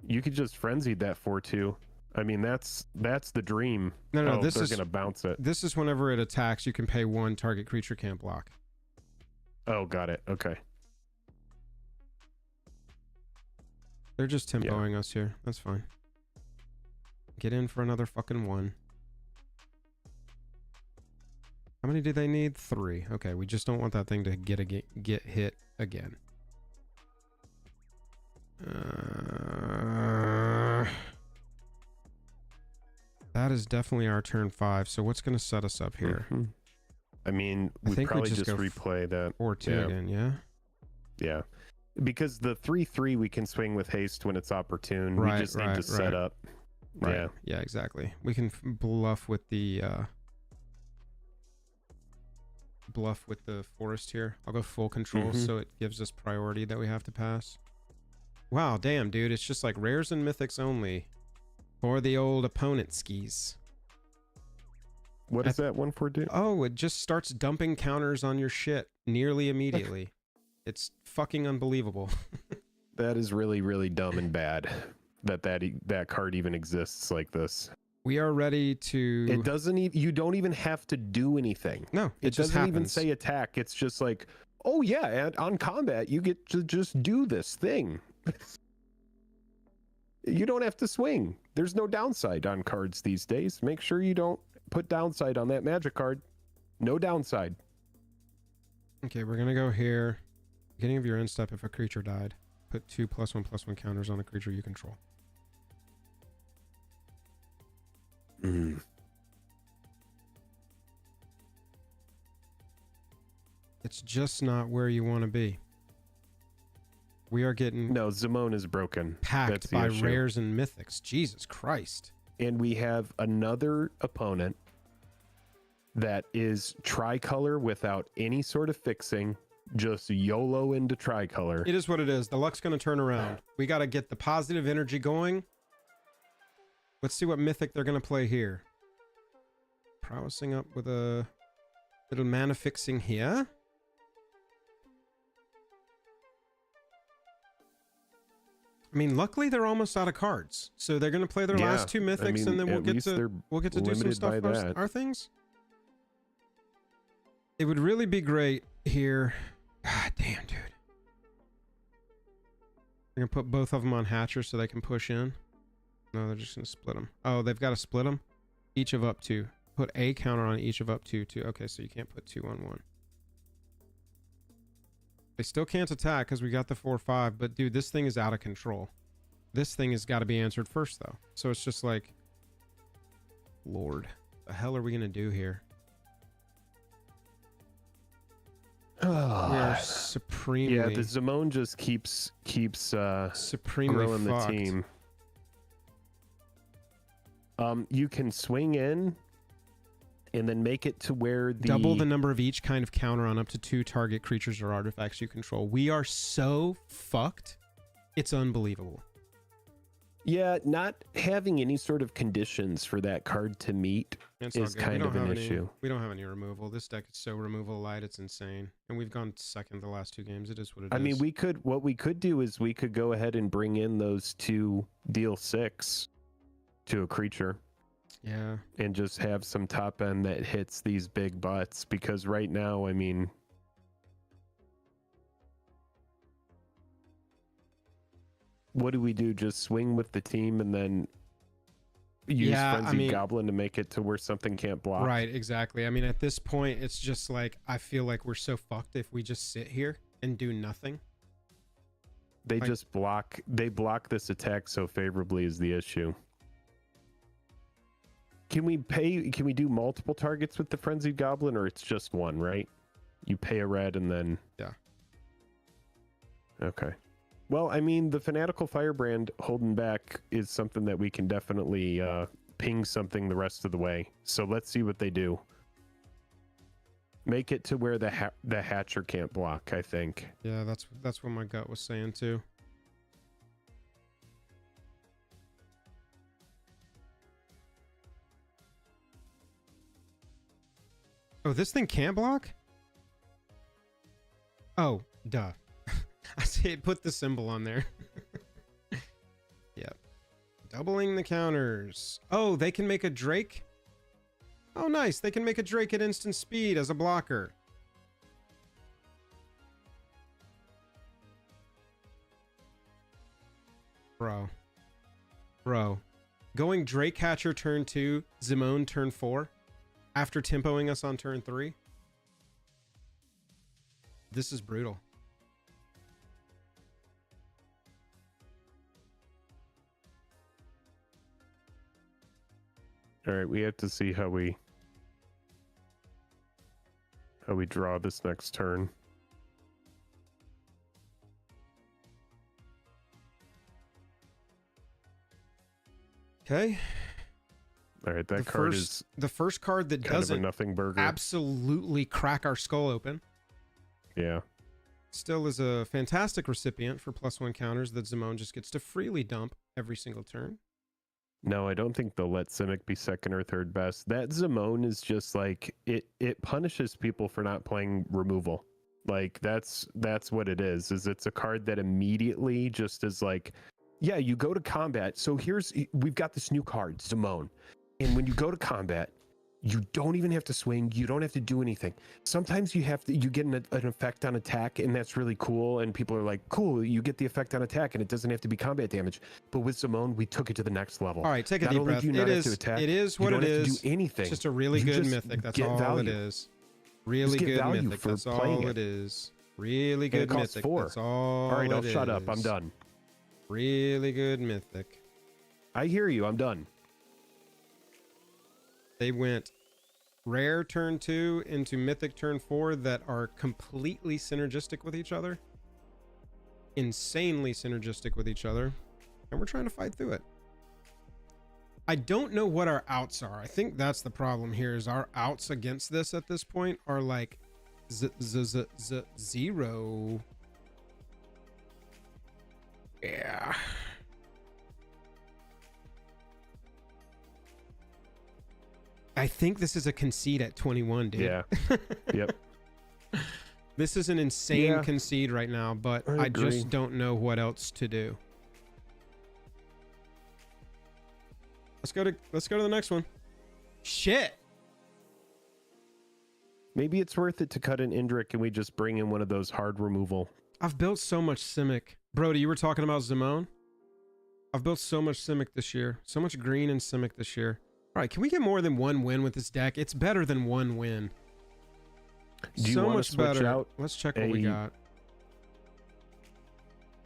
[SPEAKER 1] You could just frenzied that 4/2. I mean, that's the dream.
[SPEAKER 2] No,
[SPEAKER 1] they're gonna bounce it.
[SPEAKER 2] This is whenever it attacks, you can pay 1 target creature can't block.
[SPEAKER 1] Oh, got it. Okay.
[SPEAKER 2] They're just tempoing us here. That's fine. Get in for another fucking 1. How many do they need? 3. Okay, we just don't want that thing to get hit again. That is definitely our turn 5. So what's going to set us up here?
[SPEAKER 1] Mm-hmm. I mean, we probably just replay that
[SPEAKER 2] 4/2 again. Yeah.
[SPEAKER 1] Yeah. Because the 3/3 we can swing with haste when it's opportune. We just need to set up.
[SPEAKER 2] Right.
[SPEAKER 1] Yeah.
[SPEAKER 2] Yeah, exactly. We can bluff with the forest here. I'll go full control so it gives us priority that we have to pass. Wow, damn, dude. It's just like rares and mythics only for the old opponent skis.
[SPEAKER 1] What does that 1/4 do?
[SPEAKER 2] Oh, it just starts dumping counters on your shit nearly immediately. It's fucking unbelievable.
[SPEAKER 1] That is really, really dumb and bad that card even exists like this.
[SPEAKER 2] We are ready to...
[SPEAKER 1] It doesn't even... You don't even have to do anything.
[SPEAKER 2] No, it just
[SPEAKER 1] doesn't
[SPEAKER 2] happens.
[SPEAKER 1] even say attack. It's just like, oh yeah, and on combat, you get to just do this thing. You don't have to swing. There's no downside on cards these days. Make sure you don't put downside on that magic card. No downside.
[SPEAKER 2] Okay, we're going to go here. Beginning of your end step, if a creature died, put 2 +1/+1 counters on a creature you control. It's just not where you want to be. We are getting...
[SPEAKER 1] No, Zimone is broken.
[SPEAKER 2] Packed by rares and mythics. Jesus Christ.
[SPEAKER 1] And we have another opponent that is tricolor without any sort of fixing. Just YOLO into tricolor.
[SPEAKER 2] It is what it is. The luck's going to turn around. We got to get the positive energy going. Let's see what mythic they're going to play here. Prowessing up with a little mana fixing here. I mean, luckily they're almost out of cards, so they're going to play their last two mythics, and then we'll get to do some stuff for our things. It would really be great here. God damn, dude. We're going to put both of them on Hatcher so they can push in. No, they're just going to split them. Oh, they've got to split them. Each of up to. Put a counter on each of up to. Okay, so you can't put 2 on 1. They still can't attack because we got the 4/5, but dude, this thing is out of control. This thing has got to be answered first, though. So it's just like, Lord, the hell are we going to do here? We are supremely...
[SPEAKER 1] Yeah, the Zimone just keeps
[SPEAKER 2] supremely
[SPEAKER 1] growing
[SPEAKER 2] fucked.
[SPEAKER 1] the team. You can swing in and then make it to where the...
[SPEAKER 2] Double the number of each kind of counter on up to 2 target creatures or artifacts you control. We are so fucked. It's unbelievable.
[SPEAKER 1] Yeah, not having any sort of conditions for that card to meet is kind of an issue.
[SPEAKER 2] We don't have any removal. This deck is so removal light, it's insane. And we've gone second the last 2 games. It is what it is.
[SPEAKER 1] I mean, what we could do is we could go ahead and bring in those 2 deal 6 to a creature.
[SPEAKER 2] Yeah. And
[SPEAKER 1] just have some top end that hits these big butts, because right now, I mean, what do we do? Just swing with the team and then use Frenzied Goblin to make it to where something can't block?
[SPEAKER 2] Right, exactly. I mean, at this point, it's just like, I feel like we're so fucked if we just sit here and do nothing.
[SPEAKER 1] They just block. They block this attack so favorably is the issue. Can we do multiple targets with the Frenzied Goblin, or it's just one, right? You pay a red and then...
[SPEAKER 2] Yeah.
[SPEAKER 1] Okay. Well, I mean, the Fanatical Firebrand holding back is something that we can definitely ping something the rest of the way. So let's see what they do. Make it to where the Hatcher can't block, I think.
[SPEAKER 2] Yeah, that's what my gut was saying too. Oh, this thing can't block? Oh, duh. I see it put the symbol on there. Yep. Doubling the counters. Oh, they can make a Drake? Oh, nice. They can make a Drake at instant speed as a blocker. Bro. Going Drake Hatcher turn 2, Zimone turn 4, after tempoing us on turn 3. This is brutal.
[SPEAKER 1] All right, we have to see how we draw this next turn.
[SPEAKER 2] Okay.
[SPEAKER 1] All right, that card is
[SPEAKER 2] the first card that doesn't
[SPEAKER 1] nothing burger.
[SPEAKER 2] Absolutely crack our skull open.
[SPEAKER 1] Yeah.
[SPEAKER 2] Still is a fantastic recipient for +1 counters that Zimone just gets to freely dump every single turn.
[SPEAKER 1] No, I don't think they'll let Simic be second or third best. That Zimone is just like it punishes people for not playing removal. Like that's what it is it's a card that immediately just is like, yeah, you go to combat. So we've got this new card, Zimone. And when you go to combat, you don't even have to swing. You don't have to do anything. Sometimes you get an effect on attack, and that's really cool. And people are like, cool, you get the effect on attack, and it doesn't have to be combat damage. But with Zimone, we took it to the next level.
[SPEAKER 2] All right, take a deep breath. It is what it is.
[SPEAKER 1] You don't have to do anything.
[SPEAKER 2] It's just a really good mythic. That's all it is. Really good mythic. That's all it is. Really good mythic. That's all.
[SPEAKER 1] All right, I'll shut up. I'm done.
[SPEAKER 2] Really good mythic.
[SPEAKER 1] I hear you. I'm done.
[SPEAKER 2] They went rare turn 2 into mythic turn 4 that are completely synergistic with each other. Insanely synergistic with each other. And we're trying to fight through it. I don't know what our outs are. I think that's the problem here, is our outs against this at this point are like zero. Yeah. I think this is a concede at 21, dude.
[SPEAKER 1] Yeah. Yep.
[SPEAKER 2] This is an insane concede right now, but I just don't know what else to do. Let's go to the next one. Shit.
[SPEAKER 1] Maybe it's worth it to cut an Indrik and we just bring in one of those hard removal.
[SPEAKER 2] I've built so much Simic. Brody, you were talking about Zimone? I've built so much Simic this year. So much green and Simic this year. All right, can we get more than one win with this deck? It's better than one win.
[SPEAKER 1] Do you
[SPEAKER 2] so
[SPEAKER 1] want
[SPEAKER 2] much
[SPEAKER 1] to switch
[SPEAKER 2] better.
[SPEAKER 1] out?
[SPEAKER 2] Let's check what we got.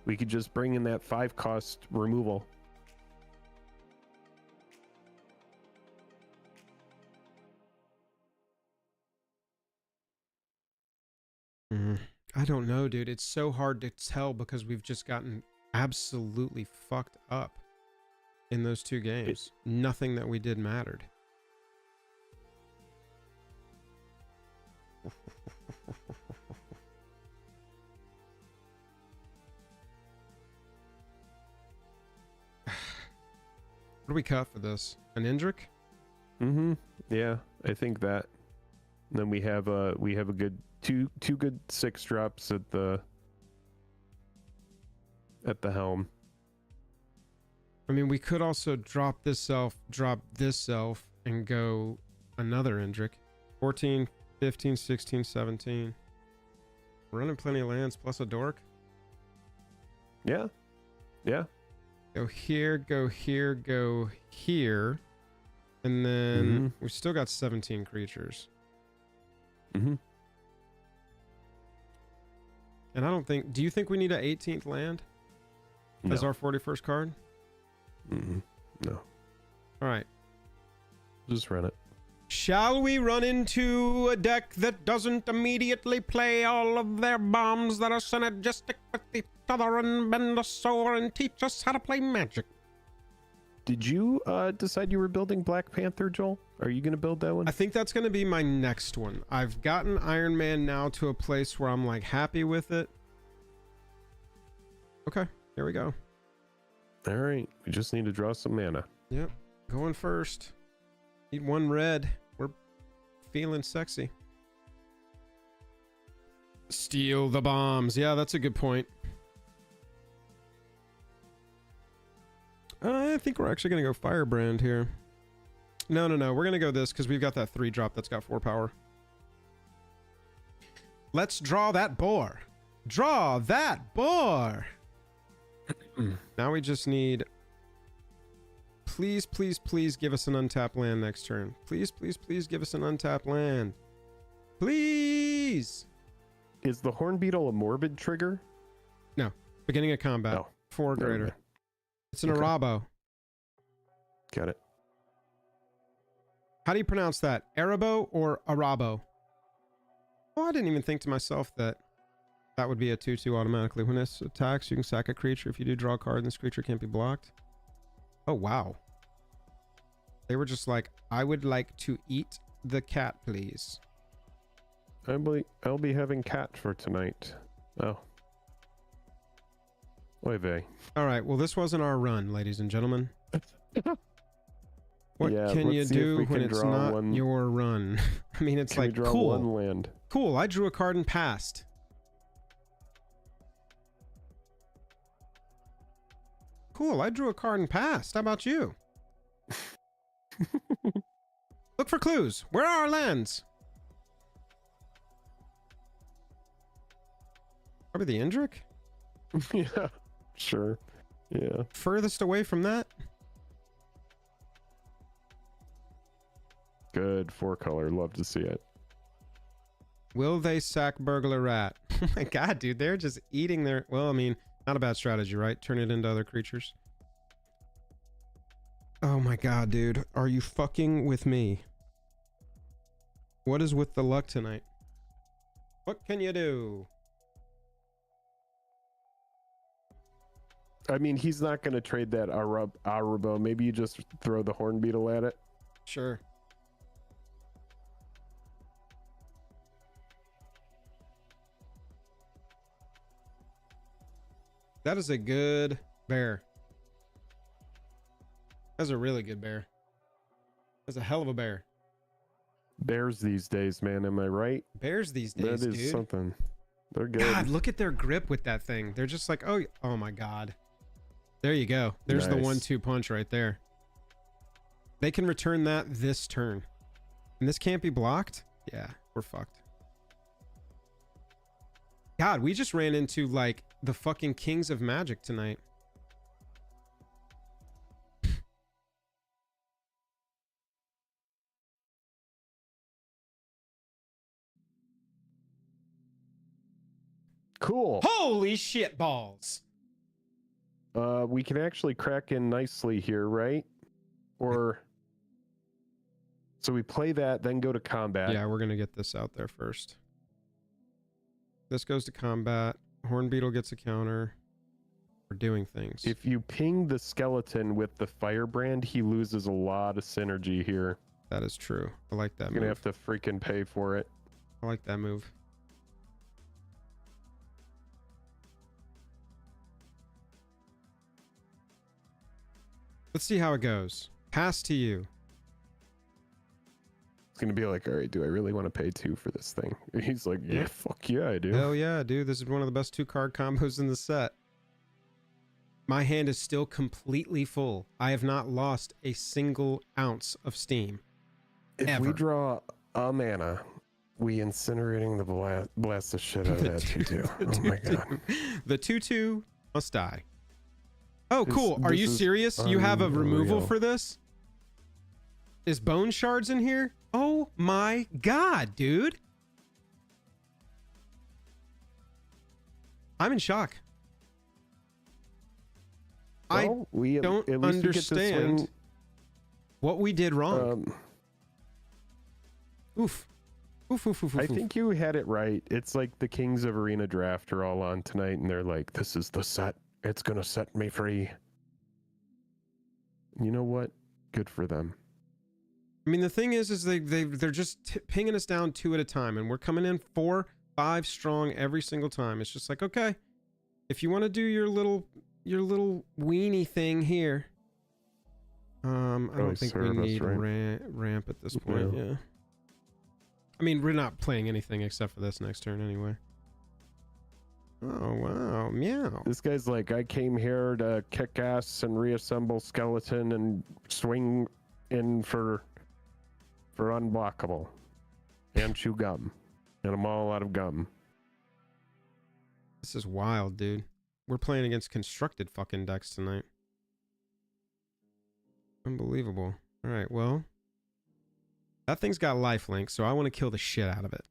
[SPEAKER 1] We could just bring in that 5-cost removal.
[SPEAKER 2] I don't know, dude. It's so hard to tell because we've just gotten absolutely fucked up in those two games. Nothing that we did mattered. What do we cut for this? An Indrik?
[SPEAKER 1] Mm-hmm. Yeah, I think that. And then we have a good two good 6-drops at the helm.
[SPEAKER 2] I mean, we could also drop this elf, and go another Indrik. 14, 15, 16, 17. Running plenty of lands plus a dork.
[SPEAKER 1] Yeah. Yeah.
[SPEAKER 2] Go here, go here, go here. And then we've still got 17 creatures.
[SPEAKER 1] Mm-hmm.
[SPEAKER 2] And I don't think... Do you think we need an 18th land as our 41st card?
[SPEAKER 1] No.
[SPEAKER 2] All right.
[SPEAKER 1] Just run it.
[SPEAKER 2] Shall we run into a deck that doesn't immediately play all of their bombs that are synergistic with each other and bend us over and teach us how to play Magic?
[SPEAKER 1] Did you decide you were building Black Panther, Joel? Are you going to build that one?
[SPEAKER 2] I think that's going to be my next one. I've gotten Iron Man now to a place where I'm like happy with it. Okay, here we go.
[SPEAKER 1] All right, we just need to draw some mana.
[SPEAKER 2] Yep, going first. Need one red. We're feeling sexy. Steal the bombs. Yeah, that's a good point. I think we're actually going to go Firebrand here. No. We're going to go this because we've got that 3-drop that's got 4 power. Let's draw that boar. Draw that boar. Now we just need... Please, please, please give us an untapped land next turn. Please, please, please give us an untapped land. Please.
[SPEAKER 1] Is the Horn Beetle a morbid trigger?
[SPEAKER 2] No. Beginning of combat.
[SPEAKER 1] No.
[SPEAKER 2] 4 greater.
[SPEAKER 1] Okay.
[SPEAKER 2] It's an Arabo.
[SPEAKER 1] Got it.
[SPEAKER 2] How do you pronounce that? Arabo or Arabo? Oh, I didn't even think to myself that that would be a 2/2 automatically. When this attacks, you can sack a creature. If you do, draw a card, and this creature can't be blocked. Oh, wow. They were just like, I would like to eat the cat, please.
[SPEAKER 1] I'll be having cat for tonight. Oh. Oy vey.
[SPEAKER 2] All right, well, this wasn't our run, ladies and gentlemen. What can you do when it's not your run? I mean, it's like, cool.
[SPEAKER 1] One land.
[SPEAKER 2] Cool, I drew a card and passed. Cool, I drew a card and passed. How about you? Look for clues. Where are our lands? Probably the Indrik?
[SPEAKER 1] Yeah, sure. Yeah.
[SPEAKER 2] Furthest away from that?
[SPEAKER 1] Good 4-color. Love to see it.
[SPEAKER 2] Will they sack Burglar Rat? Oh my god, dude. They're just eating their... Well, I mean, not a bad strategy, right? Turn it into other creatures. Oh my god, dude. Are you fucking with me? What is with the luck tonight? What can you do?
[SPEAKER 1] I mean, he's not going to trade that Arabo. Maybe you just throw the Horn Beetle at it.
[SPEAKER 2] Sure. That is a good bear. That's a really good bear. That's a hell of a bear.
[SPEAKER 1] Bears these days, man. Am I right?
[SPEAKER 2] Bears these days,
[SPEAKER 1] that is
[SPEAKER 2] dude.
[SPEAKER 1] Something. They're good.
[SPEAKER 2] God, look at their grip with that thing. They're just like, oh my god. There you go. There's the
[SPEAKER 1] Nice.
[SPEAKER 2] 1-2 punch right there. They can return that this turn. And this can't be blocked? Yeah, we're fucked. God, we just ran into like the fucking kings of Magic tonight.
[SPEAKER 1] Cool.
[SPEAKER 2] Holy shit balls.
[SPEAKER 1] We can actually crack in nicely here, right? Or so we play that, then go to combat.
[SPEAKER 2] Yeah, we're gonna get this out there first. This goes to combat. Hornbeetle gets a counter. We're doing things.
[SPEAKER 1] If you ping the skeleton with the firebrand, he loses a lot of synergy here.
[SPEAKER 2] That is true. I like that
[SPEAKER 1] You're
[SPEAKER 2] move.
[SPEAKER 1] gonna have to freaking pay for it.
[SPEAKER 2] I like that move. Let's see how it goes. Pass to you.
[SPEAKER 1] It's gonna be like, all right, do I really want to pay 2 for this thing? He's like, yeah, fuck yeah, I do.
[SPEAKER 2] Hell yeah, dude. This is one of the best 2-card combos in the set. My hand is still completely full. I have not lost a single ounce of steam.
[SPEAKER 1] If
[SPEAKER 2] ever.
[SPEAKER 1] we draw a mana, we incinerating the blast the shit out of that 2/2. Oh my god.
[SPEAKER 2] The 2/2 must die. Oh,
[SPEAKER 1] This-
[SPEAKER 2] cool. Are
[SPEAKER 1] this
[SPEAKER 2] you
[SPEAKER 1] is
[SPEAKER 2] serious? You have a removal
[SPEAKER 1] unreal.
[SPEAKER 2] for this? Is Bone Shards in here? Oh my god, dude. I'm in shock.
[SPEAKER 1] Well, we
[SPEAKER 2] I don't
[SPEAKER 1] at least we get to
[SPEAKER 2] understand
[SPEAKER 1] swing,
[SPEAKER 2] what we did wrong. Oof. Oof, oof, oof, oof,
[SPEAKER 1] I
[SPEAKER 2] oof.
[SPEAKER 1] think you had it right. It's like the Kings of Arena Draft are all on tonight, and they're like, "This is the set. It's gonna set me free." You know what? Good for them.
[SPEAKER 2] I mean, the thing is they're just pinging us down 2 at a time, and we're coming in 4, 5 strong every single time. It's just like, okay, if you want to do your little weenie thing here, I don't think we need ramp at this point. Yeah. I mean, we're not playing anything except for this next turn anyway. Oh wow, meow.
[SPEAKER 1] This guy's like, I came here to kick ass and reassemble skeleton and swing in for unblockable and chew gum, and I'm all out of gum.
[SPEAKER 2] This is wild, dude. We're playing against constructed fucking decks tonight. Unbelievable. All right, well, that thing's got lifelink, so I want to kill the shit out of it.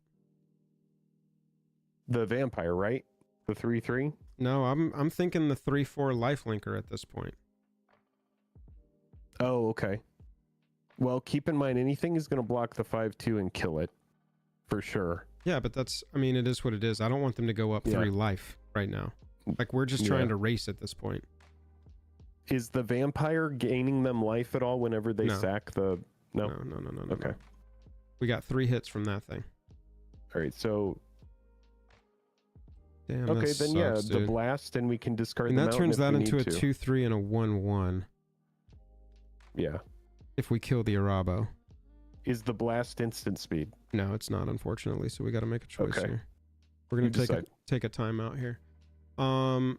[SPEAKER 1] The vampire, right? The 3/3.
[SPEAKER 2] No, I'm thinking the 3/4 lifelinker at this point.
[SPEAKER 1] Oh, okay. Well, keep in mind anything is going to block the 5/2 and kill it, for sure.
[SPEAKER 2] Yeah, but that's, I mean, it is what it is. I don't want them to go up 3 life right now. Like, we're just trying to race at this point.
[SPEAKER 1] Is the vampire gaining them life at all whenever they
[SPEAKER 2] No.
[SPEAKER 1] sack the... No?
[SPEAKER 2] No.
[SPEAKER 1] Okay.
[SPEAKER 2] No. We got 3 hits from that thing.
[SPEAKER 1] All right, so...
[SPEAKER 2] Damn,
[SPEAKER 1] Okay,
[SPEAKER 2] that
[SPEAKER 1] then
[SPEAKER 2] sucks,
[SPEAKER 1] yeah,
[SPEAKER 2] dude.
[SPEAKER 1] the blast, and we can discard
[SPEAKER 2] And
[SPEAKER 1] the
[SPEAKER 2] that
[SPEAKER 1] mountain
[SPEAKER 2] turns
[SPEAKER 1] if
[SPEAKER 2] that
[SPEAKER 1] we
[SPEAKER 2] into a
[SPEAKER 1] need to.
[SPEAKER 2] 2/3 and a 1/1
[SPEAKER 1] Yeah.
[SPEAKER 2] if we kill the Arabo.
[SPEAKER 1] Is the blast instant speed?
[SPEAKER 2] No, it's not, unfortunately. So we got to make a choice
[SPEAKER 1] Okay.
[SPEAKER 2] here. We're gonna
[SPEAKER 1] You
[SPEAKER 2] take a timeout here. I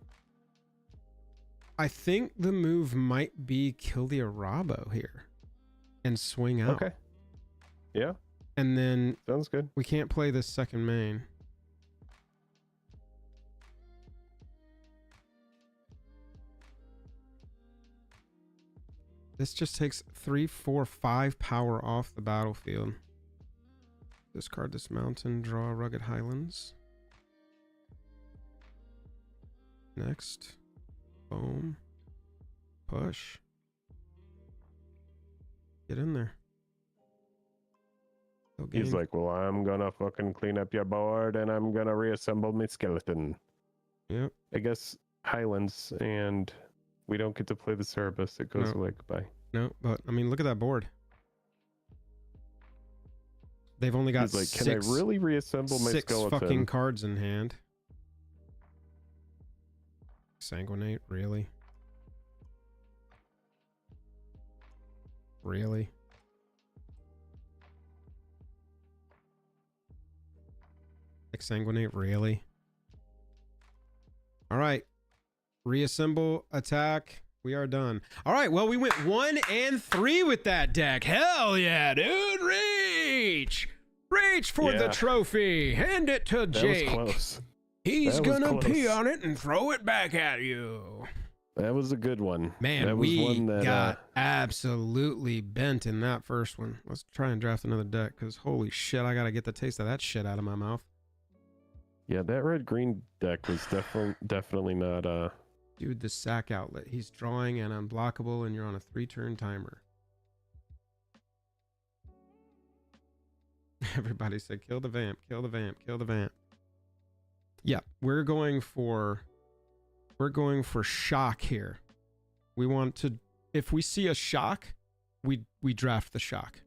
[SPEAKER 2] think the move might be kill the Arabo here and swing out.
[SPEAKER 1] Okay. Yeah,
[SPEAKER 2] And then
[SPEAKER 1] sounds good.
[SPEAKER 2] we can't play this second main. This just takes 3, 4, 5 power off the battlefield. Discard this mountain, draw Rugged Highlands. Next. Boom. Push. Get in there.
[SPEAKER 1] He's like, well, I'm gonna fucking clean up your board, and I'm gonna reassemble my skeleton.
[SPEAKER 2] Yep.
[SPEAKER 1] I guess Highlands, and we don't get to play the Cerebus. It goes
[SPEAKER 2] No.
[SPEAKER 1] away. Goodbye.
[SPEAKER 2] No, but I mean, look at that board. They've only got
[SPEAKER 1] He's like, can
[SPEAKER 2] 6,
[SPEAKER 1] I really reassemble my
[SPEAKER 2] 6
[SPEAKER 1] skeleton?
[SPEAKER 2] fucking cards in hand. Sanguinate, really? Really? Exsanguinate, really? All right. Reassemble, attack. We are done. All right. Well, we went 1 and 3 with that deck. Hell yeah, dude. Reach for the trophy. Hand it to Jake.
[SPEAKER 1] That was close.
[SPEAKER 2] He's gonna pee on it and throw it back at you.
[SPEAKER 1] That was a good one.
[SPEAKER 2] Man,
[SPEAKER 1] that was
[SPEAKER 2] we
[SPEAKER 1] one that,
[SPEAKER 2] got absolutely bent in that first one. Let's try and draft another deck, because holy shit, I gotta get the taste of that shit out of my mouth.
[SPEAKER 1] Yeah, that red-green deck was definitely not...
[SPEAKER 2] Dude, the sack outlet. He's drawing and unblockable, and you're on a 3-turn timer. Everybody said, kill the vamp, kill the vamp, kill the vamp. Yeah, we're going for shock here. We want to, if we see a shock, we draft the shock.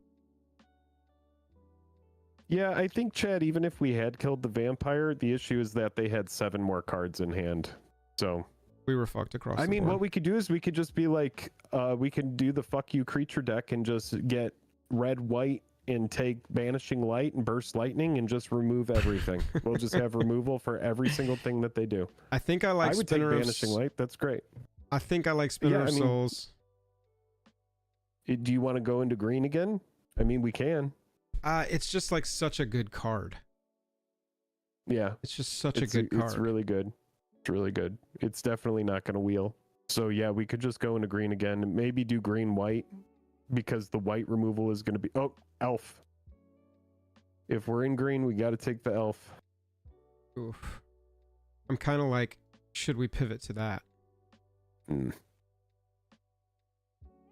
[SPEAKER 1] Yeah, I think, Chad, even if we had killed the vampire, the issue is that they had 7 more cards in hand. So
[SPEAKER 2] we were fucked across the board.
[SPEAKER 1] what we could do is we could just be like, we can do the fuck you creature deck and just get red, white, and take Banishing Light and Burst Lightning and just remove everything. We'll just have removal for every single thing that they do.
[SPEAKER 2] I think I like
[SPEAKER 1] I would take Banishing Light. That's great.
[SPEAKER 2] I think I like Spinner of Souls.
[SPEAKER 1] Do you want to go into green again? I mean, we can.
[SPEAKER 2] It's just like such a good card.
[SPEAKER 1] Yeah.
[SPEAKER 2] It's just such a good card.
[SPEAKER 1] It's really good. It's really good. It's definitely not going to wheel. So yeah, we could just go into green again and maybe do green-white, because the white removal is going to be... Oh, elf. If we're in green, we got to take the elf.
[SPEAKER 2] Oof. I'm kind of like, should we pivot to that?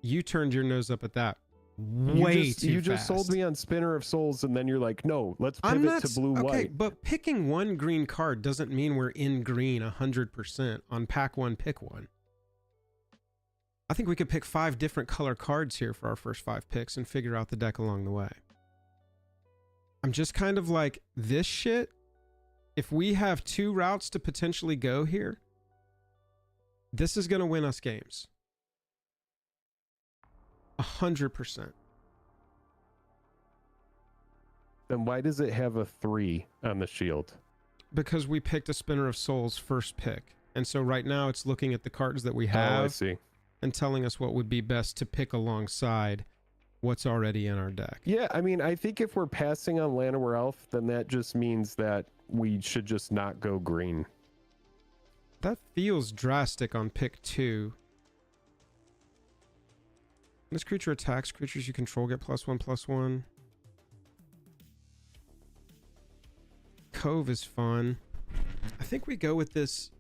[SPEAKER 2] You turned your nose up at that way too
[SPEAKER 1] You
[SPEAKER 2] fast.
[SPEAKER 1] just sold me on Spinner of Souls, and then you're like, no, let's pivot to blue-white.
[SPEAKER 2] Okay, but picking one green card doesn't mean we're in green 100% on pack 1, pick 1. I think we could pick 5 different color cards here for our first 5 picks and figure out the deck along the way. I'm just kind of like, this shit, if we have 2 routes to potentially go here, this is going to win us games. 100%.
[SPEAKER 1] Then why does it have a 3 on the shield?
[SPEAKER 2] Because we picked a Spinner of Souls first pick. And so right now it's looking at the cards that we have.
[SPEAKER 1] Oh, I see.
[SPEAKER 2] And telling us what would be best to pick alongside what's already in our deck.
[SPEAKER 1] Yeah, I mean, I think if we're passing on Llanowar Elf, then that just means that we should just not go green.
[SPEAKER 2] That feels drastic on pick 2. When this creature attacks, creatures you control get +1/+1. Cove is fun. I think we go with this.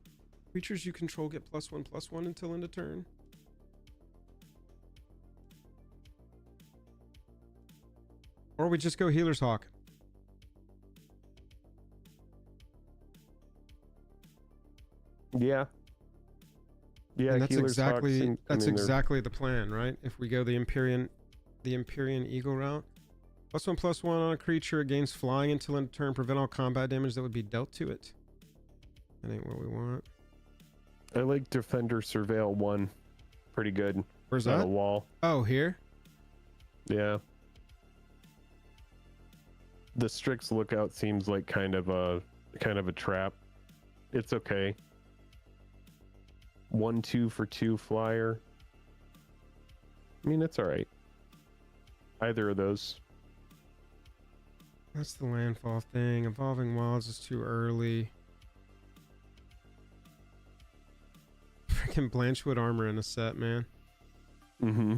[SPEAKER 2] Creatures you control get +1/+1 until end of turn. Or we just go Healer's Hawk.
[SPEAKER 1] Yeah. Yeah,
[SPEAKER 2] And that's
[SPEAKER 1] Healer's
[SPEAKER 2] exactly
[SPEAKER 1] Hawks
[SPEAKER 2] that's exactly the plan, right? If we go the Empyrean Eagle route. +1/+1 on a creature, it gains flying until end of turn, prevent all combat damage that would be dealt to it. That ain't what we want.
[SPEAKER 1] I like Defender Surveil 1. Pretty good.
[SPEAKER 2] Where's
[SPEAKER 1] On
[SPEAKER 2] that?
[SPEAKER 1] a wall.
[SPEAKER 2] Oh, here?
[SPEAKER 1] Yeah. The Strix Lookout seems like kind of a trap. It's okay. 1/2 for 2 flyer. I mean, it's all right. Either of those.
[SPEAKER 2] That's the landfall thing. Evolving Wilds is too early. Freaking Blanchwood Armor in a set, man.
[SPEAKER 1] Mm-hmm.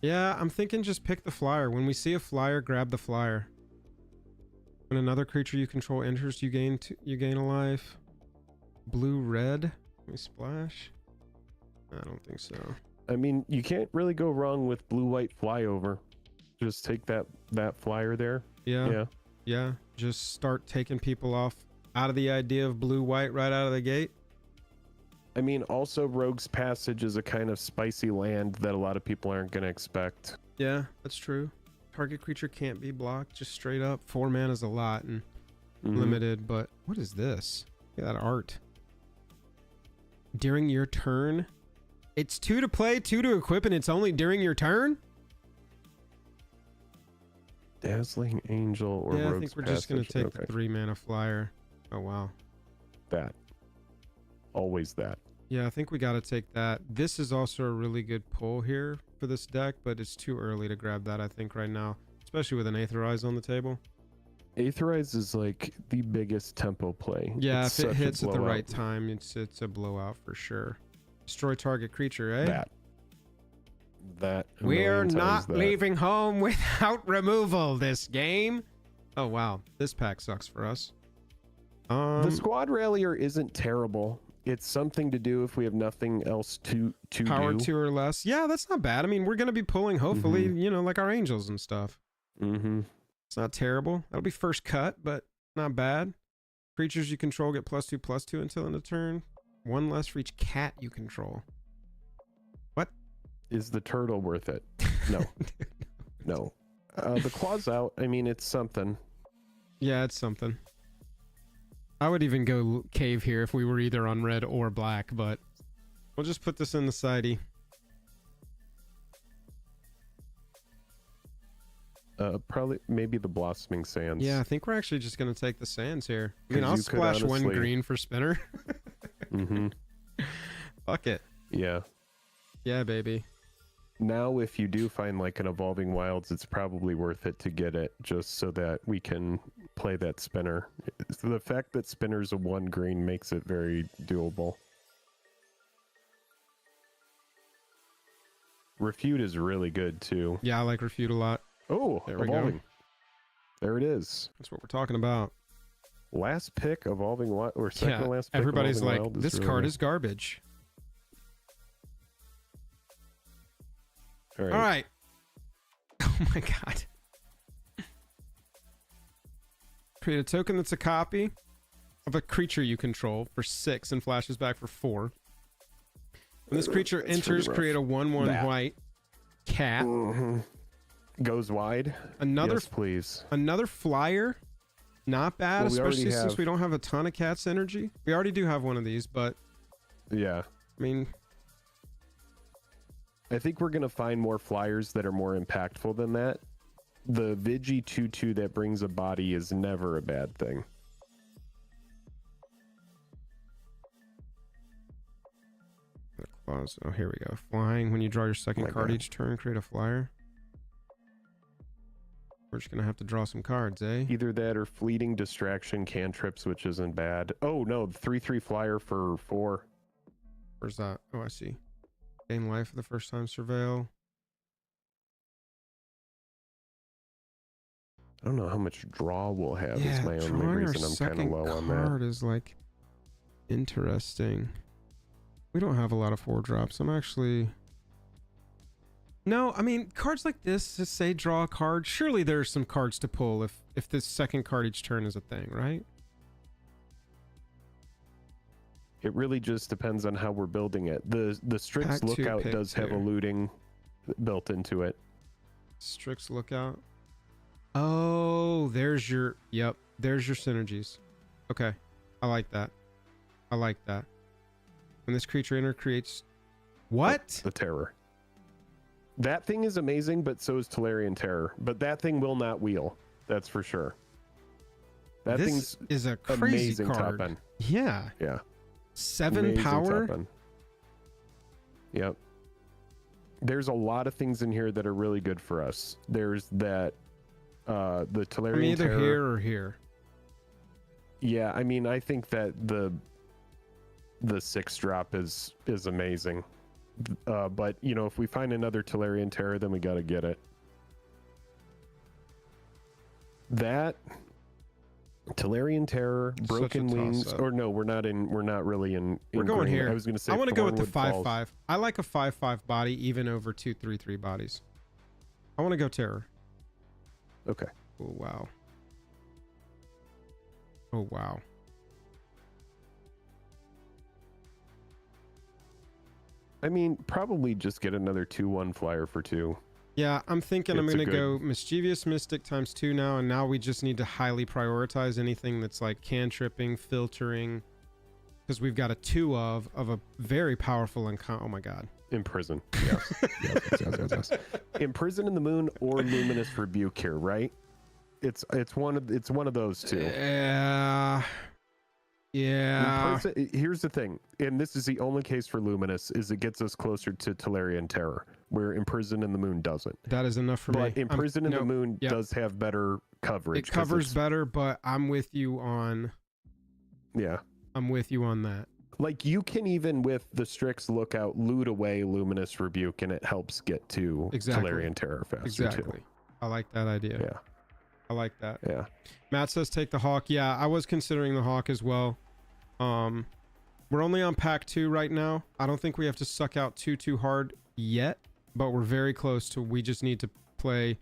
[SPEAKER 2] Yeah, I'm thinking just pick the flyer. When we see a flyer, grab the flyer. When another creature you control enters, you gain a life. Blue-red. Let me splash. I don't think so.
[SPEAKER 1] I mean, you can't really go wrong with blue-white flyover. Just take that flyer there.
[SPEAKER 2] Yeah. Just start taking people off out of the idea of blue-white right out of the gate.
[SPEAKER 1] I mean, also Rogue's Passage is a kind of spicy land that a lot of people aren't going to expect.
[SPEAKER 2] Yeah, that's true. Target creature can't be blocked, just straight up. 4 mana is a lot and limited, but what is this? Look at that art. During your turn? It's 2 to play, 2 to equip, and it's only during your turn?
[SPEAKER 1] Dazzling Angel or
[SPEAKER 2] yeah,
[SPEAKER 1] Rogue's
[SPEAKER 2] I think we're
[SPEAKER 1] Passage.
[SPEAKER 2] just going to take the 3 mana flyer. Oh, wow.
[SPEAKER 1] That. Always that.
[SPEAKER 2] Yeah, I think we got to take that. This is also a really good pull here for this deck, but it's too early to grab that, I think, right now, especially with an Aetherize on the table.
[SPEAKER 1] Aetherize is like the biggest tempo play.
[SPEAKER 2] Yeah,
[SPEAKER 1] It's
[SPEAKER 2] if it
[SPEAKER 1] such a
[SPEAKER 2] hits at the
[SPEAKER 1] blowout.
[SPEAKER 2] right time, it's a blowout for sure. Destroy target creature, eh?
[SPEAKER 1] That. a
[SPEAKER 2] We're
[SPEAKER 1] million times
[SPEAKER 2] not
[SPEAKER 1] that.
[SPEAKER 2] leaving home without removal this game. Oh, wow. This pack sucks for us.
[SPEAKER 1] The squad rallier isn't terrible. It's something to do if we have nothing else to
[SPEAKER 2] Power
[SPEAKER 1] do.
[SPEAKER 2] 2 or less. Yeah, that's not bad. I mean, we're going to be pulling, hopefully, you know, like our angels and stuff.
[SPEAKER 1] Mm-hmm.
[SPEAKER 2] It's not terrible. That'll be first cut, but not bad. Creatures you control get +2/+2 until end of turn. 1 less for each cat you control. What?
[SPEAKER 1] Is the turtle worth it? No. No. The claw's out. I mean, it's something.
[SPEAKER 2] Yeah, it's something. I would even go cave here if we were either on red or black, but we'll just put this in the sidey.
[SPEAKER 1] Probably, maybe the blossoming sands.
[SPEAKER 2] Yeah, I think we're actually just going to take the sands here. I mean,
[SPEAKER 1] 'Cause
[SPEAKER 2] I'll
[SPEAKER 1] you could
[SPEAKER 2] splash one
[SPEAKER 1] honestly-
[SPEAKER 2] green for spinner.
[SPEAKER 1] Mm-hmm.
[SPEAKER 2] Fuck it.
[SPEAKER 1] Yeah.
[SPEAKER 2] Yeah, baby.
[SPEAKER 1] Now, if you do find like an Evolving Wilds, it's probably worth it to get it just so that we can play that spinner. So the fact that spinner's a 1 green makes it very doable. Refute is really good too.
[SPEAKER 2] Yeah, I like Refute a lot.
[SPEAKER 1] Oh,
[SPEAKER 2] There we
[SPEAKER 1] Evolving.
[SPEAKER 2] go.
[SPEAKER 1] There it is.
[SPEAKER 2] That's what we're talking about.
[SPEAKER 1] Last pick, Evolving Wild, or second
[SPEAKER 2] Yeah,
[SPEAKER 1] to last pick.
[SPEAKER 2] everybody's
[SPEAKER 1] Evolving
[SPEAKER 2] like,
[SPEAKER 1] Wild
[SPEAKER 2] this
[SPEAKER 1] really
[SPEAKER 2] card
[SPEAKER 1] good.
[SPEAKER 2] is garbage.
[SPEAKER 1] All right.
[SPEAKER 2] All right. Oh my god. Create a token that's a copy of a creature you control for 6 and flashes back for 4. When this creature
[SPEAKER 1] That's pretty
[SPEAKER 2] enters,
[SPEAKER 1] rough.
[SPEAKER 2] create a 1/1
[SPEAKER 1] That.
[SPEAKER 2] white cat.
[SPEAKER 1] Mhm. Goes wide.
[SPEAKER 2] Another
[SPEAKER 1] Yes, please.
[SPEAKER 2] another flyer. Not bad,
[SPEAKER 1] Well, we already
[SPEAKER 2] especially since
[SPEAKER 1] have-
[SPEAKER 2] we don't have a ton of cats energy. We already do have one of these, but
[SPEAKER 1] Yeah.
[SPEAKER 2] I mean,
[SPEAKER 1] I think we're gonna find more flyers that are more impactful than that. The Vigi 2/2 that brings a body is never a bad thing.
[SPEAKER 2] oh, here we go. Flying. When you draw your second
[SPEAKER 1] My
[SPEAKER 2] card
[SPEAKER 1] God.
[SPEAKER 2] each turn, create a flyer. We're just gonna have to draw some cards, eh?
[SPEAKER 1] Either that or fleeting distraction cantrips, which isn't bad. Oh no, 3/3 flyer for 4.
[SPEAKER 2] Where's that? Oh, I see. Gain life for the first time. Surveil.
[SPEAKER 1] I don't know how much draw we'll have.
[SPEAKER 2] Yeah,
[SPEAKER 1] Is my only
[SPEAKER 2] drawing our
[SPEAKER 1] reason I'm kind of
[SPEAKER 2] second
[SPEAKER 1] low on that.
[SPEAKER 2] card is like interesting. We don't have a lot of 4-drops. I'm actually. No, I mean cards like this just say draw a card. Surely there's some cards to pull if this second card each turn is a thing, right?
[SPEAKER 1] It really just depends on how we're building it. The Strix
[SPEAKER 2] Pack 2,
[SPEAKER 1] Lookout
[SPEAKER 2] pick
[SPEAKER 1] does have
[SPEAKER 2] 2.
[SPEAKER 1] a looting built into it.
[SPEAKER 2] Strix Lookout. Oh, there's your. Yep, there's your synergies. Okay, I like that. I like that. When this creature enters, creates. What?
[SPEAKER 1] The Terror. That thing is amazing, but so is Tolarian Terror. But that thing will not wheel. That's for sure. That
[SPEAKER 2] This
[SPEAKER 1] thing's
[SPEAKER 2] is a crazy
[SPEAKER 1] amazing
[SPEAKER 2] card.
[SPEAKER 1] top end.
[SPEAKER 2] Yeah.
[SPEAKER 1] Yeah.
[SPEAKER 2] 7
[SPEAKER 1] Amazing
[SPEAKER 2] power.
[SPEAKER 1] top end. Yep. There's a lot of things in here that are really good for us. There's that the Tolarian
[SPEAKER 2] I mean, either
[SPEAKER 1] Terror.
[SPEAKER 2] here or here.
[SPEAKER 1] Yeah, I mean, I think that the 6-drop is amazing. But you know, if we find another Tolarian Terror, then we got to get it. That Tolarian Terror,
[SPEAKER 2] Such a
[SPEAKER 1] Broken Wings,
[SPEAKER 2] toss-up.
[SPEAKER 1] or no, we're not really in
[SPEAKER 2] We're going
[SPEAKER 1] green.
[SPEAKER 2] here.
[SPEAKER 1] I was going to say
[SPEAKER 2] I want to go with the
[SPEAKER 1] Thornwood Falls.
[SPEAKER 2] 5/5. I like a 5/5 body even over 2/3/3 bodies. I want to go terror.
[SPEAKER 1] Okay.
[SPEAKER 2] Oh wow. Oh wow.
[SPEAKER 1] I mean, probably just get another 2/1 flyer for 2.
[SPEAKER 2] Yeah, I'm thinking I'm
[SPEAKER 1] It's a
[SPEAKER 2] going to go
[SPEAKER 1] good-
[SPEAKER 2] Mischievous Mystic ×2 now, and now we just need to highly prioritize anything that's like cantripping, filtering, because we've got a 2 of a very powerful oh my god.
[SPEAKER 1] Imprison. Yes. yes. Imprison in the Moon or Luminous Rebuke here, right? It's one of those two.
[SPEAKER 2] Yeah. Yeah.
[SPEAKER 1] Here's the thing, and this is the only case for Luminous, is it gets us closer to Tolarian Terror, where Imprison in the Moon doesn't.
[SPEAKER 2] That is enough for me.
[SPEAKER 1] But Imprison in the Moon
[SPEAKER 2] yep.
[SPEAKER 1] does have better coverage.
[SPEAKER 2] It covers better, but I'm with you on...
[SPEAKER 1] Yeah.
[SPEAKER 2] I'm with you on that.
[SPEAKER 1] Like, you can even, with the Strix Lookout, loot away Luminous Rebuke, and it helps get to Tolarian Terror faster, too.
[SPEAKER 2] I like that idea.
[SPEAKER 1] Yeah.
[SPEAKER 2] I like that.
[SPEAKER 1] Yeah.
[SPEAKER 2] Matt says take the Hawk. Yeah, I was considering the Hawk as well. We're only on pack 2 right now. I don't think we have to suck out too hard yet, but we're very close to, we just need to play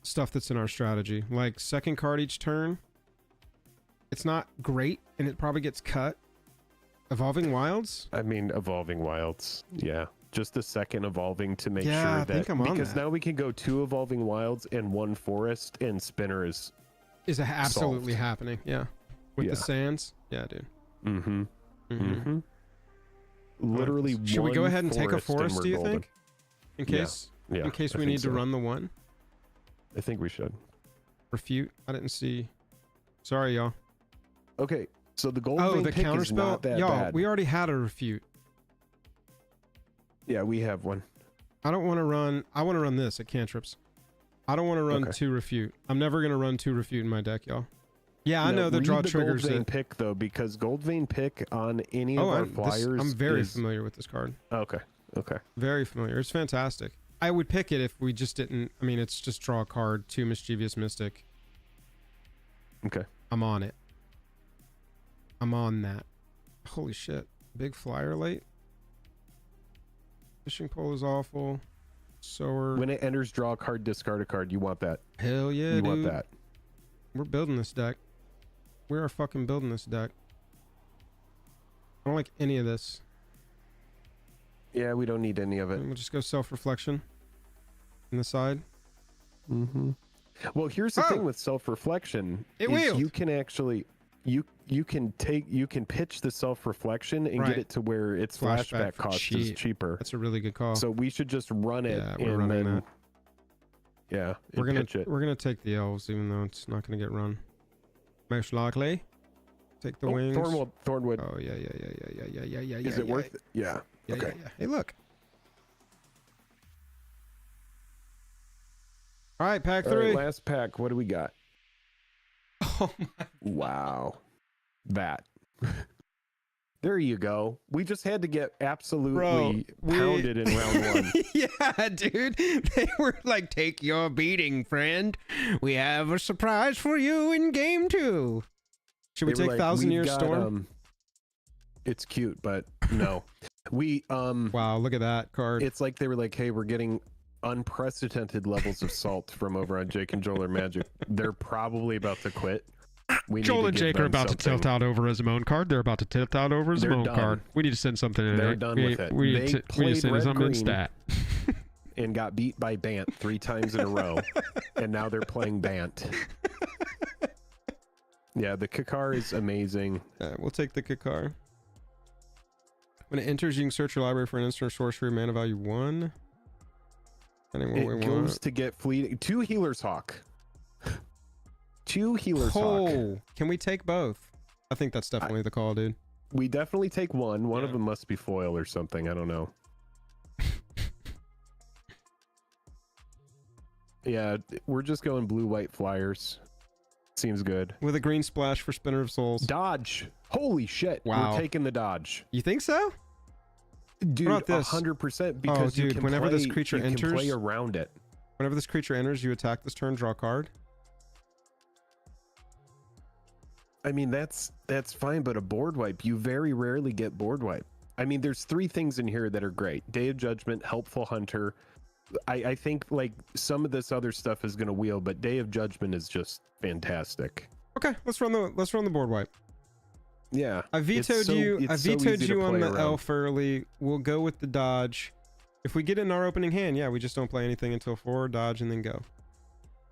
[SPEAKER 2] stuff that's in our strategy. Like second card each turn. It's not great, and it probably gets cut. Evolving Wilds?
[SPEAKER 1] I mean, Evolving Wilds. Yeah. Just a second evolving to make sure that...
[SPEAKER 2] I think I'm on
[SPEAKER 1] because
[SPEAKER 2] that.
[SPEAKER 1] now we can go 2 Evolving Wilds and 1 Forest, and Spinner is
[SPEAKER 2] absolutely
[SPEAKER 1] solved.
[SPEAKER 2] happening. Yeah. With the sands. Yeah, dude.
[SPEAKER 1] Mm-hmm. Mm-hmm. Literally.
[SPEAKER 2] Should we go ahead and take a
[SPEAKER 1] forest
[SPEAKER 2] forest, do you
[SPEAKER 1] golden.
[SPEAKER 2] think? In case
[SPEAKER 1] in
[SPEAKER 2] case we need to run the one?
[SPEAKER 1] I think we should.
[SPEAKER 2] Refute? I didn't see. Sorry, y'all.
[SPEAKER 1] Okay, so the golden
[SPEAKER 2] the
[SPEAKER 1] pick
[SPEAKER 2] counter
[SPEAKER 1] is
[SPEAKER 2] spell?
[SPEAKER 1] not that
[SPEAKER 2] Y'all,
[SPEAKER 1] bad.
[SPEAKER 2] we already had a refute.
[SPEAKER 1] Yeah, we have one.
[SPEAKER 2] I don't want to run. I want to run this at cantrips. I don't want to run 2 refute. I'm never going to run 2 refute in my deck, y'all. Yeah, I know the draw triggers.
[SPEAKER 1] Gold Vein pick though, because Gold Vein pick on any of our flyers.
[SPEAKER 2] I'm very familiar with this card.
[SPEAKER 1] Okay. Okay.
[SPEAKER 2] Very familiar. It's fantastic. I would pick it if we just didn't. I mean, it's just draw a card, 2 Mischievous Mystic.
[SPEAKER 1] Okay.
[SPEAKER 2] I'm on it. I'm on that. Holy shit. Big flyer late. Fishing pole is awful. Sower.
[SPEAKER 1] When it enters draw a card, discard a card. You want that.
[SPEAKER 2] Hell yeah, dude.
[SPEAKER 1] You want that.
[SPEAKER 2] We're building this deck. We are fucking building this deck. I don't like any of this.
[SPEAKER 1] Yeah, we don't need any of it.
[SPEAKER 2] And we'll just go self-reflection in the side.
[SPEAKER 1] Mm-hmm. Well, here's the thing with self-reflection. You can actually... You can pitch the self-reflection and get it to where its flashback cost is cheaper.
[SPEAKER 2] That's a really good call.
[SPEAKER 1] So we should just run it.
[SPEAKER 2] Yeah, we're running that.
[SPEAKER 1] Yeah,
[SPEAKER 2] we're gonna take the elves, even though it's not gonna get run. Most likely, take the wings.
[SPEAKER 1] Thornwood.
[SPEAKER 2] Oh yeah.
[SPEAKER 1] Is it worth it? Yeah. Okay.
[SPEAKER 2] Yeah. Hey, look. All right, pack 3.
[SPEAKER 1] Right, last pack. What do we got?
[SPEAKER 2] Oh my.
[SPEAKER 1] Wow. That. There you go. We just had to get absolutely pounded in round 1.
[SPEAKER 2] Yeah, dude. They were like, take your beating, friend. We have a surprise for you in game 2. Should we take 1,000 Year Storm?
[SPEAKER 1] It's cute, but no.
[SPEAKER 2] Wow, look at that card.
[SPEAKER 1] It's like they were like, hey, we're getting unprecedented levels of salt from over on Jake and Joel or Magic. They're probably about to quit.
[SPEAKER 2] Joel and Jake are about to tilt out over his own card. They're about to tilt out over his own card. We need to send something in.
[SPEAKER 1] They're done with it.
[SPEAKER 2] We need to send something in stat.
[SPEAKER 1] And got beat by Bant 3 times in a row. And now they're playing Bant. Yeah, the Kakar is amazing.
[SPEAKER 2] We'll take the Kakar. When it enters, you can search your library for an instant or sorcery, mana value 1.
[SPEAKER 1] It goes to get fleeting. 2 Healer's Hawk. 2 Healer's Hawk.
[SPEAKER 2] Can we take both? I think that's definitely the call, dude.
[SPEAKER 1] We definitely take one. One of them must be foil or something. I don't know. Yeah, we're just going blue-white flyers. Seems good.
[SPEAKER 2] With a green splash for Spinner of Souls.
[SPEAKER 1] Dodge. Holy shit.
[SPEAKER 2] Wow.
[SPEAKER 1] We're taking the dodge.
[SPEAKER 2] You think so?
[SPEAKER 1] Dude, 100%, because you can
[SPEAKER 2] whenever
[SPEAKER 1] play,
[SPEAKER 2] this creature enters,
[SPEAKER 1] can play around it.
[SPEAKER 2] Whenever this creature enters, you attack this turn, draw a card.
[SPEAKER 1] I mean, that's fine, but a board wipe, you very rarely get board wipe. I mean, there's 3 things in here that are great. Day of Judgment, Helpful Hunter. I think like some of this other stuff is going to wheel, but Day of Judgment is just fantastic.
[SPEAKER 2] Okay, let's run the board wipe.
[SPEAKER 1] Yeah.
[SPEAKER 2] I vetoed you on the elf early. We'll go with the dodge. If we get in our opening hand, yeah, we just don't play anything until 4, dodge, and then go.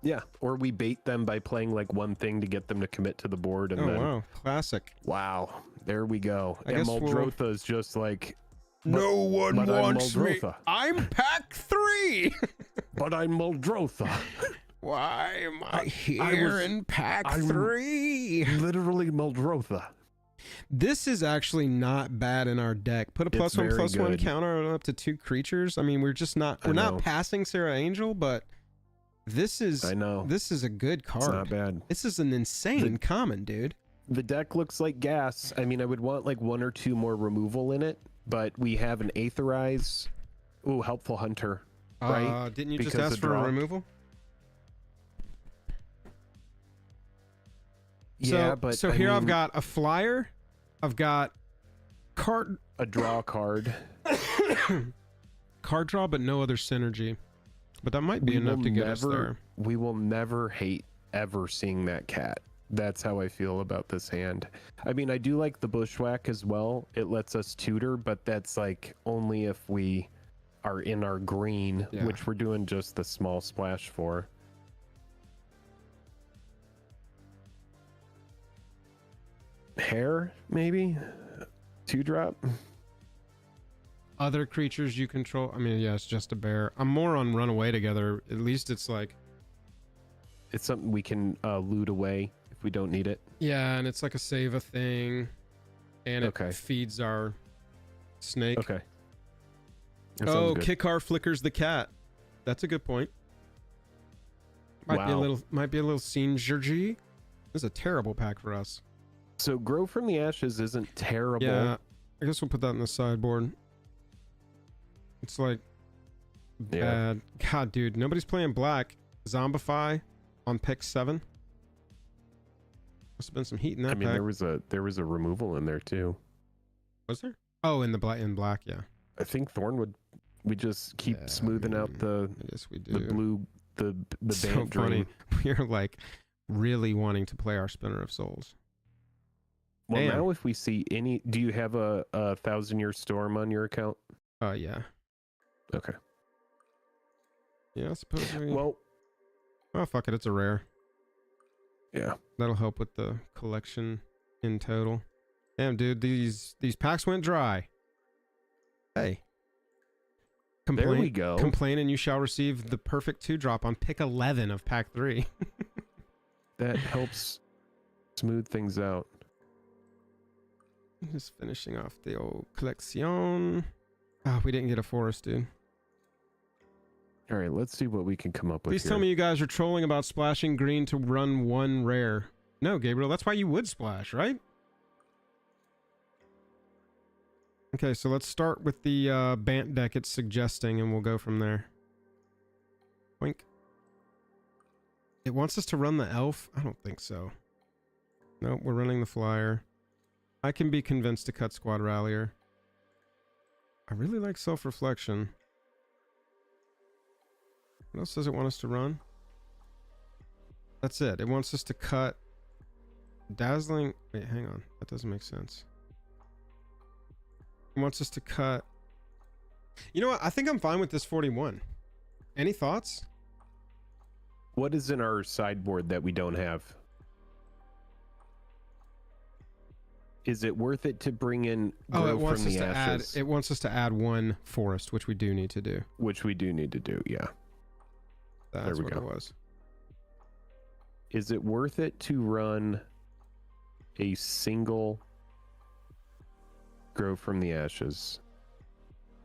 [SPEAKER 1] Yeah, or we bait them by playing like one thing to get them to commit to the board, and then
[SPEAKER 2] wow, classic.
[SPEAKER 1] Wow, there we go. And Muldrotha is just like,
[SPEAKER 2] no one wants me. I'm pack 3.
[SPEAKER 1] But I'm Muldrotha.
[SPEAKER 2] Why am I here in pack 3?
[SPEAKER 1] Literally Muldrotha.
[SPEAKER 2] This is actually not bad in our deck. Put a
[SPEAKER 1] It's
[SPEAKER 2] +1
[SPEAKER 1] very
[SPEAKER 2] +1
[SPEAKER 1] good.
[SPEAKER 2] counter on up to 2 creatures. I mean, we're not passing Sarah Angel, but this is
[SPEAKER 1] I know.
[SPEAKER 2] this is a good card.
[SPEAKER 1] It's not bad.
[SPEAKER 2] This is an insane common, dude.
[SPEAKER 1] The deck looks like gas. I mean, I would want like 1 or 2 more removal in it, but we have an Aetherize. Ooh, Helpful Hunter. Right?
[SPEAKER 2] Didn't you
[SPEAKER 1] Because
[SPEAKER 2] just ask
[SPEAKER 1] of
[SPEAKER 2] for
[SPEAKER 1] draw?
[SPEAKER 2] a removal?
[SPEAKER 1] Yeah, but
[SPEAKER 2] so
[SPEAKER 1] I
[SPEAKER 2] here I've
[SPEAKER 1] mean,
[SPEAKER 2] got a flyer. I've got
[SPEAKER 1] a draw card.
[SPEAKER 2] card draw, but no other synergy. But that might be enough to get us there.
[SPEAKER 1] We will never hate ever seeing that cat. That's how I feel about this hand. I mean, I do like the Bushwhack as well. It lets us tutor, but that's like only if we are in our green,
[SPEAKER 2] Yeah.
[SPEAKER 1] which we're doing just the small splash for. Hair, maybe? 2-drop?
[SPEAKER 2] Other creatures you control. I mean, yeah, it's just a bear. I'm more on run away together. At least it's like,
[SPEAKER 1] It's something we can loot away if we don't need it.
[SPEAKER 2] yeah, and it's like a save a thing, and it
[SPEAKER 1] Okay.
[SPEAKER 2] feeds our snake.
[SPEAKER 1] Okay. That
[SPEAKER 2] Oh,
[SPEAKER 1] sounds good.
[SPEAKER 2] Kikar flickers the cat. That's a good point. Might be a
[SPEAKER 1] Wow.
[SPEAKER 2] little synergy. This is a terrible pack for us.
[SPEAKER 1] So Grow from the Ashes isn't terrible.
[SPEAKER 2] Yeah, I guess we'll put that in the sideboard. It's like
[SPEAKER 1] Yeah.
[SPEAKER 2] bad. God, dude, nobody's playing black. Zombify on pick 7. Must have been some heat in that
[SPEAKER 1] I mean,
[SPEAKER 2] pack.
[SPEAKER 1] there was a removal in there too.
[SPEAKER 2] Was there? Oh, in black, yeah.
[SPEAKER 1] I think Thornwood. We just keep
[SPEAKER 2] Yeah,
[SPEAKER 1] smoothing out the
[SPEAKER 2] Yes, we do.
[SPEAKER 1] blue the
[SPEAKER 2] So
[SPEAKER 1] band
[SPEAKER 2] funny.
[SPEAKER 1] dream.
[SPEAKER 2] We're like really wanting to play our Spinner of Souls.
[SPEAKER 1] Well,
[SPEAKER 2] Damn.
[SPEAKER 1] now if we see any, do you have a 1,000-Year Storm on your account?
[SPEAKER 2] Yeah.
[SPEAKER 1] Okay.
[SPEAKER 2] Yeah, I suppose we...
[SPEAKER 1] Well,
[SPEAKER 2] oh, fuck it. It's a rare.
[SPEAKER 1] yeah.
[SPEAKER 2] That'll help with the collection in total. Damn, dude, these packs went dry. Hey.
[SPEAKER 1] There we go.
[SPEAKER 2] Complain and you shall receive the perfect 2-drop on pick 11 of pack 3.
[SPEAKER 1] That helps smooth things out.
[SPEAKER 2] Just finishing off the old collection. Ah, we didn't get a forest, dude.
[SPEAKER 1] All right, let's see what we can come up with.
[SPEAKER 2] Please tell me you guys are trolling about splashing green to run 1 rare. No, Gabriel, that's why you would splash, right? Okay, so let's start with the Bant deck it's suggesting, and we'll go from there. Wink. It wants us to run the elf? I don't think so. Nope, we're running the flyer. I can be convinced to cut Squad Rallier. I really like Self-Reflection. What else does it want us to run? That's it. It wants us to cut Dazzling... Wait, hang on. That doesn't make sense. It wants us to cut... You know what? I think I'm fine with this 41. Any thoughts?
[SPEAKER 1] What is in our sideboard that we don't have? Is it worth it to bring in
[SPEAKER 2] Oh, it
[SPEAKER 1] Grow
[SPEAKER 2] wants
[SPEAKER 1] from
[SPEAKER 2] us
[SPEAKER 1] the
[SPEAKER 2] to add...
[SPEAKER 1] Ashes?
[SPEAKER 2] It wants us to add 1 forest, which we do need to do.
[SPEAKER 1] Which we do need to do, yeah.
[SPEAKER 2] That's
[SPEAKER 1] we
[SPEAKER 2] what
[SPEAKER 1] go.
[SPEAKER 2] it was.
[SPEAKER 1] Is it worth it to run a single Grow from the Ashes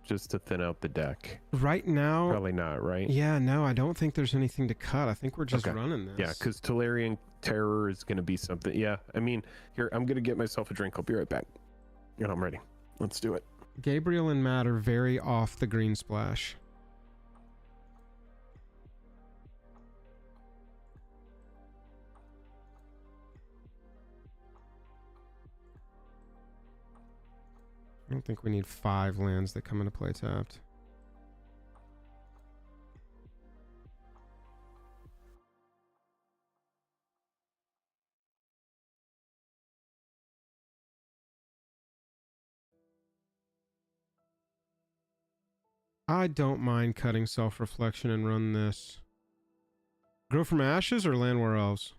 [SPEAKER 1] just to thin out the deck?
[SPEAKER 2] Right now...
[SPEAKER 1] Probably not, right?
[SPEAKER 2] Yeah, no, I don't think there's anything to cut. I think we're just
[SPEAKER 1] Okay.
[SPEAKER 2] running this.
[SPEAKER 1] Yeah, because Tolarian Terror is going to be something. Yeah, I mean, here, I'm going to get myself a drink. I'll be right back. And I'm ready. Let's do it.
[SPEAKER 2] Gabriel and Matt are very off the green splash. I don't think we need 5 lands that come into play tapped. I don't mind cutting Self-Reflection and run this. Grow from Ashes or Landwar Elves?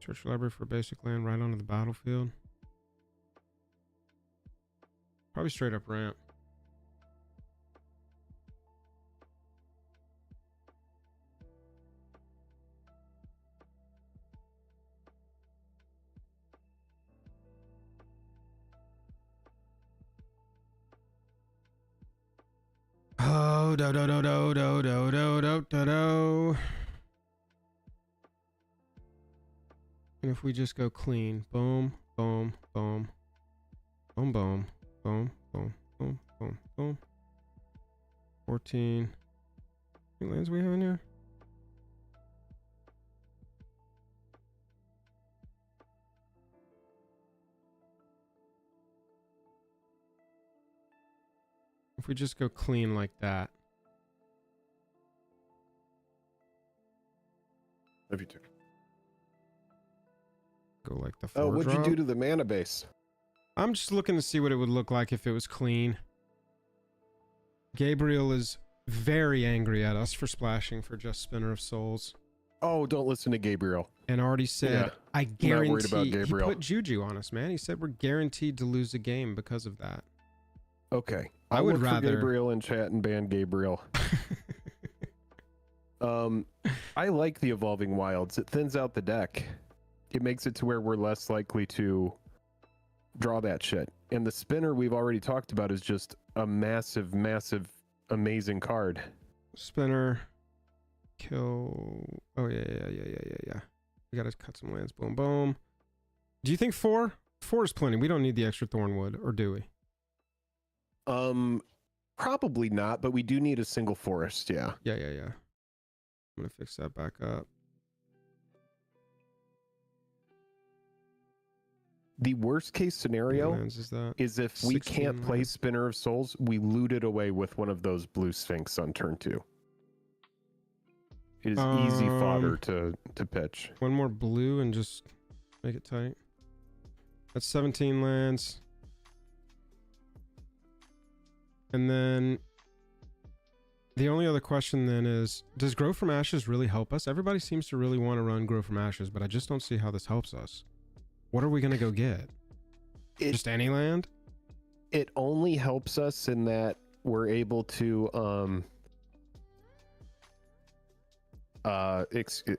[SPEAKER 2] Search library for basic land right onto the battlefield. Probably straight up ramp. do do do do do do do do do do. And if we just go clean, boom, boom, boom, boom, boom, boom, boom, boom, boom, boom. 14. How many lands we have in here? If we just go clean like that.
[SPEAKER 1] If you took.
[SPEAKER 2] Go like the 4
[SPEAKER 1] Oh, what'd
[SPEAKER 2] drop.
[SPEAKER 1] you do to the mana base?
[SPEAKER 2] I'm just looking to see what it would look like if it was clean. Gabriel is very angry at us for splashing for just Spinner of Souls.
[SPEAKER 1] Oh, don't listen to Gabriel.
[SPEAKER 2] And already said,
[SPEAKER 1] Yeah,
[SPEAKER 2] I guarantee.
[SPEAKER 1] not worried about Gabriel.
[SPEAKER 2] He put juju on us, man. He said we're guaranteed to lose a game because of that.
[SPEAKER 1] Okay.
[SPEAKER 2] I
[SPEAKER 1] I'll
[SPEAKER 2] would
[SPEAKER 1] look for
[SPEAKER 2] rather-
[SPEAKER 1] Gabriel in chat and ban Gabriel. I like the Evolving Wilds. It thins out the deck. It makes it to where we're less likely to draw that shit. And the Spinner we've already talked about is just a massive, massive, amazing card.
[SPEAKER 2] Spinner. Kill. Oh, yeah. We gotta cut some lands. Boom, boom. Do you think 4? 4 is plenty. We don't need the extra Thornwood, or do we?
[SPEAKER 1] Probably not, but we do need a single forest, yeah.
[SPEAKER 2] Yeah. I'm gonna fix that back up.
[SPEAKER 1] The worst case scenario
[SPEAKER 2] Lands is that?
[SPEAKER 1] is if we
[SPEAKER 2] 16
[SPEAKER 1] can't play
[SPEAKER 2] lands.
[SPEAKER 1] Spinner of Souls, we loot it away with one of those blue Sphinx on turn 2. It is easy fodder to pitch.
[SPEAKER 2] One more blue and just make it tight. That's 17 lands. And then the only other question then is, does Grow from Ashes really help us? Everybody seems to really want to run Grow from Ashes, but I just don't see how this helps us. What are we going to go get? Just any land?
[SPEAKER 1] It only helps us in that we're able to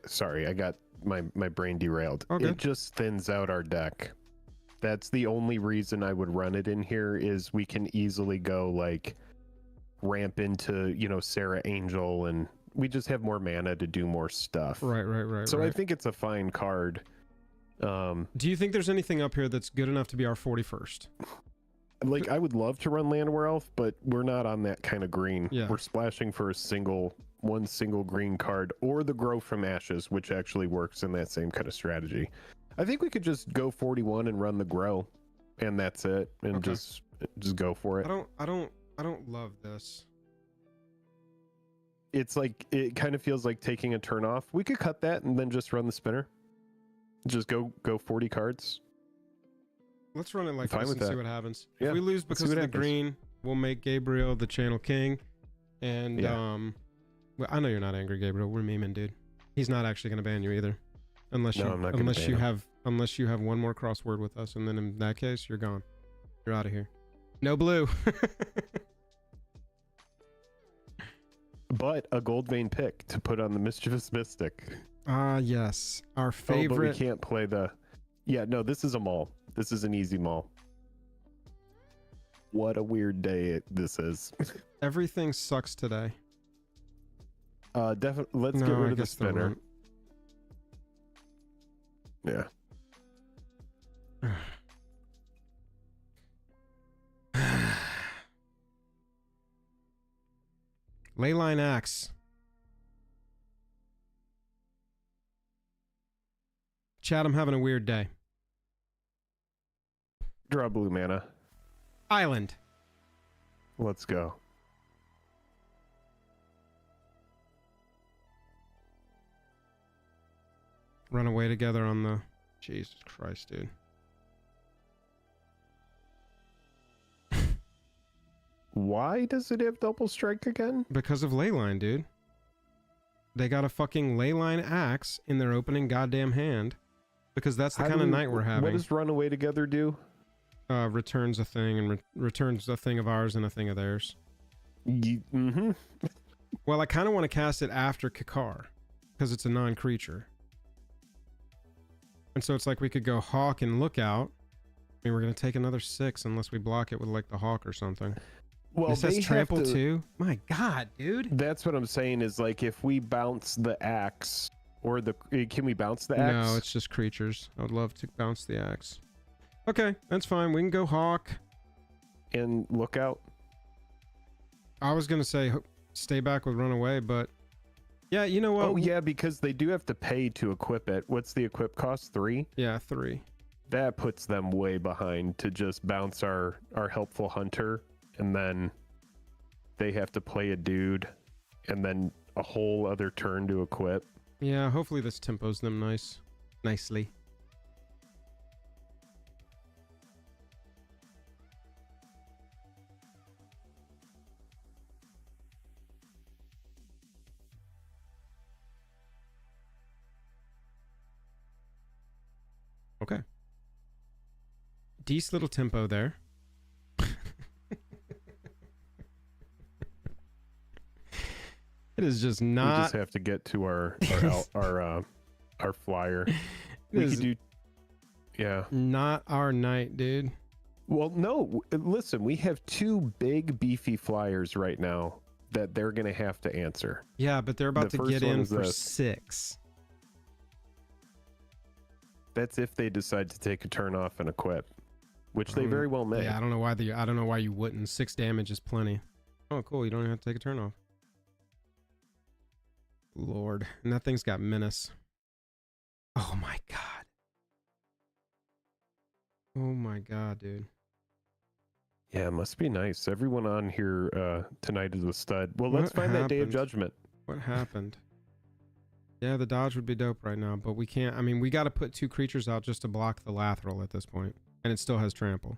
[SPEAKER 1] sorry, I got my brain derailed.
[SPEAKER 2] Okay.
[SPEAKER 1] It just thins out our deck. That's the only reason I would run it in here, is we can easily go like ramp into, Sarah Angel, and we just have more mana to do more stuff.
[SPEAKER 2] Right.
[SPEAKER 1] So I think it's a fine card.
[SPEAKER 2] Do you think there's anything up here that's good enough to be our 41st?
[SPEAKER 1] Like, I would love to run Llanowar Elf, but we're not on that kind of green.
[SPEAKER 2] Yeah.
[SPEAKER 1] We're splashing for one single green card, or the Grow from Ashes, which actually works in that same kind of strategy. I think we could just go 41 and run the Grow, and that's it, and
[SPEAKER 2] Okay.
[SPEAKER 1] just go for it.
[SPEAKER 2] I don't love this.
[SPEAKER 1] It's like, it kind of feels like taking a turn off. We could cut that and then just run the Spinner. Just go 40 cards.
[SPEAKER 2] Let's run it like
[SPEAKER 1] Fine
[SPEAKER 2] this
[SPEAKER 1] with
[SPEAKER 2] and see
[SPEAKER 1] that.
[SPEAKER 2] what happens.
[SPEAKER 1] Yeah,
[SPEAKER 2] If we lose
[SPEAKER 1] let's
[SPEAKER 2] because
[SPEAKER 1] see
[SPEAKER 2] of
[SPEAKER 1] what
[SPEAKER 2] the
[SPEAKER 1] happens.
[SPEAKER 2] green, we'll make Gabriel the channel king. And
[SPEAKER 1] Yeah.
[SPEAKER 2] well, I know you're not angry, Gabriel. We're memeing, dude. He's not actually gonna ban you either. Unless
[SPEAKER 1] No,
[SPEAKER 2] you
[SPEAKER 1] I'm not gonna ban him.
[SPEAKER 2] unless you have one more crossword with us, and then in that case, you're gone. You're out of here. No blue.
[SPEAKER 1] But a gold vein pick to put on the Mischievous Mystic.
[SPEAKER 2] Yes. Our
[SPEAKER 1] Oh, but we
[SPEAKER 2] favorite.
[SPEAKER 1] can't play the... Yeah, no, this is a maul. This is an easy maul. What a weird day this is.
[SPEAKER 2] Everything sucks today.
[SPEAKER 1] Definitely. Let's
[SPEAKER 2] No,
[SPEAKER 1] get
[SPEAKER 2] I
[SPEAKER 1] rid of the
[SPEAKER 2] guess there
[SPEAKER 1] Spinner.
[SPEAKER 2] won't.
[SPEAKER 1] Yeah.
[SPEAKER 2] Leyline Axe. Chad, I'm having a weird day.
[SPEAKER 1] Draw blue mana.
[SPEAKER 2] Island.
[SPEAKER 1] Let's go.
[SPEAKER 2] Run away together on the... Jesus Christ, dude.
[SPEAKER 1] Why does it have double strike again?
[SPEAKER 2] Because of Leyline, dude. They got a fucking Leyline Axe in their opening goddamn hand. Because that's the
[SPEAKER 1] How
[SPEAKER 2] kind
[SPEAKER 1] do
[SPEAKER 2] of
[SPEAKER 1] we-
[SPEAKER 2] night we're
[SPEAKER 1] What
[SPEAKER 2] having.
[SPEAKER 1] does run away together do?
[SPEAKER 2] Returns a thing and returns a thing of ours and a thing of theirs.
[SPEAKER 1] Mm-hmm.
[SPEAKER 2] Well, I kind of want to cast it after Kakar. Because it's a non-creature. And so it's like we could go Hawk and Lookout. I mean, we're going to take another 6 unless we block it with like the Hawk or something.
[SPEAKER 1] Well,
[SPEAKER 2] this has
[SPEAKER 1] they
[SPEAKER 2] trample
[SPEAKER 1] have to,
[SPEAKER 2] too. My God, dude.
[SPEAKER 1] That's what I'm saying is like if we bounce the axe or can we bounce the axe?
[SPEAKER 2] No, it's just creatures. I would love to bounce the axe. Okay, that's fine. We can go hawk.
[SPEAKER 1] And look out.
[SPEAKER 2] I was gonna say stay back with run away, but yeah, you know what?
[SPEAKER 1] Oh yeah, because they do have to pay to equip it. What's the equip cost? 3?
[SPEAKER 2] Yeah, 3.
[SPEAKER 1] That puts them way behind to just bounce our helpful hunter, and then they have to play a dude, and then a whole other turn to equip.
[SPEAKER 2] Yeah, hopefully this tempos them nicely. Okay. Decent little tempo there. It is just not.
[SPEAKER 1] We just have to get to our flyer. We could do. Yeah.
[SPEAKER 2] Not our night, dude.
[SPEAKER 1] Well, no. Listen, we have 2 big beefy flyers right now that they're gonna have to answer.
[SPEAKER 2] Yeah, but they're about to get in for
[SPEAKER 1] this.
[SPEAKER 2] 6.
[SPEAKER 1] That's if they decide to take a turn off and equip, which they very well may.
[SPEAKER 2] Yeah, I don't know why you wouldn't. 6 damage is plenty. Oh, cool. You don't even have to take a turn off. Lord, and that thing's got menace. Oh my God. Oh my God, dude.
[SPEAKER 1] Yeah, it must be nice. Everyone on here tonight is a stud. Well, let's
[SPEAKER 2] What
[SPEAKER 1] find that Day of
[SPEAKER 2] happened?
[SPEAKER 1] Judgment.
[SPEAKER 2] What happened? Yeah, the dodge would be dope right now, but we can't. I mean, we got to put 2 creatures out just to block the Lathril at this point, and it still has trample.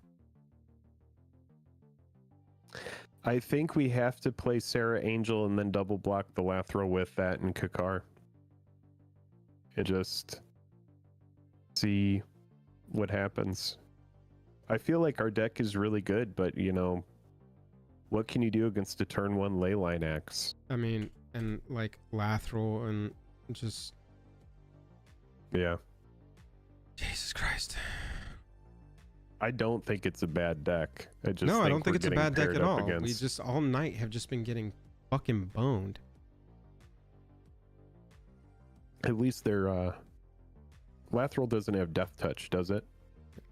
[SPEAKER 1] I think we have to play Sarah Angel and then double block the Lathril with that and Kakar. And just see what happens. I feel like our deck is really good, but you know, what can you do against a turn 1 Leyline Axe?
[SPEAKER 2] I mean, and like Lathril and just.
[SPEAKER 1] Yeah.
[SPEAKER 2] Jesus Christ.
[SPEAKER 1] I don't think it's a bad deck. I
[SPEAKER 2] don't think it's a bad deck at all.
[SPEAKER 1] Against...
[SPEAKER 2] We just all night have just been getting fucking boned.
[SPEAKER 1] At least their Lathril doesn't have Death Touch, does it?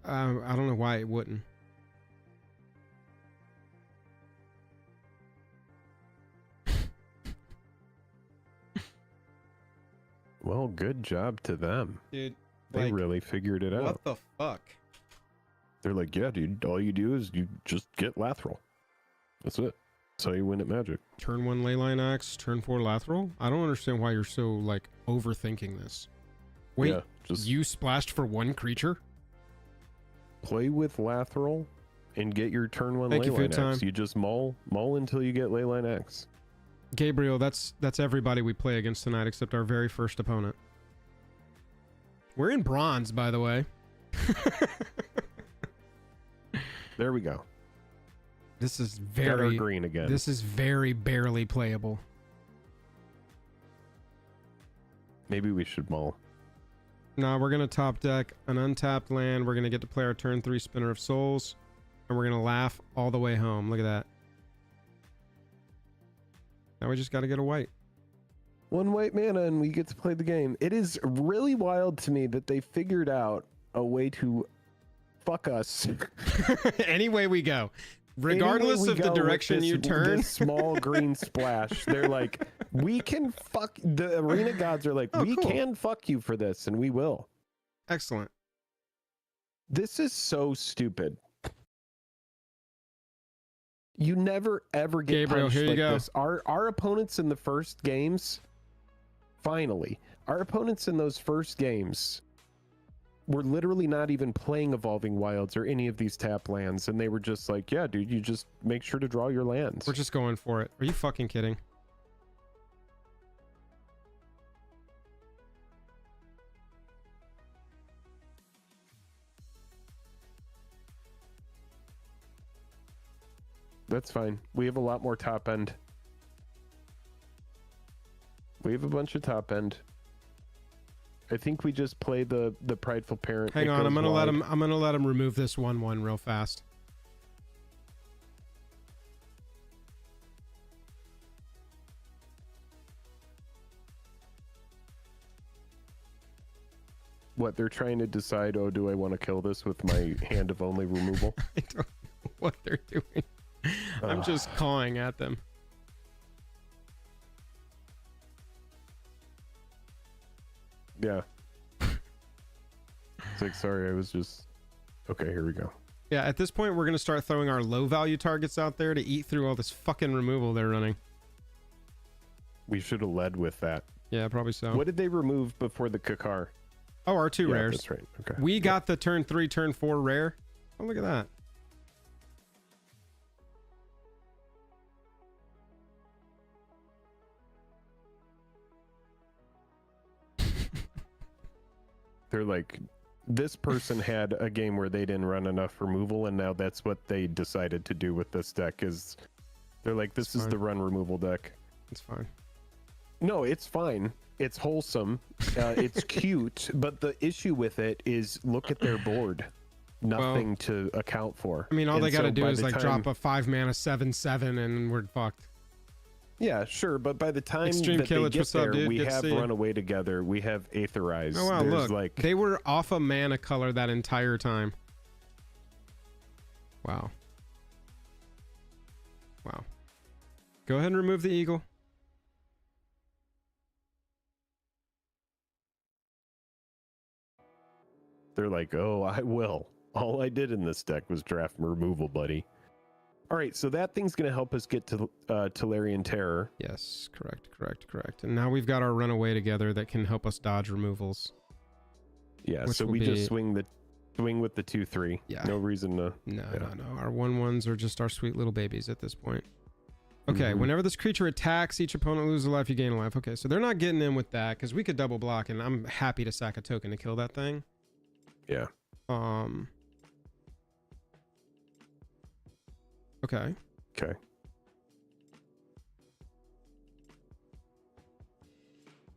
[SPEAKER 2] I don't know why it wouldn't.
[SPEAKER 1] Well, good job to them.
[SPEAKER 2] Dude,
[SPEAKER 1] they really figured it out.
[SPEAKER 2] What the fuck?
[SPEAKER 1] They're like, yeah, dude, all you do is you just get Lathril. That's it. That's how you win at Magic.
[SPEAKER 2] Turn 1 Leyline Axe, turn 4 Lathril? I don't understand why you're so, like, overthinking this. Wait,
[SPEAKER 1] yeah, just
[SPEAKER 2] you splashed for 1 creature?
[SPEAKER 1] Play with Lathril and get your turn 1
[SPEAKER 2] Thank you for your
[SPEAKER 1] Leyline
[SPEAKER 2] time.
[SPEAKER 1] Axe. You just mull until you get Leyline Axe.
[SPEAKER 2] Gabriel, that's everybody we play against tonight except our very first opponent. We're in bronze, by the way.
[SPEAKER 1] There we go.
[SPEAKER 2] This is
[SPEAKER 1] Got our
[SPEAKER 2] very
[SPEAKER 1] green again.
[SPEAKER 2] This is very barely playable.
[SPEAKER 1] Maybe we should mull.
[SPEAKER 2] Nah, we're gonna top deck an untapped land. We're gonna get to play our turn 3 Spinner of Souls, and we're gonna laugh all the way home. Look at that. Now we just got to get a white.
[SPEAKER 1] 1 white mana and we get to play the game. It is really wild to me that they figured out a way to fuck us.
[SPEAKER 2] Any way we go. Regardless of the direction you turn.
[SPEAKER 1] This small green splash. They're like, we can fuck. The arena gods are like, we can fuck you for this, and we will.
[SPEAKER 2] Excellent.
[SPEAKER 1] This is so stupid. You never ever get
[SPEAKER 2] Gabriel,
[SPEAKER 1] punched
[SPEAKER 2] here you
[SPEAKER 1] like
[SPEAKER 2] go.
[SPEAKER 1] this. Our opponents in the first games, finally, our opponents in those first games were literally not even playing Evolving Wilds or any of these tap lands, and they were just like, yeah, dude, you just make sure to draw your lands.
[SPEAKER 2] We're just going for it. Are you fucking kidding?
[SPEAKER 1] That's fine. We have a lot more top end. We have a bunch of top end. I think we just play the prideful parent.
[SPEAKER 2] Hang on, I'm gonna let him remove this 1/1 real fast.
[SPEAKER 1] What, they're trying to decide, oh, do I want to kill this with my hand of only removal?
[SPEAKER 2] I don't know what they're doing. I'm just cawing at them.
[SPEAKER 1] Yeah. It's like, sorry, I was just... Okay, here we go.
[SPEAKER 2] Yeah, at this point, we're going to start throwing our low value targets out there to eat through all this fucking removal they're running.
[SPEAKER 1] We should have led with that.
[SPEAKER 2] Yeah, probably so.
[SPEAKER 1] What did they remove before the Kakar?
[SPEAKER 2] Oh, our two rares.
[SPEAKER 1] That's right. Okay.
[SPEAKER 2] We got the turn 3, turn 4 rare. Oh, look at that.
[SPEAKER 1] They're like, this person had a game where they didn't run enough removal, and now that's what they decided to do with this deck. Is they're like, this is the run removal deck.
[SPEAKER 2] It's fine.
[SPEAKER 1] No, it's fine. It's wholesome. It's cute. But the issue with it is, look at their board. Nothing to account for.
[SPEAKER 2] I mean, all they got to do is like drop a 5-mana 7/7 and we're fucked.
[SPEAKER 1] Yeah, sure, but by the time
[SPEAKER 2] Extreme
[SPEAKER 1] that
[SPEAKER 2] Killage,
[SPEAKER 1] they get
[SPEAKER 2] what's up,
[SPEAKER 1] there,
[SPEAKER 2] dude?
[SPEAKER 1] we
[SPEAKER 2] Good to
[SPEAKER 1] have
[SPEAKER 2] see you.
[SPEAKER 1] Runaway Together, we have Aetherize.
[SPEAKER 2] Oh wow,
[SPEAKER 1] There's
[SPEAKER 2] look,
[SPEAKER 1] like,
[SPEAKER 2] they were off a mana color that entire time. Wow. Wow. Go ahead and remove the eagle.
[SPEAKER 1] they're like, oh, I will. All I did in this deck was draft removal, buddy. All right, so that thing's going to help us get to Tolarian Terror.
[SPEAKER 2] Yes, correct. And now we've got our Runaway Together that can help us dodge removals.
[SPEAKER 1] Yeah,
[SPEAKER 2] Which
[SPEAKER 1] so
[SPEAKER 2] will
[SPEAKER 1] we
[SPEAKER 2] be...
[SPEAKER 1] just swing with the 2/3.
[SPEAKER 2] Yeah.
[SPEAKER 1] No reason to.
[SPEAKER 2] No. Our 1/1s are just our sweet little babies at this point. Okay, whenever this creature attacks, each opponent loses a life, you gain a life. Okay, so they're not getting in with that because we could double block, and I'm happy to sack a token to kill that thing.
[SPEAKER 1] Yeah.
[SPEAKER 2] Okay.
[SPEAKER 1] Okay.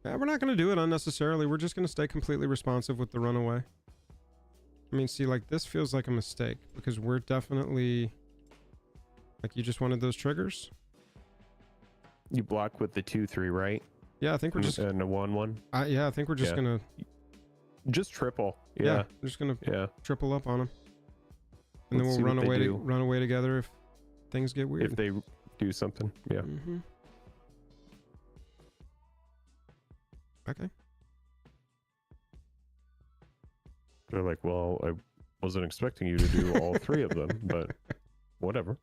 [SPEAKER 2] Yeah, we're not going to do it unnecessarily. We're just going to stay completely responsive with the runaway. I mean, see, like, this feels like a mistake because we're definitely... Like, you just wanted those triggers?
[SPEAKER 1] You block with the 2/3, right?
[SPEAKER 2] Yeah, I think we're just...
[SPEAKER 1] And a 1/1?
[SPEAKER 2] Yeah, I think we're just going to...
[SPEAKER 1] Just triple.
[SPEAKER 2] Yeah, we're just going to triple up on them. And then we'll run away together if things get weird.
[SPEAKER 1] If they do something, yeah.
[SPEAKER 2] Mm-hmm. Okay.
[SPEAKER 1] They're like, well, I wasn't expecting you to do all three of them, but whatever.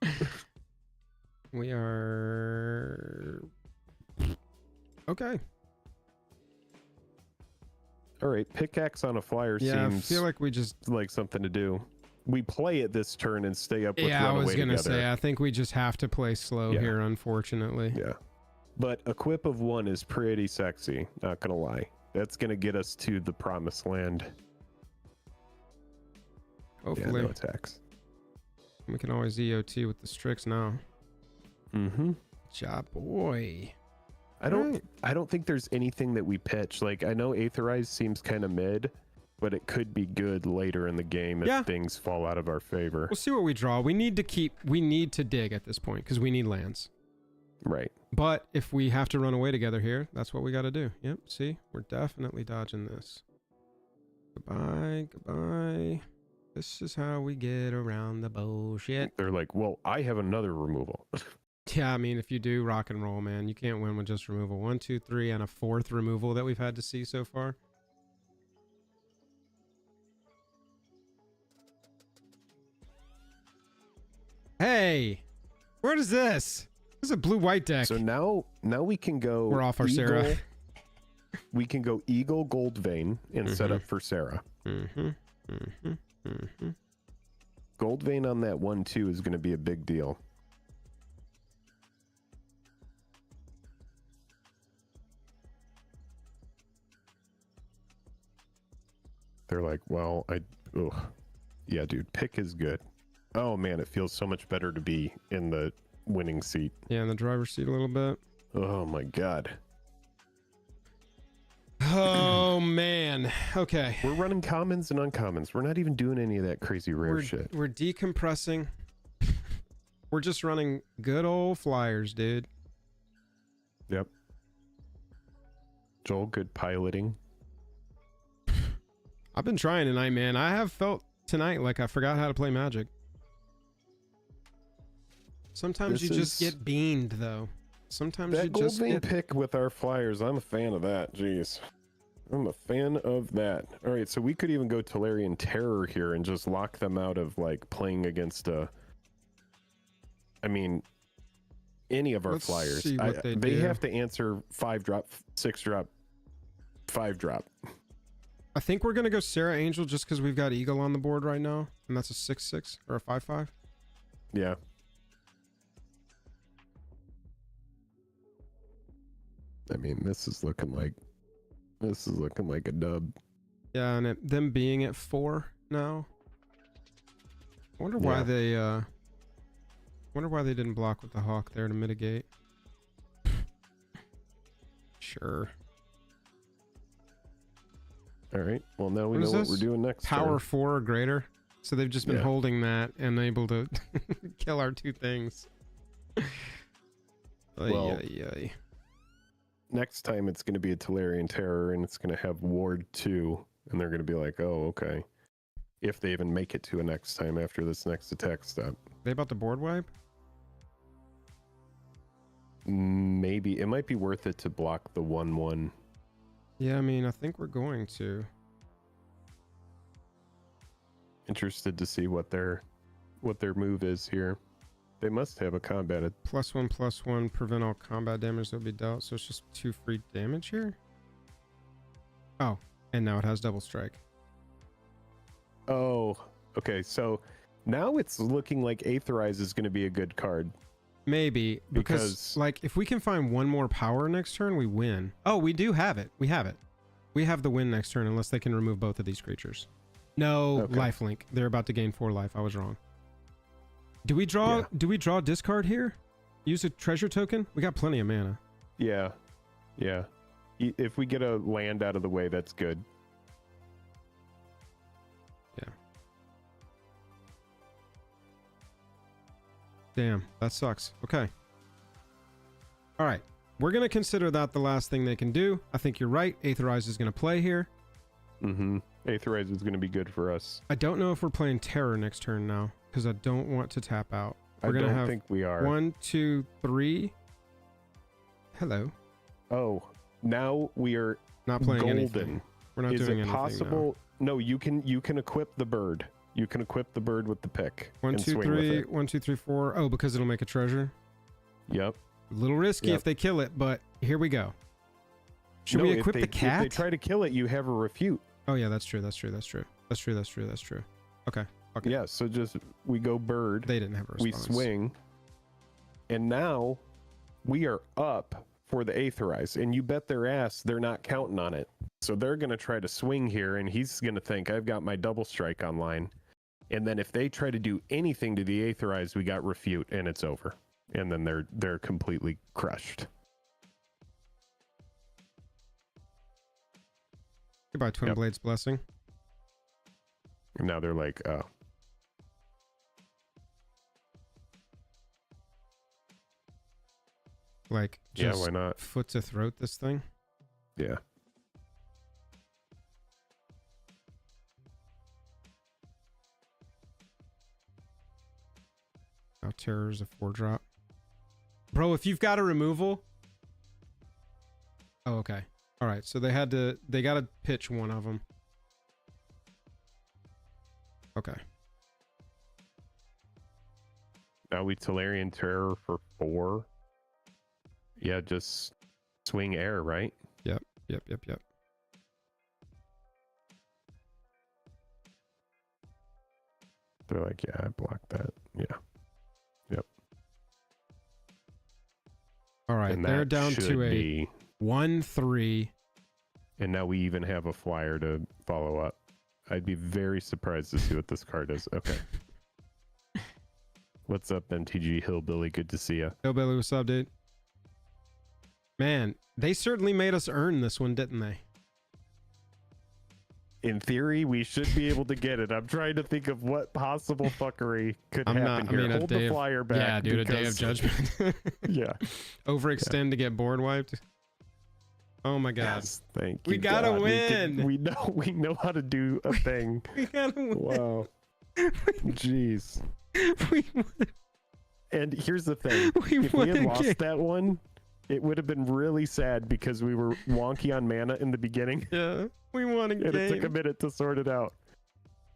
[SPEAKER 2] We are... Okay.
[SPEAKER 1] All right, pickaxe on a flyer seems
[SPEAKER 2] I feel like we just...
[SPEAKER 1] like something to do. We play it this turn and stay up with Runaway
[SPEAKER 2] I was going to
[SPEAKER 1] Together.
[SPEAKER 2] say, I think we just have to play slow here, unfortunately.
[SPEAKER 1] Yeah. But Equip of 1 is pretty sexy, not going to lie. That's going to get us to the promised land.
[SPEAKER 2] Hopefully.
[SPEAKER 1] Yeah, no attacks.
[SPEAKER 2] We can always EOT with the Strix now.
[SPEAKER 1] Mm-hmm.
[SPEAKER 2] Job boy.
[SPEAKER 1] I don't think there's anything that we pitch. Like, I know Aetherize seems kind of mid, but it could be good later in the game if things fall out of our favor.
[SPEAKER 2] We'll see what we draw. We need to dig at this point because we need lands.
[SPEAKER 1] Right.
[SPEAKER 2] But if we have to run away together here, that's what we got to do. Yep, see? We're definitely dodging this. Goodbye. This is how we get around the bullshit.
[SPEAKER 1] They're like, well, I have another removal.
[SPEAKER 2] Yeah, I mean, if you do rock and roll, man, you can't win with just removal. 1, 2, 3, and a 4th removal that we've had to see so far. Hey, what is this? This is a blue-white deck.
[SPEAKER 1] So now we can go.
[SPEAKER 2] We're off our Sarah.
[SPEAKER 1] We can go Eagle Goldvein and set up for Sarah. Goldvein on that 1/2 is going to be a big deal. They're like, well, yeah, dude, pick is good. Oh man, it feels so much better to be in the winning seat.
[SPEAKER 2] Yeah, in the driver's seat a little bit.
[SPEAKER 1] Oh my god.
[SPEAKER 2] Oh man. Okay.
[SPEAKER 1] We're running commons and uncommons. We're not even doing any of that crazy rare shit.
[SPEAKER 2] We're decompressing. We're just running good old flyers, dude.
[SPEAKER 1] Yep. Joel, good piloting.
[SPEAKER 2] I've been trying tonight, man. I have felt tonight like I forgot how to play Magic. Sometimes you just get beamed, though. Sometimes you just
[SPEAKER 1] get... pick with our flyers, I'm a fan of that. Jeez. I'm a fan of that. All right, so we could even go Tolarian Terror here and just lock them out of, like, playing against a... I mean, any of our flyers. They have to answer 5-drop, 6-drop, 5-drop.
[SPEAKER 2] I think we're going to go Sarah Angel just because we've got Eagle on the board right now. And that's a 6-6 or a 5-5.
[SPEAKER 1] Yeah. I mean, this is looking like a dub.
[SPEAKER 2] Yeah, and them being at 4 now. I wonder why they didn't block with the Hawk there to mitigate. Sure.
[SPEAKER 1] All right. Well, now we know what we're doing next.
[SPEAKER 2] Power 4 or greater. So they've just been holding that and able to kill our 2 things.
[SPEAKER 1] Well, next time it's going to be a Tolarian Terror and it's going to have Ward 2 and they're going to be like, oh, okay. If they even make it to a next time after this next attack step.
[SPEAKER 2] They about to board wipe?
[SPEAKER 1] Maybe. It might be worth it to block the 1/1.
[SPEAKER 2] Yeah, I mean, I think we're going to.
[SPEAKER 1] Interested to see what their move is here. They must have a combat.
[SPEAKER 2] +1/+1, prevent all combat damage that will be dealt. So it's just 2 free damage here. Oh, and now it has double strike.
[SPEAKER 1] Oh, okay. So now it's looking like Aetherize is going to be a good card.
[SPEAKER 2] Maybe because like if we can find 1 more power next turn, we win. Oh, we do have it. We have it. We have the win next turn unless they can remove both of these creatures. No, lifelink. They're about to gain 4 life. I was wrong. Do we draw? Yeah. Do we draw discard here? Use a treasure token? We got plenty of mana.
[SPEAKER 1] Yeah, yeah. If we get a land out of the way, that's good.
[SPEAKER 2] Yeah. Damn, that sucks. Okay. All right. We're going to consider that the last thing they can do. I think you're right. Aetherize is going to play here.
[SPEAKER 1] Mm-hmm. Aetherize is going to be good for us.
[SPEAKER 2] I don't know if we're playing Terror next turn now, because I don't want to tap out. We're going to have
[SPEAKER 1] think we are.
[SPEAKER 2] 1, 2, 3. Hello.
[SPEAKER 1] Oh, now we are
[SPEAKER 2] not playing
[SPEAKER 1] golden.
[SPEAKER 2] Anything. We're not doing anything. Is it possible?
[SPEAKER 1] Now. No, you can equip the bird. You can equip the bird with the pick.
[SPEAKER 2] 1, 2, 3. 1, 2, 3, 4. Oh, because it'll make a treasure.
[SPEAKER 1] Yep.
[SPEAKER 2] A little risky if they kill it, but here we go. Should we equip the cat?
[SPEAKER 1] If they try to kill it, you have a refute.
[SPEAKER 2] Oh yeah, that's true. That's true. That's true. That's true. That's true. That's true. Okay. Okay.
[SPEAKER 1] Yeah. So just we go bird.
[SPEAKER 2] They didn't have a response.
[SPEAKER 1] We swing, and now we are up for the Aetherize, and you bet their ass they're not counting on it. So they're gonna try to swing here, and he's gonna think I've got my double strike online, and then if they try to do anything to the Aetherize, we got refute, and it's over, and then they're completely crushed.
[SPEAKER 2] Goodbye, Twin Blade's Blessing.
[SPEAKER 1] And now they're like, oh.
[SPEAKER 2] Like, just
[SPEAKER 1] why not?
[SPEAKER 2] Foot to throat this thing?
[SPEAKER 1] Yeah.
[SPEAKER 2] Now Terror's a 4-drop. Bro, if you've got a removal... Oh, okay. All right, so they got to pitch one of them. Okay.
[SPEAKER 1] Now we Tolarian Terror for 4. Yeah, just swing air, right?
[SPEAKER 2] Yep.
[SPEAKER 1] They're like, yeah, I blocked that. Yeah. Yep.
[SPEAKER 2] All right, and they're down to a 1/3.
[SPEAKER 1] And now we even have a flyer to follow up. I'd be very surprised to see what this card is. Okay. What's up, MTG Hillbilly? Good to see you.
[SPEAKER 2] Hillbilly, what's up, dude? Man, they certainly made us earn this one, didn't they?
[SPEAKER 1] In theory, we should be able to get it. I'm trying to think of what possible fuckery could happen here. Hold the flyer back.
[SPEAKER 2] Yeah, dude, a day of judgment.
[SPEAKER 1] Yeah.
[SPEAKER 2] Overextend to get board wiped. Oh my god.
[SPEAKER 1] Yes, thank you.
[SPEAKER 2] We gotta
[SPEAKER 1] God.
[SPEAKER 2] win.
[SPEAKER 1] We know how to do a thing.
[SPEAKER 2] We gotta win.
[SPEAKER 1] Wow. Jeez.
[SPEAKER 2] We won.
[SPEAKER 1] And here's the thing. If we had lost that one, it would have been really sad because we were wonky on mana in the beginning.
[SPEAKER 2] Yeah, we won a game.
[SPEAKER 1] And it took a minute to sort it out.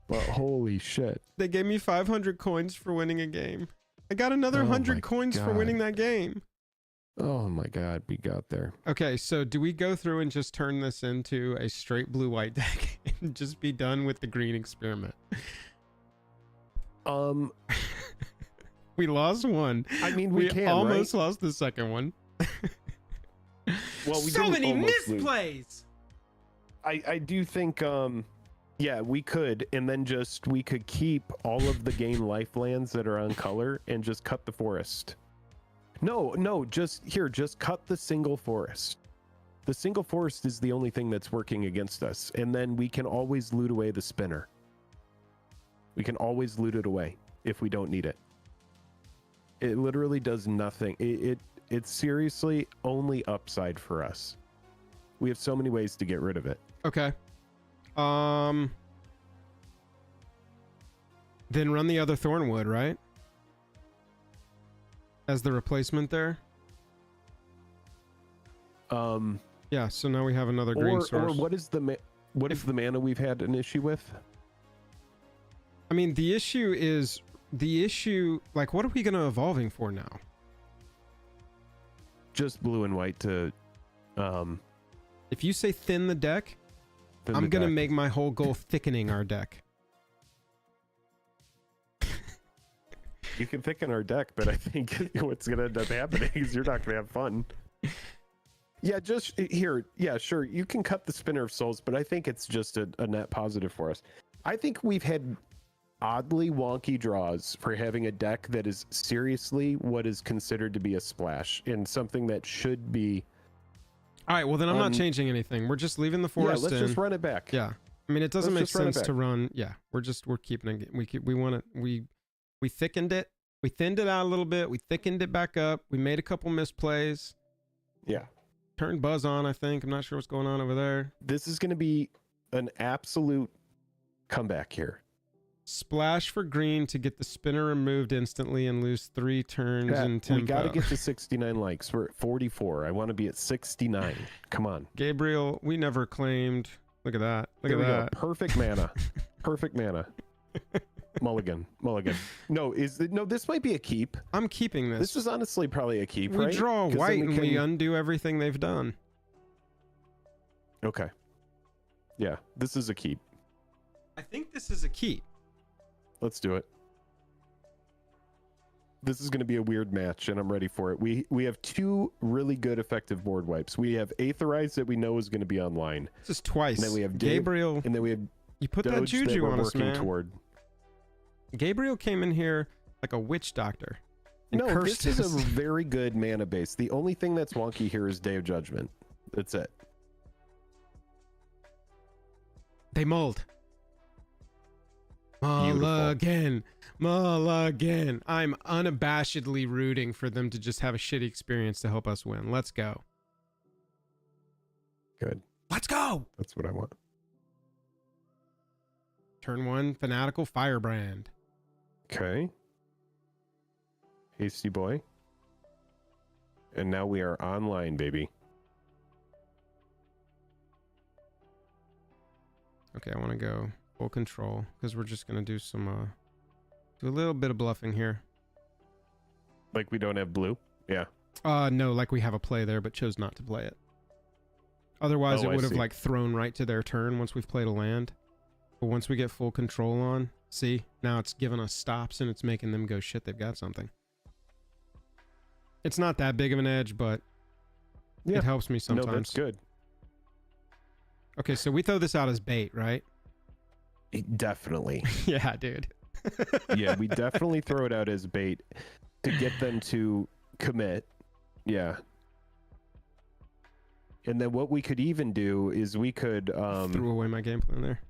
[SPEAKER 1] But holy shit.
[SPEAKER 2] They gave me 500 coins for winning a game. I got another 100 coins for winning that game.
[SPEAKER 1] Oh my god, we got there.
[SPEAKER 2] Okay, so do we go through and just turn this into a straight blue-white deck and just be done with the green experiment? We lost one.
[SPEAKER 1] I mean, we can,
[SPEAKER 2] almost
[SPEAKER 1] right?
[SPEAKER 2] lost the second one.
[SPEAKER 1] Well, we
[SPEAKER 2] so
[SPEAKER 1] didn't
[SPEAKER 2] many
[SPEAKER 1] almost lose.
[SPEAKER 2] misplays.
[SPEAKER 1] I do think yeah, we could, and then we could keep all of the game lifelands that are on color and just cut the forest. No, just cut the single forest. The single forest is the only thing that's working against us, and then we can always loot away the spinner. We can always loot it away if we don't need it. It literally does nothing. It's seriously only upside for us. We have so many ways to get rid of it.
[SPEAKER 2] Okay. Then run the other Thornwood, right? As the replacement there. Yeah, so now we have another green source.
[SPEAKER 1] Or what is the mana we've had an issue with?
[SPEAKER 2] I mean, the issue, like, what are we gonna evolving for now?
[SPEAKER 1] Just blue and white to
[SPEAKER 2] if you say thin the deck, I'm gonna make my whole goal thickening our deck.
[SPEAKER 1] You can thicken our deck, but I think what's gonna end up happening is you're not gonna have fun. Yeah, just here. Yeah, sure. You can cut the Spinner of Souls, but I think it's just a net positive for us. I think we've had oddly wonky draws for having a deck that is seriously what is considered to be a splash and something that should be.
[SPEAKER 2] All right, well then I'm not changing anything. We're just leaving the forest.
[SPEAKER 1] Yeah, let's just run it back.
[SPEAKER 2] Yeah, I mean it doesn't make sense to run. Yeah, we're keeping it. We thickened it. We thinned it out a little bit. We thickened it back up. We made a couple misplays.
[SPEAKER 1] Yeah.
[SPEAKER 2] Turned Buzz on, I think. I'm not sure what's going on over there.
[SPEAKER 1] This is going to be an absolute comeback here.
[SPEAKER 2] Splash for green to get the spinner removed instantly and lose 3 turns in tempo.
[SPEAKER 1] We got to get to 69 likes. We're at 44. I want to be at 69. Come on.
[SPEAKER 2] Gabriel, we never claimed. Look at that. Look at that.
[SPEAKER 1] Go. Perfect mana. Perfect mana. Mulligan. No, this might be a keep.
[SPEAKER 2] I'm keeping this.
[SPEAKER 1] This is honestly probably a keep,
[SPEAKER 2] we
[SPEAKER 1] right?
[SPEAKER 2] Draw white and we undo everything they've done.
[SPEAKER 1] Okay. Yeah, this is a keep.
[SPEAKER 2] I think this is a keep.
[SPEAKER 1] Let's do it. This is going to be a weird match, and I'm ready for it. We have 2 really good effective board wipes. We have Aetherize that we know is going to be online.
[SPEAKER 2] This is twice.
[SPEAKER 1] And then we have
[SPEAKER 2] Gabriel.
[SPEAKER 1] And then we have
[SPEAKER 2] you put that juju on us, man. Toward. Gabriel came in here like a witch doctor.
[SPEAKER 1] No, this is a very good mana base. The only thing that's wonky here is Day of Judgment. That's it.
[SPEAKER 2] They mulled. Mulligan. I'm unabashedly rooting for them to just have a shitty experience to help us win. Let's go.
[SPEAKER 1] Good.
[SPEAKER 2] Let's go.
[SPEAKER 1] That's what I want.
[SPEAKER 2] Turn 1, Fanatical Firebrand.
[SPEAKER 1] Okay. Hasty boy. And now we are online, baby.
[SPEAKER 2] Okay, I want to go full control because we're just going to do do a little bit of bluffing here.
[SPEAKER 1] Like we don't have blue? Yeah.
[SPEAKER 2] No, like we have a play there but chose not to play it. Otherwise it would have like thrown right to their turn once we've played a land. But once we get full control on, see, now it's giving us stops and it's making them go, shit, they've got something. It's not that big of an edge, but it helps me sometimes.
[SPEAKER 1] No, that's good.
[SPEAKER 2] Okay, so we throw this out as bait, right?
[SPEAKER 1] Definitely.
[SPEAKER 2] Yeah, dude.
[SPEAKER 1] Yeah, we definitely throw it out as bait to get them to commit. Yeah. And then what we could even do is we could
[SPEAKER 2] threw away my game plan there.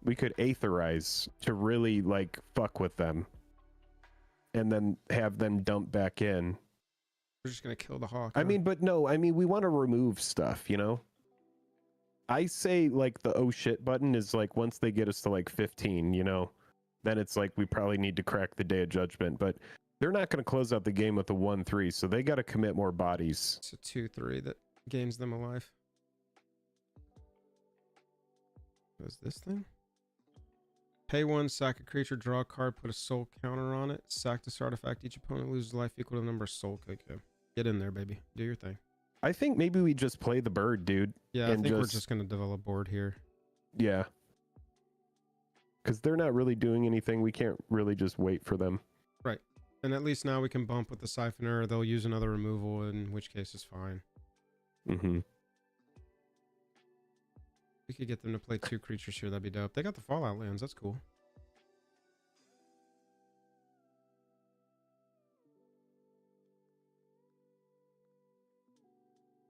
[SPEAKER 1] We could Aetherize to really like fuck with them and then have them dump back in.
[SPEAKER 2] We're just gonna kill the hawk.
[SPEAKER 1] I mean, but no, I mean, we want to remove stuff, you know? I say like the oh shit button is like once they get us to like 15, you know, then it's like we probably need to crack the Day of Judgment, but they're not going to close out the game with a 1-3, so they got to commit more bodies.
[SPEAKER 2] It's a 2-3 that gains them a life. What is this thing? Pay 1, sack a creature, draw a card, put a soul counter on it, sack this artifact. Each opponent loses life equal to the number of soul. Okay. Get in there, baby. Do your thing.
[SPEAKER 1] I think maybe we just play the bird, dude.
[SPEAKER 2] Yeah, I think we're just going to develop board here.
[SPEAKER 1] Yeah. Because they're not really doing anything. We can't really just wait for them.
[SPEAKER 2] Right. And at least now we can bump with the Siphoner. They'll use another removal, in which case is fine.
[SPEAKER 1] Mm-hmm.
[SPEAKER 2] We could get them to play 2 creatures here. That'd be dope. They got the Fallout lands. That's cool.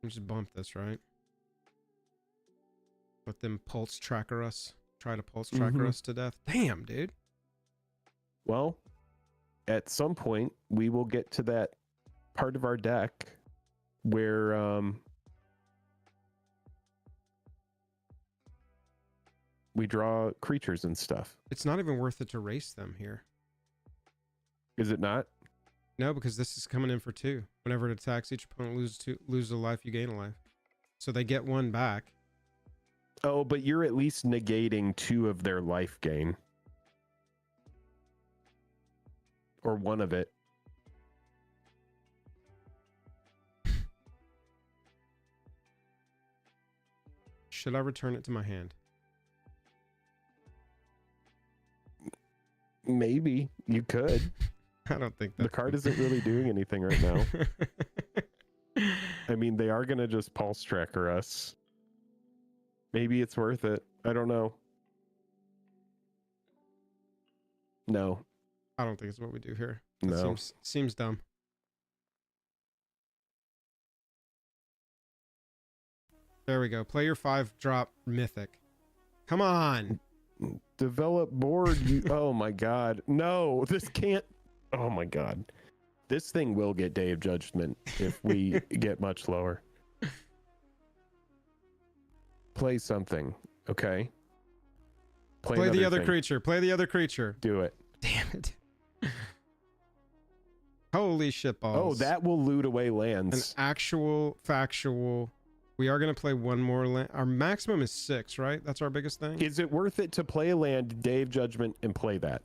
[SPEAKER 2] Just bump this, right? Let them pulse tracker us. Try to pulse tracker us to death. Damn, dude.
[SPEAKER 1] Well, at some point, we will get to that part of our deck where we draw creatures and stuff.
[SPEAKER 2] It's not even worth it to race them here.
[SPEAKER 1] Is it not?
[SPEAKER 2] No, because this is coming in for 2. Whenever it attacks, each opponent loses a life, you gain a life. So they get 1 back.
[SPEAKER 1] Oh, but you're at least negating 2 of their life gain. Or 1 of it.
[SPEAKER 2] Should I return it to my hand?
[SPEAKER 1] Maybe. You could.
[SPEAKER 2] I don't think that
[SPEAKER 1] the card isn't really doing anything right now. I mean, they are going to just pulse tracker us. Maybe it's worth it. I don't know. No.
[SPEAKER 2] I don't think it's what we do here. That
[SPEAKER 1] No.
[SPEAKER 2] Seems dumb. There we go. Play your 5-drop mythic. Come on.
[SPEAKER 1] Develop board. Oh my god. No, this can't. Oh my god. This thing will get Day of Judgment if we get much lower. Play something, okay?
[SPEAKER 2] Play the other
[SPEAKER 1] thing.
[SPEAKER 2] creature. Play the other creature.
[SPEAKER 1] Do it.
[SPEAKER 2] Damn it. Holy shit balls.
[SPEAKER 1] Oh, that will loot away
[SPEAKER 2] An
[SPEAKER 1] lands.
[SPEAKER 2] actual, factual. We are going to play 1 more land. Our maximum is 6, right? That's our biggest thing?
[SPEAKER 1] Is it worth it to play a land, Day of Judgment, and play that?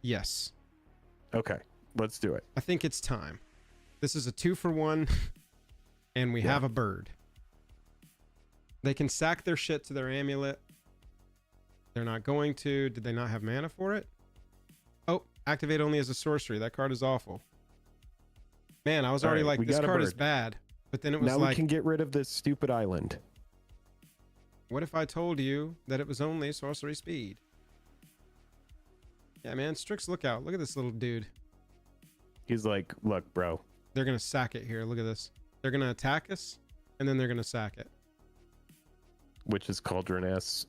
[SPEAKER 2] Yes.
[SPEAKER 1] Okay, let's do it.
[SPEAKER 2] I think it's time. This is a 2-for-1, and we have a bird. They can sack their shit to their amulet. They're not going to. Did they not have mana for it? Oh, activate only as a sorcery. That card is awful. Man, I was already like, this card is bad. But then it was
[SPEAKER 1] now
[SPEAKER 2] like,
[SPEAKER 1] we can get rid of this stupid island.
[SPEAKER 2] what if I told you that it was only sorcery speed? Yeah, man, Strix Lookout. Look at this little dude.
[SPEAKER 1] He's like, look, bro.
[SPEAKER 2] They're going to sack it here. Look at this. They're going to attack us, and then they're going to sack it.
[SPEAKER 1] Witch's Cauldron S.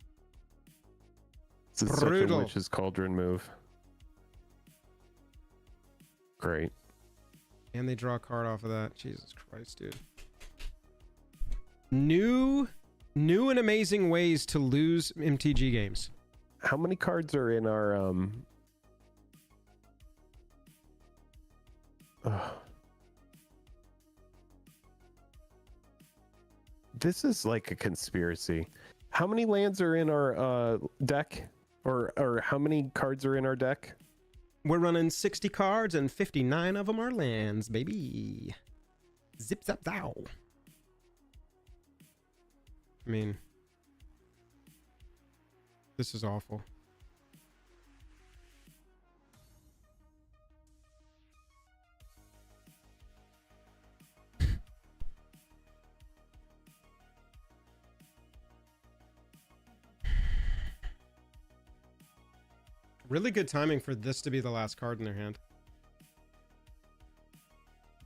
[SPEAKER 1] This is
[SPEAKER 2] Brutal.
[SPEAKER 1] such a Witch's Cauldron move. Great.
[SPEAKER 2] And they draw a card off of that. Jesus Christ, dude. New and amazing ways to lose MTG games.
[SPEAKER 1] How many cards are in our This is like a conspiracy. How many lands are in our deck? Or how many cards are in our deck?
[SPEAKER 2] We're running 60 cards and 59 of them are lands, baby. Zip zap zow. I mean, this is awful. Really good timing for this to be the last card in their hand.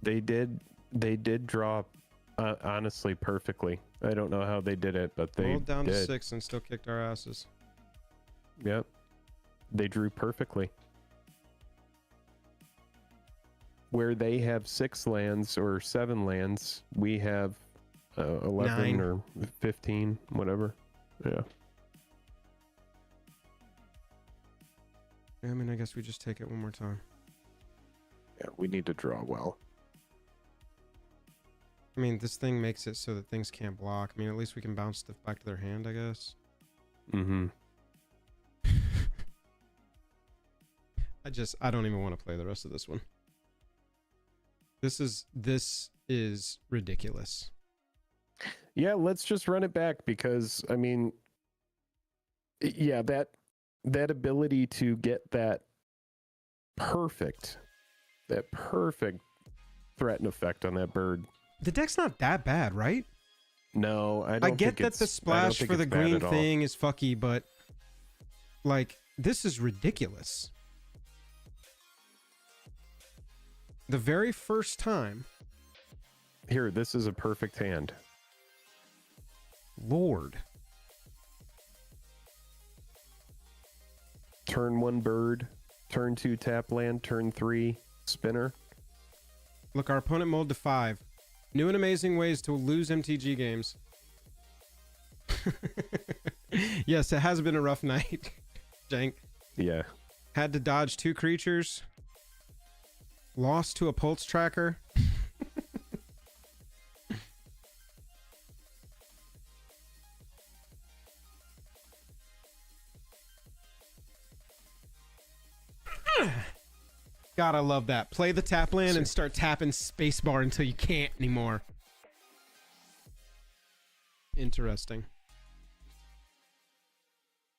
[SPEAKER 1] They did draw honestly perfectly. I don't know how they did it, but they
[SPEAKER 2] Rolled down
[SPEAKER 1] did.
[SPEAKER 2] to 6 and still kicked our asses.
[SPEAKER 1] Yep. They drew perfectly. where they have 6 lands or 7 lands, we have 11
[SPEAKER 2] 9
[SPEAKER 1] or 15, whatever. Yeah.
[SPEAKER 2] I mean, I guess we just take it one more time.
[SPEAKER 1] Yeah, we need to draw well.
[SPEAKER 2] I mean, this thing makes it so that things can't block. I mean, at least we can bounce stuff back to their hand, I guess.
[SPEAKER 1] Mm-hmm.
[SPEAKER 2] I don't even want to play the rest of this one. This is ridiculous.
[SPEAKER 1] Yeah, let's just run it back because, I mean, yeah, that ability to get that perfect threaten effect on that bird.
[SPEAKER 2] The deck's not that bad, right?
[SPEAKER 1] No, I don't
[SPEAKER 2] I get
[SPEAKER 1] think
[SPEAKER 2] that
[SPEAKER 1] it's,
[SPEAKER 2] the splash for the
[SPEAKER 1] bad
[SPEAKER 2] green
[SPEAKER 1] at all.
[SPEAKER 2] thing is fucky, but like, this is ridiculous. The very first time.
[SPEAKER 1] Here, this is a perfect hand.
[SPEAKER 2] Lord.
[SPEAKER 1] Turn 1 bird, turn 2 tap land, turn 3 spinner.
[SPEAKER 2] Look, our opponent mulled to 5. New and amazing ways to lose MTG games. Yes, it has been a rough night, Jank.
[SPEAKER 1] Yeah.
[SPEAKER 2] Had to dodge 2 creatures. Lost to a pulse tracker. God, I love that. Play the tap land and start tapping spacebar until you can't anymore. Interesting.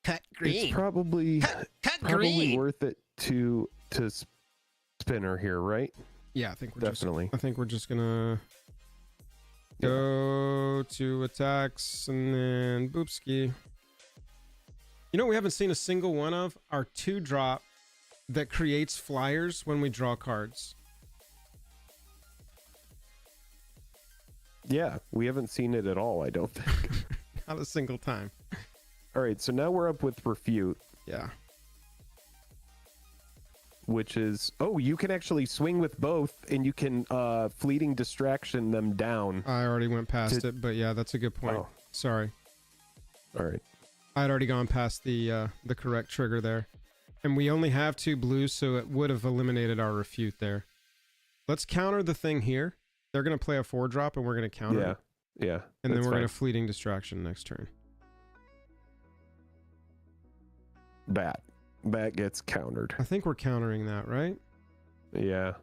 [SPEAKER 2] Cut green.
[SPEAKER 1] It's probably
[SPEAKER 2] Cut
[SPEAKER 1] probably
[SPEAKER 2] green.
[SPEAKER 1] worth it to spinner here, right?
[SPEAKER 2] Yeah, I think we're
[SPEAKER 1] Definitely.
[SPEAKER 2] I think we're just gonna go to attacks and then boopski. You know what we haven't seen a single one of? Our 2-drop that creates flyers when we draw cards.
[SPEAKER 1] Yeah, we haven't seen it at all, I don't think.
[SPEAKER 2] Not a single time.
[SPEAKER 1] All right, so now we're up with refute,
[SPEAKER 2] Yeah.
[SPEAKER 1] which is, oh, you can actually swing with both and you can fleeting distraction them down.
[SPEAKER 2] I already went past it, but yeah, that's a good point.
[SPEAKER 1] Oh.
[SPEAKER 2] Sorry.
[SPEAKER 1] All right.
[SPEAKER 2] I'd already gone past the correct trigger there. And we only have 2 blues, so it would have eliminated our refute there. Let's counter the thing here. They're going to play a 4-drop, and we're going to counter it.
[SPEAKER 1] Yeah.
[SPEAKER 2] And then
[SPEAKER 1] that's
[SPEAKER 2] we're going
[SPEAKER 1] fine.
[SPEAKER 2] to fleeting distraction next turn.
[SPEAKER 1] Bat gets countered.
[SPEAKER 2] I think we're countering that, right?
[SPEAKER 1] Yeah.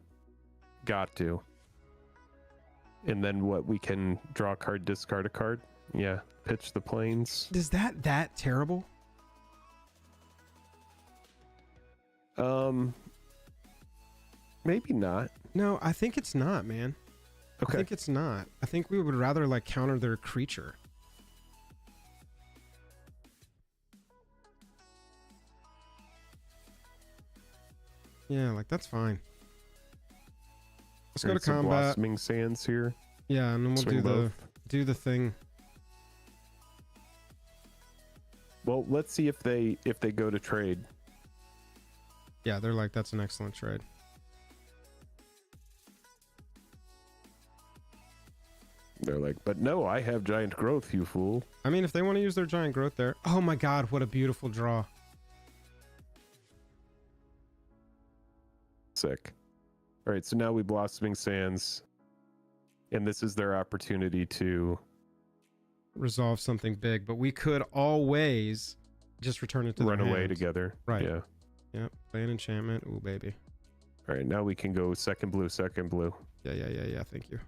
[SPEAKER 1] Got to. And then what, we can draw a card, discard a card? Yeah. Pitch the planes.
[SPEAKER 2] Is that terrible?
[SPEAKER 1] Maybe not.
[SPEAKER 2] No, I think it's not, man. I
[SPEAKER 1] Okay.
[SPEAKER 2] think it's not. I think we would rather like counter their creature. Yeah, like that's fine. Let's go to
[SPEAKER 1] Alright, so
[SPEAKER 2] combat.
[SPEAKER 1] Blossoming Sands here.
[SPEAKER 2] Yeah, and then we'll
[SPEAKER 1] Swing
[SPEAKER 2] do
[SPEAKER 1] both.
[SPEAKER 2] the thing.
[SPEAKER 1] Well, let's see if they go to trade.
[SPEAKER 2] Yeah, they're like, that's an excellent trade.
[SPEAKER 1] They're like, but no, I have giant growth, you fool.
[SPEAKER 2] I mean, if they want to use their giant growth there. Oh my god, what a beautiful draw.
[SPEAKER 1] Sick. All right, so now we Blossoming Sands. And this is their opportunity to...
[SPEAKER 2] Resolve something big, but we could always just return it to
[SPEAKER 1] run
[SPEAKER 2] their
[SPEAKER 1] away
[SPEAKER 2] hand.
[SPEAKER 1] together.
[SPEAKER 2] Right.
[SPEAKER 1] Yeah.
[SPEAKER 2] Yep, play an enchantment. Ooh, baby.
[SPEAKER 1] All right, now we can go second blue, second blue.
[SPEAKER 2] Yeah, thank you.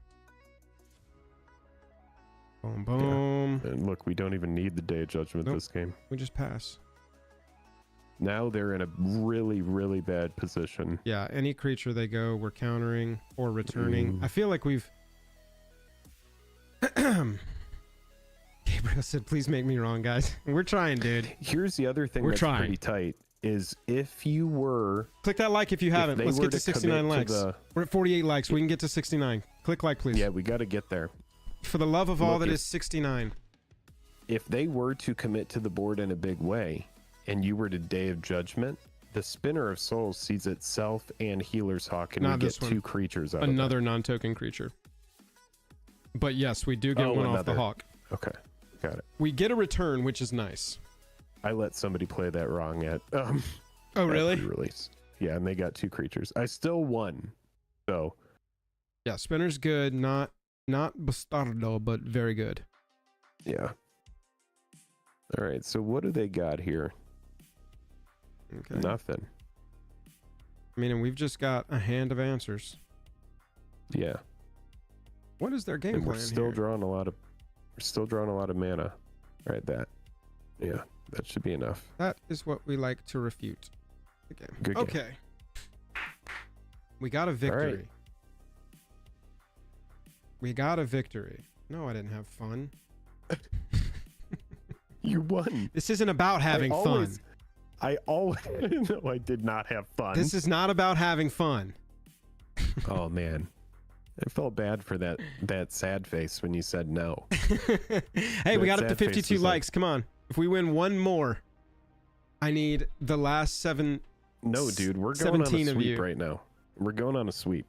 [SPEAKER 2] Boom, boom.
[SPEAKER 1] And look, we don't even need the Day of Judgment
[SPEAKER 2] Nope.
[SPEAKER 1] this game.
[SPEAKER 2] We just pass.
[SPEAKER 1] Now they're in a really, really bad position.
[SPEAKER 2] Yeah, any creature they go, we're countering or returning. I feel like we've... Gabriel said, please make me wrong, guys. We're trying, dude.
[SPEAKER 1] Here's the other thing
[SPEAKER 2] We're
[SPEAKER 1] that's
[SPEAKER 2] trying.
[SPEAKER 1] pretty tight, is if you were...
[SPEAKER 2] Click that like if you haven't.
[SPEAKER 1] they
[SPEAKER 2] Let's
[SPEAKER 1] were
[SPEAKER 2] get to
[SPEAKER 1] to
[SPEAKER 2] 69
[SPEAKER 1] commit
[SPEAKER 2] likes.
[SPEAKER 1] to the-
[SPEAKER 2] We're at 48 likes. We can get to 69. Click like, please.
[SPEAKER 1] Yeah, we got to get there.
[SPEAKER 2] For the love of all
[SPEAKER 1] Look,
[SPEAKER 2] that
[SPEAKER 1] if-
[SPEAKER 2] is 69.
[SPEAKER 1] If they were to commit to the board in a big way, and you were to Day of Judgment, The Spinner of Souls sees itself and Healer's Hawk, and
[SPEAKER 2] Not
[SPEAKER 1] we
[SPEAKER 2] this
[SPEAKER 1] get
[SPEAKER 2] one.
[SPEAKER 1] 2 creatures out of
[SPEAKER 2] Another non-token creature. But yes, we do get one off the
[SPEAKER 1] another.
[SPEAKER 2] hawk.
[SPEAKER 1] Okay, got it.
[SPEAKER 2] We get a return, which is nice.
[SPEAKER 1] I let somebody play that wrong at
[SPEAKER 2] Oh,
[SPEAKER 1] at
[SPEAKER 2] really?
[SPEAKER 1] pre-release. Yeah, and they got 2 creatures. I still won. So
[SPEAKER 2] Yeah, Spinner's good. Not bastardo, but very good.
[SPEAKER 1] yeah. All right, so what do they got here?
[SPEAKER 2] Okay.
[SPEAKER 1] Nothing.
[SPEAKER 2] I mean, and we've just got a hand of answers.
[SPEAKER 1] Yeah.
[SPEAKER 2] What is their game
[SPEAKER 1] And
[SPEAKER 2] plan
[SPEAKER 1] we're still
[SPEAKER 2] here?
[SPEAKER 1] drawing a lot of mana. All right, that. Yeah, that should be enough.
[SPEAKER 2] That is what we like to refute. The game.
[SPEAKER 1] Good game.
[SPEAKER 2] Okay. We got a victory.
[SPEAKER 1] right.
[SPEAKER 2] We got a victory. No, I didn't have fun.
[SPEAKER 1] You won.
[SPEAKER 2] This isn't about having fun.
[SPEAKER 1] I always no, I did not have fun.
[SPEAKER 2] This is not about having fun.
[SPEAKER 1] Oh man. I felt bad for that sad face when you said no.
[SPEAKER 2] Hey, we got
[SPEAKER 1] That
[SPEAKER 2] up to
[SPEAKER 1] sad face
[SPEAKER 2] 52
[SPEAKER 1] was like-
[SPEAKER 2] likes. Come on. If we win one more, I need the last 7.
[SPEAKER 1] No, dude, we're going on a
[SPEAKER 2] 17 of
[SPEAKER 1] sweep
[SPEAKER 2] you.
[SPEAKER 1] right now. We're going on a sweep.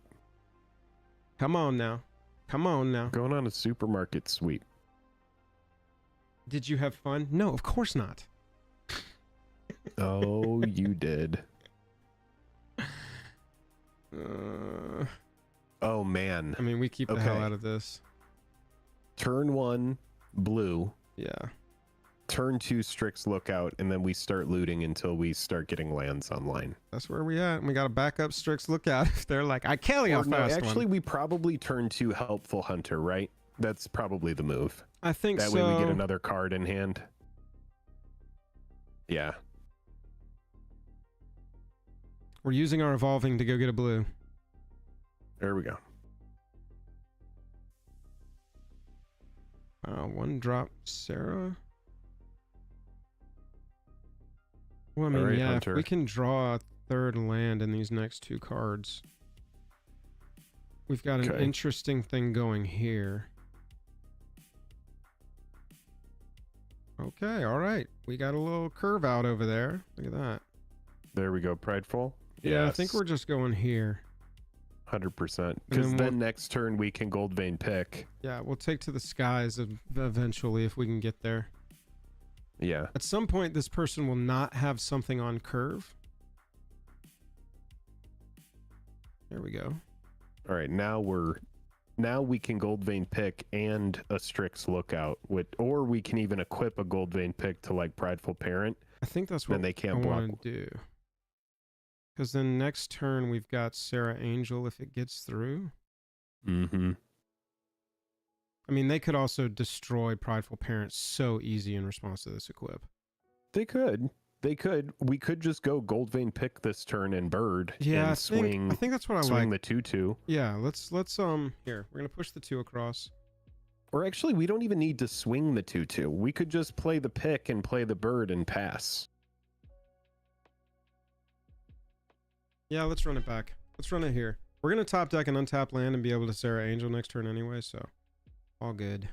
[SPEAKER 2] Come on now. Come on now.
[SPEAKER 1] Going on a supermarket sweep.
[SPEAKER 2] Did you have fun? No, of course not.
[SPEAKER 1] Oh, you did. Oh man.
[SPEAKER 2] I mean, we keep the hell
[SPEAKER 1] Okay.
[SPEAKER 2] out of this.
[SPEAKER 1] Turn 1, blue.
[SPEAKER 2] Yeah.
[SPEAKER 1] Turn 2, Strix Lookout, and then we start looting until we start getting lands online.
[SPEAKER 2] That's where we at. And we got to back up Strix Lookout if they're like, I kill you
[SPEAKER 1] Or no,
[SPEAKER 2] fast
[SPEAKER 1] actually,
[SPEAKER 2] one.
[SPEAKER 1] we probably turn 2 Helpful Hunter, right? That's probably the move.
[SPEAKER 2] I think
[SPEAKER 1] That
[SPEAKER 2] so.
[SPEAKER 1] way we get another card in hand. Yeah.
[SPEAKER 2] We're using our evolving to go get a blue.
[SPEAKER 1] There we go.
[SPEAKER 2] One drop Sarah. Well, I mean,
[SPEAKER 1] Alright,
[SPEAKER 2] yeah,
[SPEAKER 1] Hunter.
[SPEAKER 2] if we can draw a 3rd land in these next 2 cards, we've got an
[SPEAKER 1] Okay.
[SPEAKER 2] interesting thing going here. Okay, all right. We got a little curve out over there. Look at that.
[SPEAKER 1] There we go. Prideful.
[SPEAKER 2] Yeah, I think we're just going here.
[SPEAKER 1] 100%.
[SPEAKER 2] And
[SPEAKER 1] Because
[SPEAKER 2] then
[SPEAKER 1] then next turn we can Gold Vein pick.
[SPEAKER 2] Yeah, we'll take to the skies eventually if we can get there.
[SPEAKER 1] Yeah.
[SPEAKER 2] At some point, this person will not have something on curve. There we go.
[SPEAKER 1] All right. Now we can Gold Vein pick and a Strix Lookout, or we can even equip a Gold Vein pick to like Prideful Parent.
[SPEAKER 2] I think that's what
[SPEAKER 1] Then they
[SPEAKER 2] I
[SPEAKER 1] can't block.
[SPEAKER 2] want to do. Because then next turn, we've got Sarah Angel if it gets through.
[SPEAKER 1] Mm-hmm.
[SPEAKER 2] I mean, they could also destroy Prideful Parent so easy in response to this equip.
[SPEAKER 1] They could. We could just go Gold Vein pick this turn and bird.
[SPEAKER 2] Yeah,
[SPEAKER 1] and
[SPEAKER 2] I think that's what I
[SPEAKER 1] swing
[SPEAKER 2] like.
[SPEAKER 1] the 2/2.
[SPEAKER 2] Yeah, let's here. We're gonna push the 2 across.
[SPEAKER 1] Or actually, we don't even need to swing the 2/2. We could just play the pick and play the bird and pass.
[SPEAKER 2] Yeah, let's run it back. Let's run it here. We're gonna top deck an untapped land and be able to Sarah Angel next turn anyway, so all good.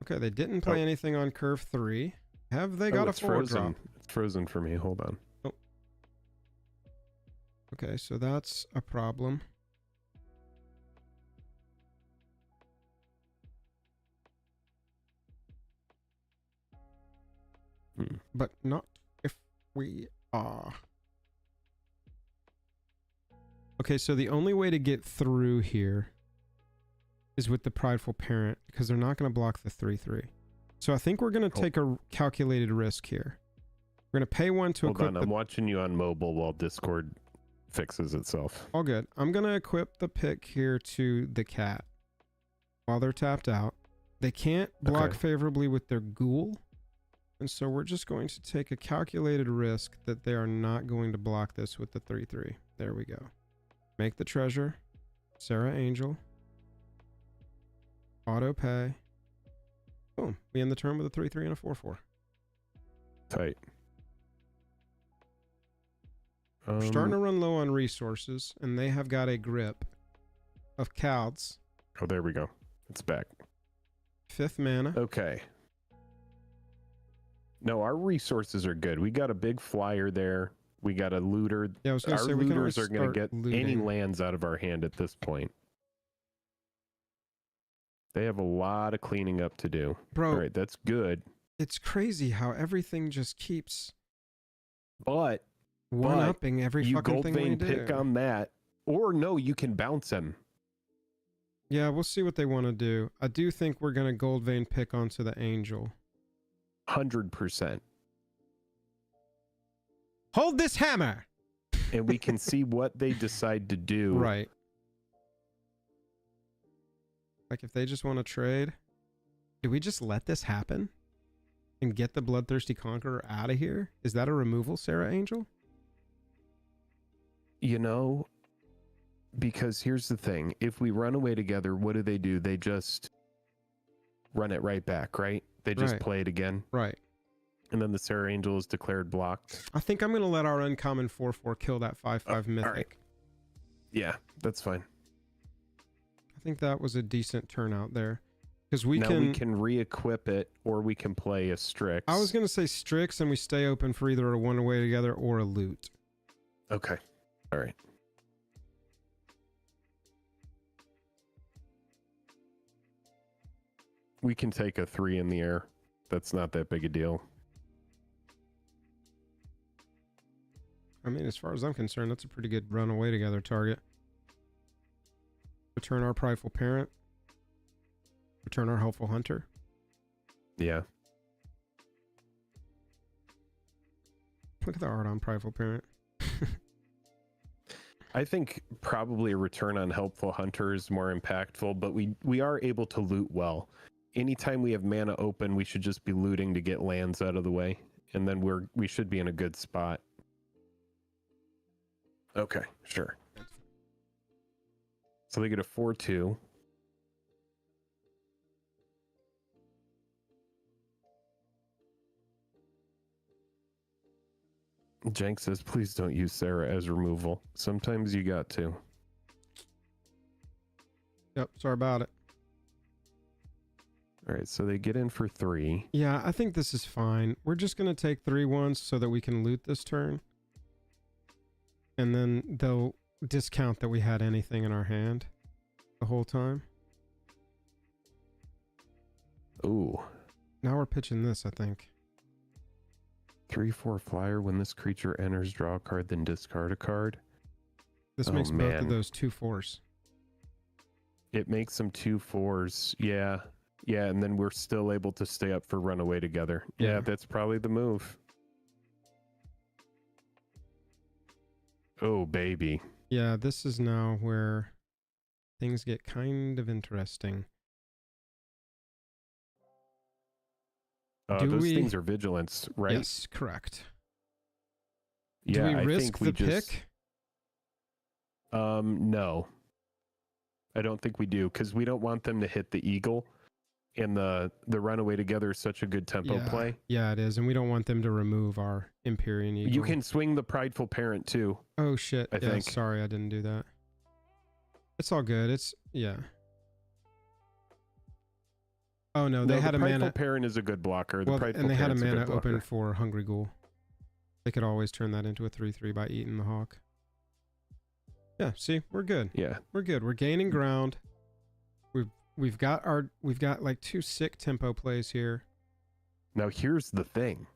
[SPEAKER 2] Okay, they didn't play anything on curve 3. Have they got a
[SPEAKER 1] it's
[SPEAKER 2] 4
[SPEAKER 1] frozen.
[SPEAKER 2] drop?
[SPEAKER 1] It's frozen for me. Hold on.
[SPEAKER 2] Okay, so that's a problem. But not if we are. Okay, so the only way to get through here is with the Prideful Parent, because they're not going to block the 3/3. So I think we're going to take a calculated risk here. We're going to pay 1 to
[SPEAKER 1] Hold
[SPEAKER 2] equip
[SPEAKER 1] on. I'm watching you on mobile while Discord fixes itself.
[SPEAKER 2] All good. I'm going to equip the pick here to the cat while they're tapped out. They can't block favorably with their ghoul. And so we're just going to take a calculated risk that they are not going to block this with the 3/3. There we go. Make the treasure. Sarah Angel. Auto pay. Boom. We end the turn with a 3/3 and a 4/4.
[SPEAKER 1] Tight.
[SPEAKER 2] We're starting to run low on resources, and they have got a grip of Calds.
[SPEAKER 1] Oh, there we go. It's back.
[SPEAKER 2] 5th mana.
[SPEAKER 1] Okay. No, our resources are good. We got a big flyer there. We got a looter.
[SPEAKER 2] Yeah, I was gonna
[SPEAKER 1] Our
[SPEAKER 2] say we can
[SPEAKER 1] looters
[SPEAKER 2] always
[SPEAKER 1] are going to
[SPEAKER 2] start
[SPEAKER 1] get any
[SPEAKER 2] looting.
[SPEAKER 1] lands out of our hand at this point. They have a lot of cleaning up to do.
[SPEAKER 2] Bro,
[SPEAKER 1] all right, that's good.
[SPEAKER 2] it's crazy how everything just keeps
[SPEAKER 1] But
[SPEAKER 2] one-upping every
[SPEAKER 1] you
[SPEAKER 2] fucking
[SPEAKER 1] gold
[SPEAKER 2] thing we
[SPEAKER 1] vein
[SPEAKER 2] do.
[SPEAKER 1] pick on that, or no, you can bounce him.
[SPEAKER 2] Yeah, we'll see what they want to do. I do think we're gonna gold vein pick onto the angel.
[SPEAKER 1] 100%.
[SPEAKER 2] Hold this hammer.
[SPEAKER 1] And we can see what they decide to do.
[SPEAKER 2] Right. Like if they just want to trade, do we just let this happen and get the Bloodthirsty Conqueror out of here? Is that a removal, Sarah Angel?
[SPEAKER 1] You know, because here's the thing. If we run away together, what do? They just run it right back, right? They just
[SPEAKER 2] Right.
[SPEAKER 1] play it again.
[SPEAKER 2] Right.
[SPEAKER 1] And then the Sarah Angel is declared blocked.
[SPEAKER 2] I think I'm going to let our uncommon 4/4 kill that 5/5 mythic.
[SPEAKER 1] All right. Yeah, that's fine.
[SPEAKER 2] I think that was a decent turnout there. Because we
[SPEAKER 1] now
[SPEAKER 2] can...
[SPEAKER 1] we can re-equip it, or we can play a Strix.
[SPEAKER 2] I was going to say Strix, and we stay open for either a one-away together or a loot.
[SPEAKER 1] Okay. All right. We can take a 3 in the air. That's not that big a deal.
[SPEAKER 2] I mean, as far as I'm concerned, that's a pretty good run-away together target. Return our prideful parent. Return our helpful hunter.
[SPEAKER 1] Yeah.
[SPEAKER 2] Look at the art on prideful parent.
[SPEAKER 1] I think probably a return on helpful hunter is more impactful, but we are able to loot well. Anytime we have mana open, we should just be looting to get lands out of the way, and then we should be in a good spot. Okay, sure. So they get a 4/2. Jank says, please don't use Sarah as removal. Sometimes you got to.
[SPEAKER 2] Yep, sorry about it.
[SPEAKER 1] All right, so they get in for 3.
[SPEAKER 2] Yeah, I think this is fine. We're just going to take 3 once so that we can loot this turn. And then they'll discount that we had anything in our hand the whole time.
[SPEAKER 1] Ooh.
[SPEAKER 2] Now we're pitching this, I think.
[SPEAKER 1] 3/4 flyer. When this creature enters, draw a card, then discard a card.
[SPEAKER 2] This
[SPEAKER 1] Oh,
[SPEAKER 2] makes both
[SPEAKER 1] man.
[SPEAKER 2] of those 2/4s.
[SPEAKER 1] It makes them 2/4s. Yeah. Yeah, and then we're still able to stay up for runaway together. Yeah,
[SPEAKER 2] Yeah.
[SPEAKER 1] that's probably the move. Oh, baby.
[SPEAKER 2] Yeah, this is now where things get kind of interesting. Do
[SPEAKER 1] Those
[SPEAKER 2] we-
[SPEAKER 1] things are vigilance, right?
[SPEAKER 2] Yes, correct.
[SPEAKER 1] Yeah,
[SPEAKER 2] Do we
[SPEAKER 1] I
[SPEAKER 2] risk
[SPEAKER 1] think
[SPEAKER 2] the
[SPEAKER 1] we just,
[SPEAKER 2] pick?
[SPEAKER 1] No. I don't think we do, because we don't want them to hit the eagle. And the runaway together is such a good tempo play.
[SPEAKER 2] Yeah, it is. And we don't want them to remove our Empyrean Eagle.
[SPEAKER 1] You can swing the prideful parent too.
[SPEAKER 2] Oh, shit.
[SPEAKER 1] I
[SPEAKER 2] Yeah,
[SPEAKER 1] think.
[SPEAKER 2] sorry, I didn't do that. It's all good. It's, yeah. Oh, no, they had
[SPEAKER 1] the
[SPEAKER 2] a
[SPEAKER 1] prideful
[SPEAKER 2] mana.
[SPEAKER 1] parent is a good blocker. The
[SPEAKER 2] Well,
[SPEAKER 1] prideful
[SPEAKER 2] and they had a
[SPEAKER 1] parent's good
[SPEAKER 2] mana open
[SPEAKER 1] blocker.
[SPEAKER 2] for Hungry Ghoul. They could always turn that into a 3/3 by eating the hawk. Yeah, see, we're good.
[SPEAKER 1] Yeah.
[SPEAKER 2] We're good. We're gaining ground. We've got like 2 sick tempo plays here.
[SPEAKER 1] Now here's the thing.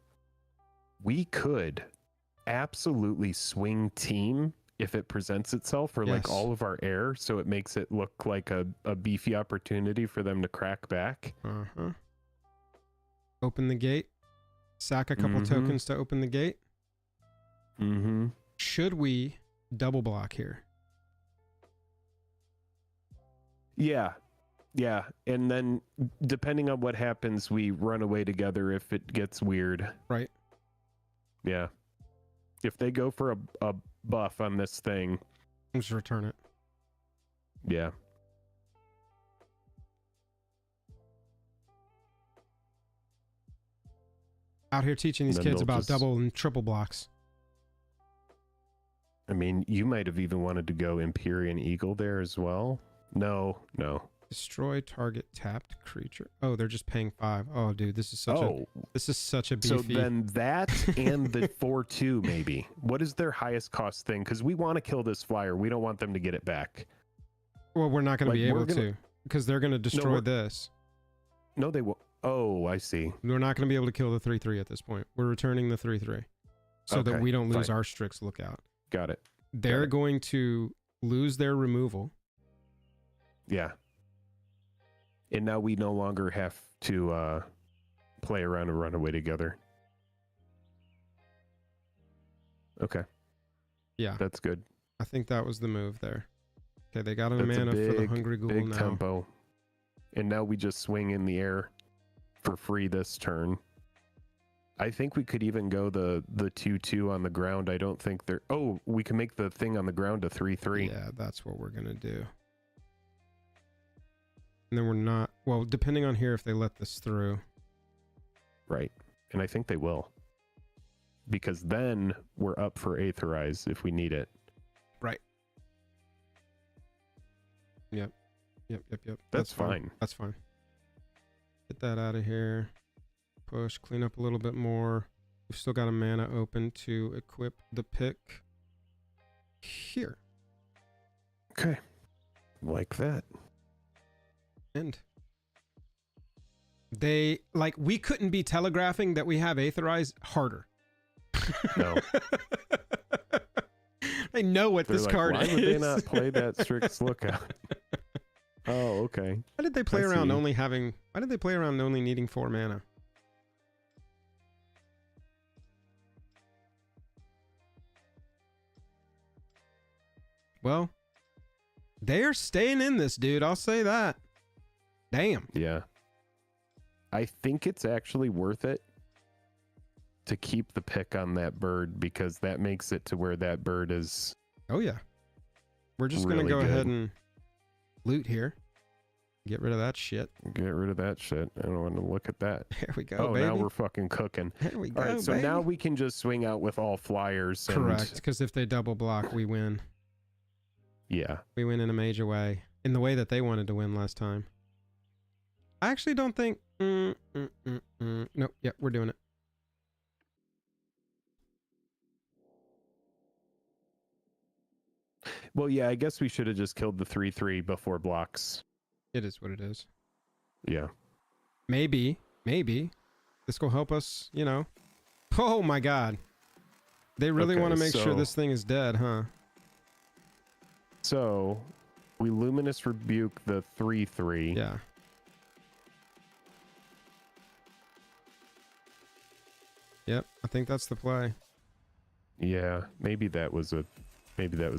[SPEAKER 1] We could absolutely swing team if it presents itself for like
[SPEAKER 2] Yes.
[SPEAKER 1] all of our air, so it makes it look like a beefy opportunity for them to crack back.
[SPEAKER 2] Uh-huh. Open the gate. Sack a couple
[SPEAKER 1] Mhm.
[SPEAKER 2] tokens to open the gate.
[SPEAKER 1] Mm-hmm.
[SPEAKER 2] Should we double block here?
[SPEAKER 1] Yeah. Yeah. And then depending on what happens, we run away together if it gets weird.
[SPEAKER 2] Right.
[SPEAKER 1] Yeah. If they go for a buff on this thing,
[SPEAKER 2] Just return it.
[SPEAKER 1] yeah.
[SPEAKER 2] Out here teaching these
[SPEAKER 1] Then
[SPEAKER 2] kids
[SPEAKER 1] they'll
[SPEAKER 2] about
[SPEAKER 1] just-
[SPEAKER 2] double and triple blocks.
[SPEAKER 1] I mean, you might have even wanted to go Empyrean Eagle there as well. No.
[SPEAKER 2] Destroy target tapped creature. Oh, they're just paying 5. Oh, dude, this is such a beefy.
[SPEAKER 1] So then that and the 4/2 maybe. What is their highest cost thing? Because we want to kill this flyer. We don't want them to get it back.
[SPEAKER 2] Well, we're not going to be able to because they're going to destroy this.
[SPEAKER 1] No, they will. Oh, I see.
[SPEAKER 2] We're not going to be able to kill the 3/3 at this point. We're returning the 3/3 so that we don't lose our Strix Lookout.
[SPEAKER 1] Got it.
[SPEAKER 2] They're going to lose their removal.
[SPEAKER 1] Yeah. And now we no longer have to play around and run away together. Okay.
[SPEAKER 2] Yeah.
[SPEAKER 1] That's good.
[SPEAKER 2] I think that was the move there. Okay, they got a mana for the Hungry Ghoul
[SPEAKER 1] big
[SPEAKER 2] now.
[SPEAKER 1] Tempo. And now we just swing in the air for free this turn. I think we could even go the 2/2 on the ground. I don't think they're... Oh, we can make the thing on the ground a 3/3.
[SPEAKER 2] Yeah, that's what we're going to do. And then we're not... Well, depending on here if they let this through.
[SPEAKER 1] Right. And I think they will. Because then we're up for Aetherize if we need it.
[SPEAKER 2] Right. Yep.
[SPEAKER 1] That's fine.
[SPEAKER 2] That's fine. Get that out of here. Push, clean up a little bit more. We've still got a mana open to equip the pick here.
[SPEAKER 1] Okay. Like that.
[SPEAKER 2] And they, like, we couldn't be telegraphing that we have Aetherize harder.
[SPEAKER 1] No.
[SPEAKER 2] They know what this card is.
[SPEAKER 1] Why would they not play that Strix Lookout? Oh, okay.
[SPEAKER 2] Why did they play around only having... Why did they play around only needing 4 mana? Well, they're staying in this, dude. I'll say that. Damn.
[SPEAKER 1] Yeah. I think it's actually worth it to keep the pick on that bird because that makes it to where that bird is...
[SPEAKER 2] Oh, yeah. We're just going to go ahead and loot here. Get rid of that shit.
[SPEAKER 1] Get rid of that shit. I don't want to look at that.
[SPEAKER 2] There we go,
[SPEAKER 1] oh,
[SPEAKER 2] baby.
[SPEAKER 1] Now we're fucking cooking.
[SPEAKER 2] There we go,
[SPEAKER 1] all right, so
[SPEAKER 2] baby.
[SPEAKER 1] now we can just swing out with all flyers.
[SPEAKER 2] Correct, because if they double block, we win.
[SPEAKER 1] Yeah.
[SPEAKER 2] We win in a major way. In the way that they wanted to win last time. I actually don't think... Nope, yeah, we're doing it.
[SPEAKER 1] Well, yeah, I guess we should have just killed the 3/3 before blocks.
[SPEAKER 2] It is what it is.
[SPEAKER 1] Yeah.
[SPEAKER 2] Maybe this will help us, you know. Oh my god. They really want to make sure this thing is dead, huh?
[SPEAKER 1] So, we Luminous Rebuke the 3/3.
[SPEAKER 2] Yeah. Yep, I think that's the play.
[SPEAKER 1] Yeah, maybe that was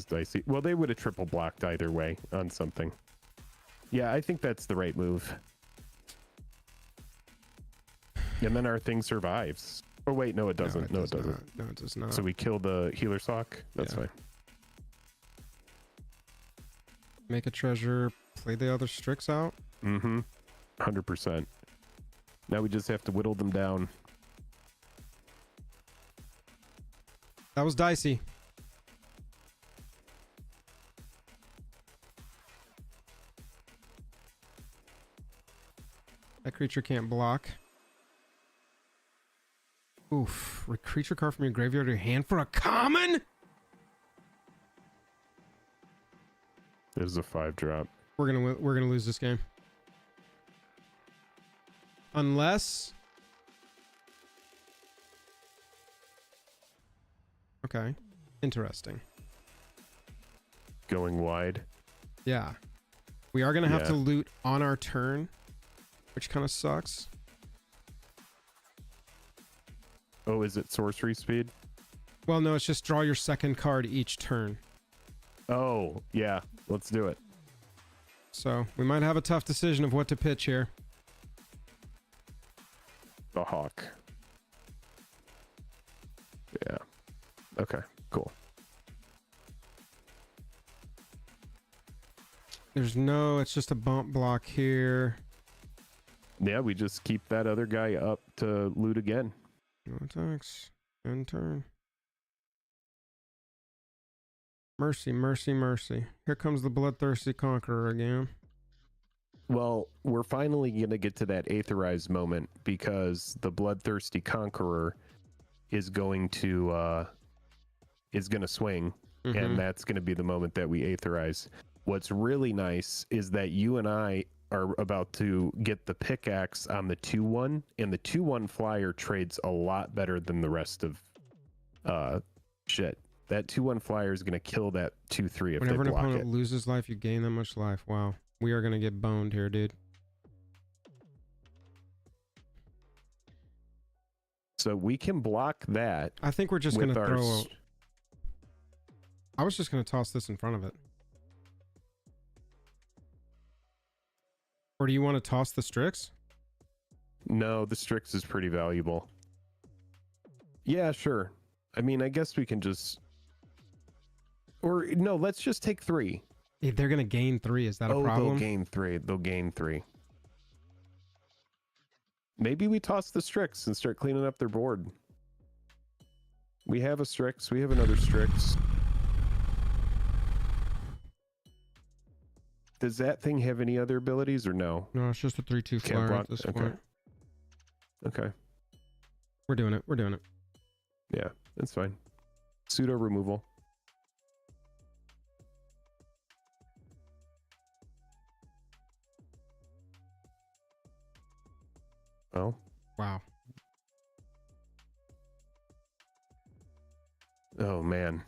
[SPEAKER 1] dicey. Well, they would have triple blocked either way on something. Yeah, I think that's the right move. And then our thing survives. Oh wait, no, it doesn't. No, it doesn't.
[SPEAKER 2] No, it does not.
[SPEAKER 1] So we kill the Healer Sock. That's fine.
[SPEAKER 2] Make a treasure. Play the other Strix out.
[SPEAKER 1] 100%. Now we just have to whittle them down.
[SPEAKER 2] That was dicey. That creature can't block. Oof. Creature card from your graveyard to your hand for a common?
[SPEAKER 1] This is a 5-drop.
[SPEAKER 2] We're gonna lose this game. Unless... Okay. Interesting.
[SPEAKER 1] Going wide.
[SPEAKER 2] Yeah. We are gonna have to loot on our turn, which kind of sucks.
[SPEAKER 1] Oh, is it sorcery speed?
[SPEAKER 2] Well, no, it's just draw your second card each turn.
[SPEAKER 1] Oh, yeah. Let's do it.
[SPEAKER 2] So, we might have a tough decision of what to pitch here.
[SPEAKER 1] The Hawk. Yeah. Okay, cool.
[SPEAKER 2] There's no, it's just a bump block here.
[SPEAKER 1] Yeah, we just keep that other guy up to loot again.
[SPEAKER 2] No attacks. End turn. Mercy, mercy, mercy. Here comes the bloodthirsty conqueror again.
[SPEAKER 1] Well, we're finally going to get to that Aetherized moment because the Bloodthirsty Conqueror is going to swing, and that's going to be the moment that we Aetherize. What's really nice is that you and I are about to get the pickaxe on the 2-1, and the 2-1 flyer trades a lot better than the rest of shit. That 2-1 flyer is going to kill that 2-3 if
[SPEAKER 2] Whenever
[SPEAKER 1] they
[SPEAKER 2] an
[SPEAKER 1] block
[SPEAKER 2] opponent
[SPEAKER 1] it.
[SPEAKER 2] loses life, you gain that much life. Wow. We are going to get boned here, dude.
[SPEAKER 1] So we can block that.
[SPEAKER 2] I think we're just going to
[SPEAKER 1] with our
[SPEAKER 2] throw... I was just going to toss this in front of it. Or do you want to toss the Strix?
[SPEAKER 1] No, the Strix is pretty valuable. Yeah, sure. I mean, I guess we can just... Or, no, let's just take 3.
[SPEAKER 2] If they're going to gain 3, is that a problem?
[SPEAKER 1] They'll gain 3. They'll gain 3. Maybe we toss the Strix and start cleaning up their board. We have a Strix. We have another Strix. Does that thing have any other abilities or no?
[SPEAKER 2] No, it's just a 3-2 flyer at this point.
[SPEAKER 1] Okay.
[SPEAKER 2] We're doing it. We're doing it.
[SPEAKER 1] Yeah, that's fine. Pseudo removal. Oh.
[SPEAKER 2] Wow.
[SPEAKER 1] Oh, man.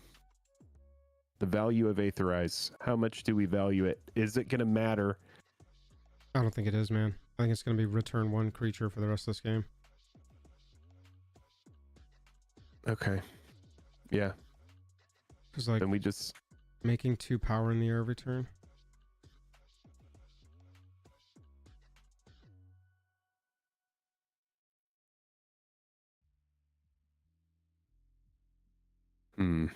[SPEAKER 1] The value of Aetherize. How much do we value it? Is it going to matter?
[SPEAKER 2] I don't think it is, man. I think it's going to be return 1 creature for the rest of this game.
[SPEAKER 1] Okay. Yeah.
[SPEAKER 2] Because, like,
[SPEAKER 1] then we just...
[SPEAKER 2] making 2 power in the air every turn.
[SPEAKER 1] Hmm.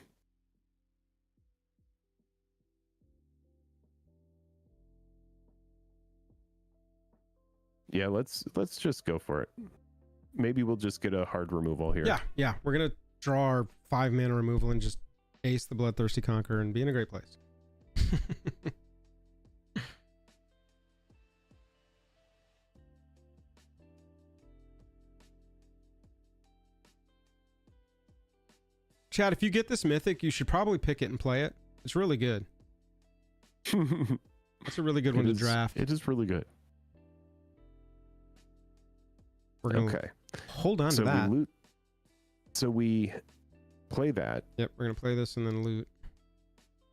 [SPEAKER 1] Yeah, let's just go for it. Maybe we'll just get a hard removal here.
[SPEAKER 2] Yeah. We're going to draw our 5-mana removal and just ace the Bloodthirsty Conqueror and be in a great place. Chad, if you get this mythic, you should probably pick it and play it. It's really good. It's a really good one to draft.
[SPEAKER 1] It is really good.
[SPEAKER 2] We're gonna hold on to that.
[SPEAKER 1] So we play that.
[SPEAKER 2] Yep, we're going to play this and then loot.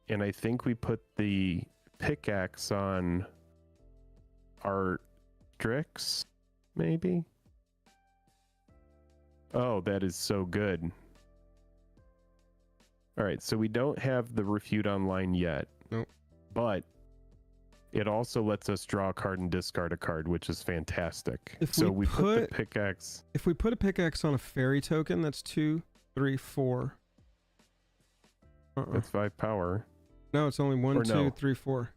[SPEAKER 1] And I think we put the pickaxe on our Strix, maybe? Oh, that is so good. All right, so we don't have the Refute online yet.
[SPEAKER 2] Nope.
[SPEAKER 1] But it also lets us draw a card and discard a card, which is fantastic.
[SPEAKER 2] If
[SPEAKER 1] so
[SPEAKER 2] we
[SPEAKER 1] put the pickaxe...
[SPEAKER 2] If we put a pickaxe on a fairy token, that's 2, 3, 4.
[SPEAKER 1] That's 5 power.
[SPEAKER 2] No, it's only 1, 2, 3, 4.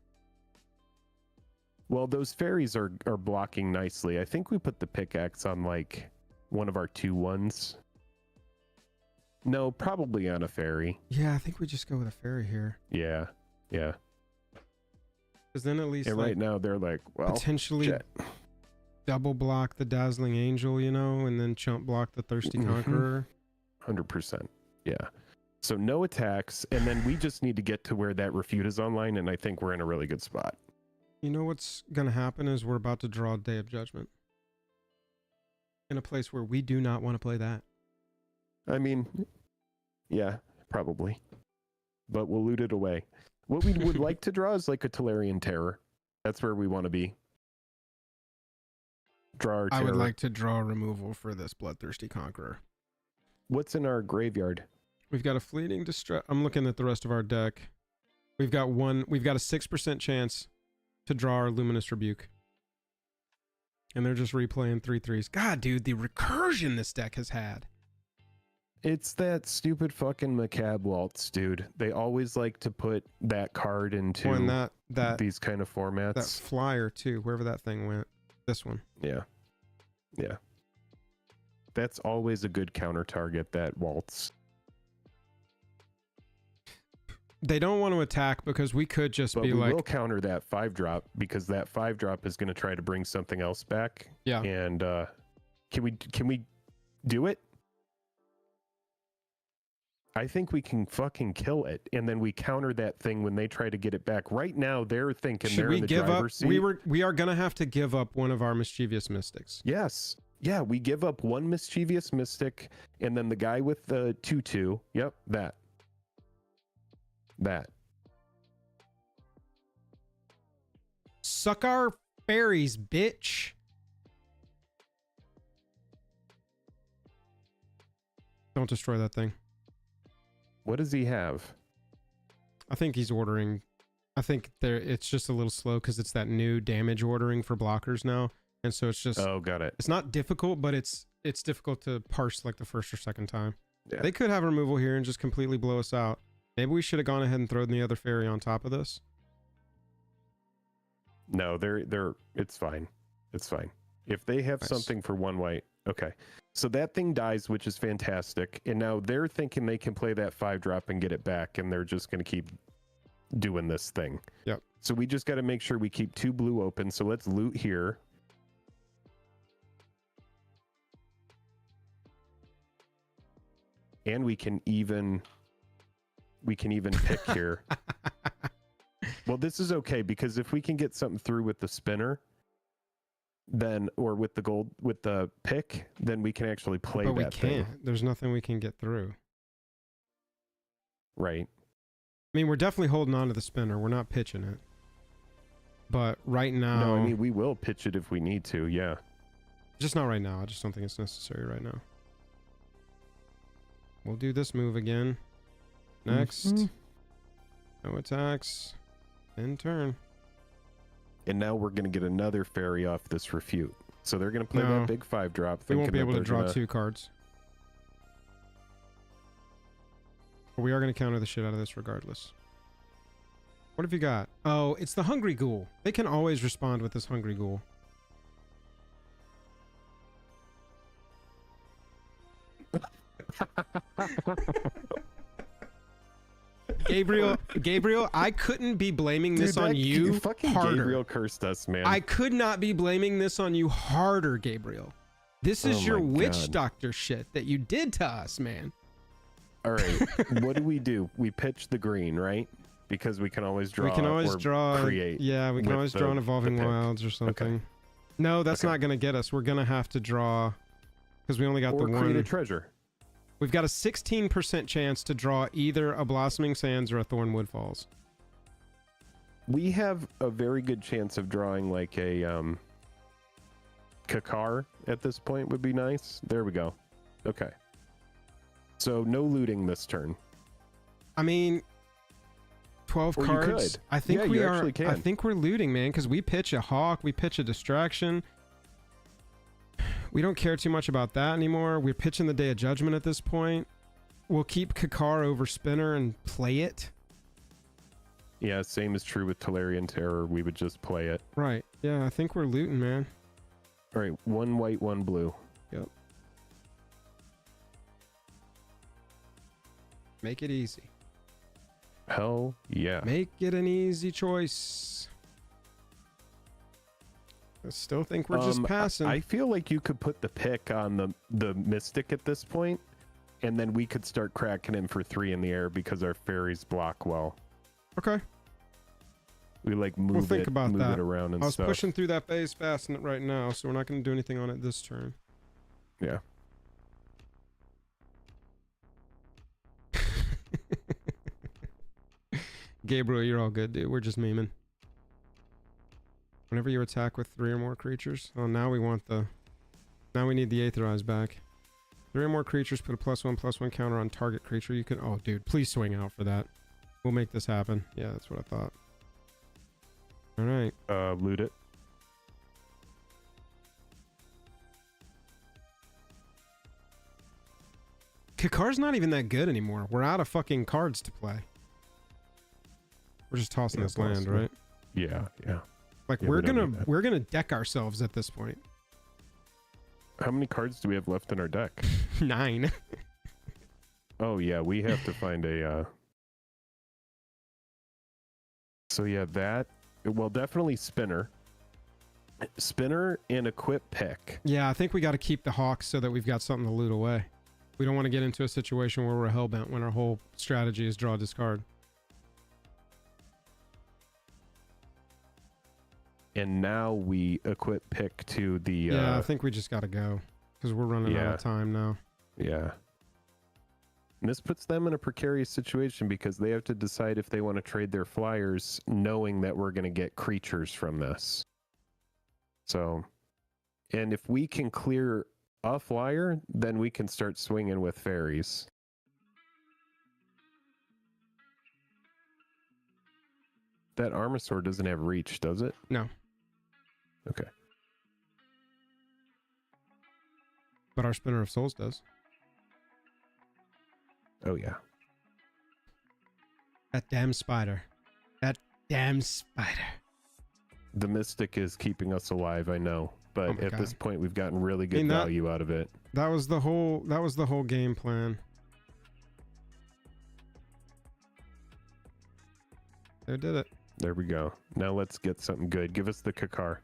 [SPEAKER 1] Well, those fairies are blocking nicely. I think we put the pickaxe on like one of our 2-1s. No, probably on a fairy.
[SPEAKER 2] Yeah, I think we just go with a fairy here.
[SPEAKER 1] Yeah.
[SPEAKER 2] Because then at least
[SPEAKER 1] and right now they're like, well,
[SPEAKER 2] potentially double block the Dazzling Angel, you know, and then chump block the Thirsty Conqueror.
[SPEAKER 1] 100%. Yeah. So no attacks, and then we just need to get to where that Refute is online, and I think we're in a really good spot.
[SPEAKER 2] You know what's going to happen is we're about to draw Day of Judgment. In a place where we do not want to play that.
[SPEAKER 1] I mean, yeah, probably. But we'll loot it away. What we would like to draw is like a Tolarian Terror. That's where we want to be. Draw our Terror.
[SPEAKER 2] I would like to draw removal for this Bloodthirsty Conqueror.
[SPEAKER 1] What's in our graveyard?
[SPEAKER 2] We've got a Fleeting Distress. I'm looking at the rest of our deck. We've got a 6% chance to draw our Luminous Rebuke. And they're just replaying 3/3s. God, dude, the recursion this deck has had.
[SPEAKER 1] It's that stupid fucking Macab Waltz, dude. They always like to put that card into these kind of formats.
[SPEAKER 2] That flyer, too, wherever that thing went. This one.
[SPEAKER 1] Yeah. That's always a good counter target, that Waltz.
[SPEAKER 2] They don't want to attack because we could just
[SPEAKER 1] But
[SPEAKER 2] be
[SPEAKER 1] we
[SPEAKER 2] like,
[SPEAKER 1] will counter that 5-drop because that 5-drop is going to try to bring something else back.
[SPEAKER 2] yeah.
[SPEAKER 1] And can we do it? I think we can fucking kill it, and then we counter that thing when they try to get it back. Right now, they're thinking
[SPEAKER 2] Should
[SPEAKER 1] they're
[SPEAKER 2] we
[SPEAKER 1] in the
[SPEAKER 2] give up?
[SPEAKER 1] driver's seat.
[SPEAKER 2] We are gonna have to give up one of our mischievous mystics.
[SPEAKER 1] Yes. Yeah, we give up one mischievous mystic, and then the guy with the 2/2. Yep, that.
[SPEAKER 2] Suck our fairies, bitch. Don't destroy that thing.
[SPEAKER 1] What does he have?
[SPEAKER 2] I think he's ordering. I think it's just a little slow because it's that new damage ordering for blockers now, and so it's just.
[SPEAKER 1] Oh, got it.
[SPEAKER 2] It's not difficult, but it's difficult to parse like the first or second time.
[SPEAKER 1] Yeah.
[SPEAKER 2] They could have removal here and just completely blow us out. Maybe we should have gone ahead and thrown the other fairy on top of this.
[SPEAKER 1] No, they're. It's fine. It's fine. If they have
[SPEAKER 2] Nice.
[SPEAKER 1] something for 1 white, okay. So that thing dies, which is fantastic. And now they're thinking they can play that 5-drop and get it back, and they're just going to keep doing this thing.
[SPEAKER 2] Yep.
[SPEAKER 1] So we just got to make sure we keep 2 blue open. So let's loot here. And we can even pick here. Well, this is okay because if we can get something through with the spinner, then or with the gold with the pick, then we can actually play
[SPEAKER 2] But we
[SPEAKER 1] that thing.
[SPEAKER 2] can't. There's nothing we can get through.
[SPEAKER 1] Right.
[SPEAKER 2] I mean, we're definitely holding on to the spinner. We're not pitching it. But right now...
[SPEAKER 1] No, I mean, we will pitch it if we need to, yeah.
[SPEAKER 2] Just not right now. I just don't think it's necessary right now. We'll do this move again. Next.
[SPEAKER 1] Mhm.
[SPEAKER 2] No attacks. End turn.
[SPEAKER 1] And now we're going to get another fairy off this refute. So they're going to play
[SPEAKER 2] No.
[SPEAKER 1] that big 5-drop.
[SPEAKER 2] We won't
[SPEAKER 1] thinking
[SPEAKER 2] be
[SPEAKER 1] that
[SPEAKER 2] able to
[SPEAKER 1] they're
[SPEAKER 2] draw
[SPEAKER 1] gonna-
[SPEAKER 2] 2 cards. But we are going to counter the shit out of this regardless. What have you got? Oh, it's the Hungry Ghoul. They can always respond with this Hungry Ghoul. Gabriel, I couldn't be blaming this on you
[SPEAKER 1] fucking
[SPEAKER 2] harder.
[SPEAKER 1] Gabriel cursed us, man.
[SPEAKER 2] I could not be blaming this on you harder, Gabriel. This is
[SPEAKER 1] Oh
[SPEAKER 2] your
[SPEAKER 1] my
[SPEAKER 2] witch
[SPEAKER 1] God.
[SPEAKER 2] doctor shit that you did to us, man.
[SPEAKER 1] All right. What do? We pitch the green, right? Because we can always draw.
[SPEAKER 2] We can always
[SPEAKER 1] or
[SPEAKER 2] draw.
[SPEAKER 1] create.
[SPEAKER 2] Yeah, we can
[SPEAKER 1] with
[SPEAKER 2] always
[SPEAKER 1] the-
[SPEAKER 2] draw an Evolving
[SPEAKER 1] the pick.
[SPEAKER 2] Wilds or something. No, that's
[SPEAKER 1] Okay.
[SPEAKER 2] not going to get us. We're going to have to draw because we only got
[SPEAKER 1] Or
[SPEAKER 2] the
[SPEAKER 1] create a
[SPEAKER 2] one.
[SPEAKER 1] treasure.
[SPEAKER 2] We've got a 16% chance to draw either a Blossoming Sands or a Thornwood Falls.
[SPEAKER 1] We have a very good chance of drawing like a Kakar at this point would be nice. There we go. Okay. So no looting this turn.
[SPEAKER 2] I mean, 12
[SPEAKER 1] Or you
[SPEAKER 2] cards.
[SPEAKER 1] could.
[SPEAKER 2] I think
[SPEAKER 1] Yeah,
[SPEAKER 2] we
[SPEAKER 1] you
[SPEAKER 2] are.
[SPEAKER 1] actually can.
[SPEAKER 2] I think we're looting, man, because we pitch a Hawk, we pitch a Distraction. We don't care too much about that anymore. We're pitching the Day of Judgment at this point. We'll keep Kakar over Spinner and play it.
[SPEAKER 1] Yeah, same is true with Tolarian Terror. We would just play it.
[SPEAKER 2] Right. Yeah, I think we're looting, man.
[SPEAKER 1] All right, 1 white, 1 blue.
[SPEAKER 2] Yep. Make it easy.
[SPEAKER 1] Hell yeah.
[SPEAKER 2] Make it an easy choice. I still think we're just passing.
[SPEAKER 1] I feel like you could put the pick on the Mystic at this point, and then we could start cracking him for 3 in the air because our fairies block well.
[SPEAKER 2] Okay.
[SPEAKER 1] We like move
[SPEAKER 2] We'll think
[SPEAKER 1] it,
[SPEAKER 2] about
[SPEAKER 1] move
[SPEAKER 2] that.
[SPEAKER 1] it around and
[SPEAKER 2] I was
[SPEAKER 1] stuff.
[SPEAKER 2] pushing through that phase fast right now, so we're not going to do anything on it this turn.
[SPEAKER 1] Yeah.
[SPEAKER 2] Gabriel, you're all good, dude. We're just memeing. Whenever you attack with 3 or more creatures. Oh, now we want the... Now we need the Aetherize back. 3 or more creatures, put a +1/+1 counter on target creature. You can... Oh, dude, please swing out for that. We'll make this happen. Yeah, that's what I thought. All right.
[SPEAKER 1] Loot it.
[SPEAKER 2] Kakar's not even that good anymore. We're out of fucking cards to play. We're just tossing
[SPEAKER 1] Yeah,
[SPEAKER 2] this land,
[SPEAKER 1] possibly.
[SPEAKER 2] right?
[SPEAKER 1] Yeah, yeah.
[SPEAKER 2] Like
[SPEAKER 1] Yeah,
[SPEAKER 2] we're
[SPEAKER 1] we don't
[SPEAKER 2] gonna
[SPEAKER 1] need that.
[SPEAKER 2] we're gonna deck ourselves at this point.
[SPEAKER 1] How many cards do we have left in our deck?
[SPEAKER 2] 9.
[SPEAKER 1] Oh yeah, we have to find So yeah, that, well, definitely spinner and equip pick.
[SPEAKER 2] Yeah, I think we got to keep the hawks so that we've got something to loot away. We don't want to get into a situation where we're hellbent when our whole strategy is draw discard.
[SPEAKER 1] And now we equip pick to the
[SPEAKER 2] yeah, I think we just got to go because we're running out of time now.
[SPEAKER 1] Yeah. And this puts them in a precarious situation because they have to decide if they want to trade their flyers knowing that we're going to get creatures from this. So, and if we can clear a flyer, then we can start swinging with fairies. That Armasaur doesn't have reach, does it?
[SPEAKER 2] No.
[SPEAKER 1] Okay.
[SPEAKER 2] But our Spinner of Souls does.
[SPEAKER 1] Oh, yeah.
[SPEAKER 2] That damn spider. That damn spider.
[SPEAKER 1] The Mystic is keeping us alive, I know. But
[SPEAKER 2] Oh
[SPEAKER 1] at this point, we've gotten really good
[SPEAKER 2] that-
[SPEAKER 1] value out of it.
[SPEAKER 2] That was the whole game plan. They did it.
[SPEAKER 1] There we go. Now let's get something good. Give us the Kakar.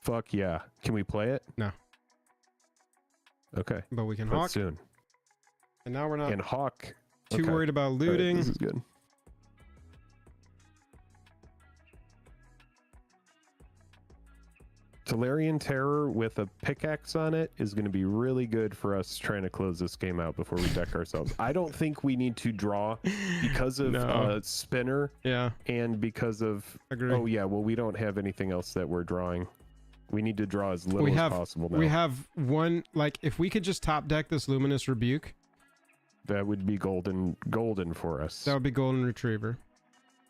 [SPEAKER 1] Fuck yeah. Can we play it?
[SPEAKER 2] No.
[SPEAKER 1] Okay.
[SPEAKER 2] But we can
[SPEAKER 1] But
[SPEAKER 2] hawk.
[SPEAKER 1] soon.
[SPEAKER 2] And now we're not
[SPEAKER 1] And hawk.
[SPEAKER 2] too
[SPEAKER 1] Okay.
[SPEAKER 2] worried about
[SPEAKER 1] All right,
[SPEAKER 2] looting.
[SPEAKER 1] this is good. Tolarian Terror with a pickaxe on it is going to be really good for us trying to close this game out before we deck ourselves. I don't think we need to draw because of
[SPEAKER 2] No.
[SPEAKER 1] Spinner
[SPEAKER 2] Yeah,
[SPEAKER 1] and because of...
[SPEAKER 2] agree.
[SPEAKER 1] Oh, yeah, well, we don't have anything else that we're drawing. We need to draw as little as possible now.
[SPEAKER 2] We have one, like, if we could just top deck this Luminous Rebuke,
[SPEAKER 1] That would be golden for us.
[SPEAKER 2] that would be Golden Retriever.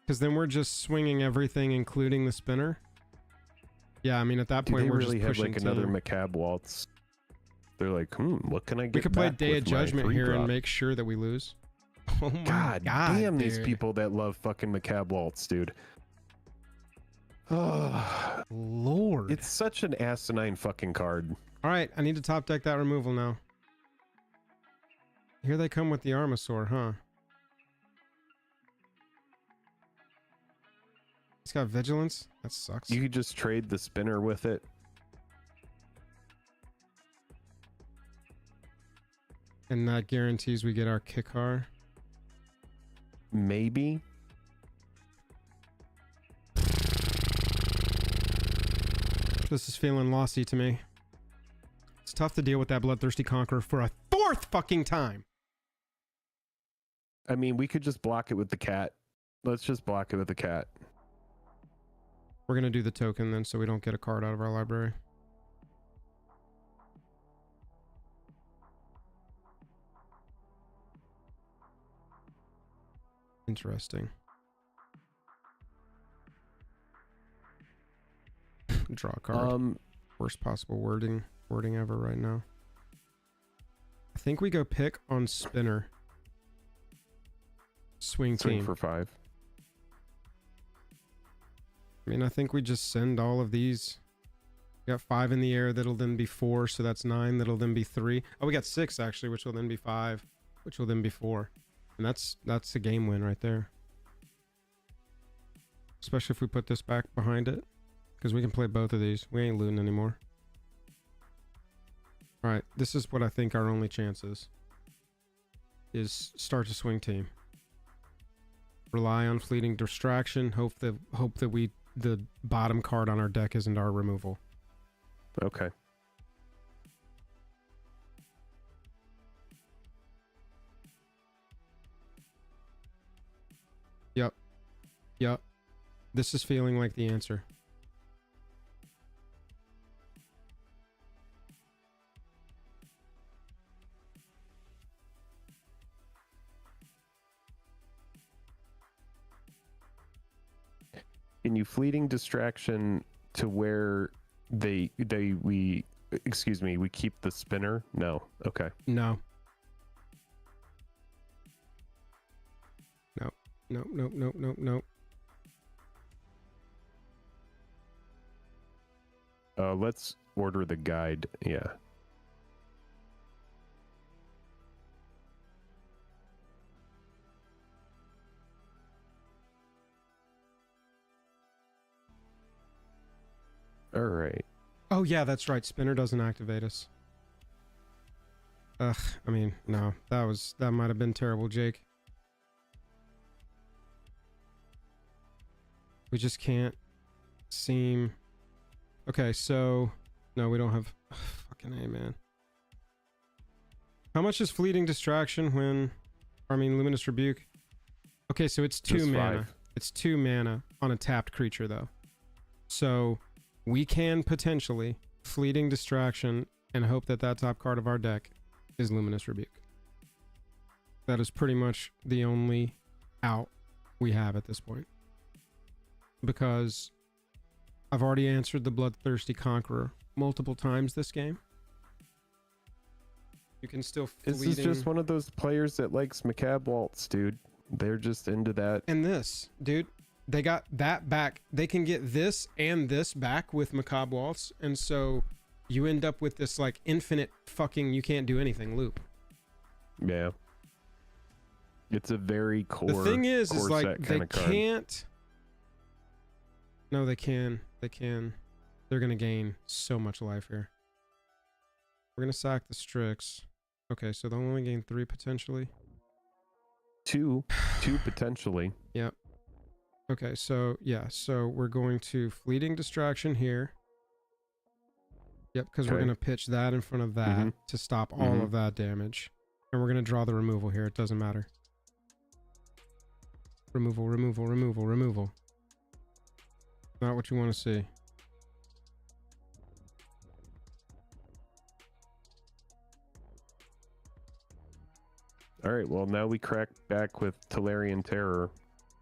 [SPEAKER 2] Because then we're just swinging everything, including the Spinner. Yeah, I mean, at that
[SPEAKER 1] Do
[SPEAKER 2] point,
[SPEAKER 1] they
[SPEAKER 2] we're
[SPEAKER 1] really
[SPEAKER 2] just
[SPEAKER 1] have
[SPEAKER 2] pushing
[SPEAKER 1] like another
[SPEAKER 2] team.
[SPEAKER 1] Macab Waltz? They're like, what can I get
[SPEAKER 2] We could play
[SPEAKER 1] back
[SPEAKER 2] Day
[SPEAKER 1] with
[SPEAKER 2] of
[SPEAKER 1] my
[SPEAKER 2] Judgment
[SPEAKER 1] 3
[SPEAKER 2] here
[SPEAKER 1] drop?
[SPEAKER 2] and make sure that we lose. Oh my
[SPEAKER 1] God,
[SPEAKER 2] God,
[SPEAKER 1] damn these
[SPEAKER 2] dude.
[SPEAKER 1] people that love fucking Macab Waltz, dude. Oh,
[SPEAKER 2] Lord.
[SPEAKER 1] it's such an asinine fucking card.
[SPEAKER 2] All right, I need to top deck that removal now. Here they come with the Armasaur, huh? It's got Vigilance. That sucks.
[SPEAKER 1] You could just trade the Spinner with it.
[SPEAKER 2] And that guarantees we get our Kikar.
[SPEAKER 1] Maybe.
[SPEAKER 2] This is feeling lossy to me. It's tough to deal with that Bloodthirsty Conqueror for a 4th fucking time.
[SPEAKER 1] I mean, we could just block it with the cat. Let's just block it with the cat.
[SPEAKER 2] We're going to do the token then so we don't get a card out of our library. Interesting. Draw a card. Worst possible wording ever right now. I think we go pick on Spinner. Swing team.
[SPEAKER 1] for 5.
[SPEAKER 2] I mean, I think we just send all of these. We got 5 in the air, that'll then be 4, so that's 9, that'll then be 3. Oh, we got 6 actually, which will then be 5, which will then be 4. And that's a game win right there. Especially if we put this back behind it. Because we can play both of these. We ain't looting anymore. Alright, this is what I think our only chance is start to swing team. Rely on fleeting distraction. Hope that we the bottom card on our deck isn't our removal.
[SPEAKER 1] Okay.
[SPEAKER 2] Yep. This is feeling like the answer.
[SPEAKER 1] Can you fleeting distraction to where we keep the Spinner? No. Okay.
[SPEAKER 2] No. Nope.
[SPEAKER 1] Let's order the guide. Yeah. All right.
[SPEAKER 2] Oh yeah, that's right. Spinner doesn't activate us. Ugh, I mean, no, that might have been terrible, Jake. We just can't seem... Okay, so... No, we don't have... Fucking A, man. How much is Fleeting Distraction when... I mean, Luminous Rebuke? Okay, so it's 2
[SPEAKER 1] Just
[SPEAKER 2] mana.
[SPEAKER 1] 5.
[SPEAKER 2] It's 2 mana on a tapped creature, though. So, we can potentially Fleeting Distraction and hope that that top card of our deck is Luminous Rebuke. That is pretty much the only out we have at this point. Because I've already answered the Bloodthirsty Conqueror multiple times this game. You can still
[SPEAKER 1] This is just one of those players that likes Macabre Waltz, dude. They're just into that.
[SPEAKER 2] And this, dude, they got that back. They can get this and this back with Macabre Waltz, and so you end up with this like infinite fucking you can't do anything loop.
[SPEAKER 1] Yeah. It's a very core.
[SPEAKER 2] The thing is like they
[SPEAKER 1] card.
[SPEAKER 2] can't. No, they can. They can. They're gonna gain so much life here. We're gonna sack the Strix. Okay, so they'll only gain 3 potentially.
[SPEAKER 1] 2 potentially.
[SPEAKER 2] Yep. Okay, so yeah, so we're going to Fleeting Distraction here. Yep, because we're gonna pitch that in front of that to stop all of that damage. And we're gonna draw the removal here, it doesn't matter. Removal, removal, removal, removal. Not what you want to see.
[SPEAKER 1] All right, well, now we crack back with Tolarian Terror,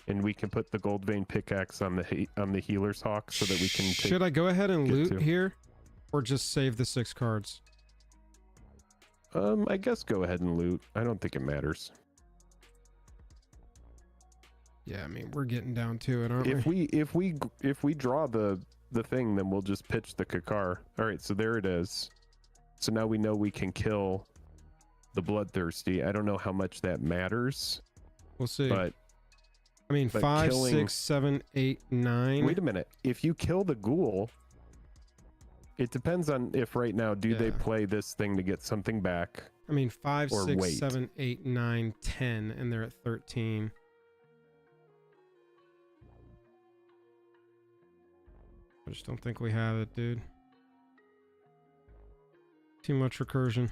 [SPEAKER 1] and we can put the Gold Vein Pickaxe on the Healer's Hawk so that we can take...
[SPEAKER 2] Should I go ahead and loot here? Or just save the 6 cards?
[SPEAKER 1] I guess go ahead and loot. I don't think it matters.
[SPEAKER 2] Yeah, I mean, we're getting down to it, aren't we?
[SPEAKER 1] If we draw the thing, then we'll just pitch the Kakar. All right, so there it is. So now we know we can kill the Bloodthirsty. I don't know how much that matters.
[SPEAKER 2] We'll see.
[SPEAKER 1] But
[SPEAKER 2] I mean, 5, 6, 7, 8, 9.
[SPEAKER 1] Wait a minute. If you kill the Ghoul, it depends on if right now they play this thing to get something back.
[SPEAKER 2] I mean, 5,
[SPEAKER 1] or
[SPEAKER 2] 6,
[SPEAKER 1] wait.
[SPEAKER 2] 7, 8, 9, 10, and they're at 13. I just don't think we have it, dude. Too much recursion.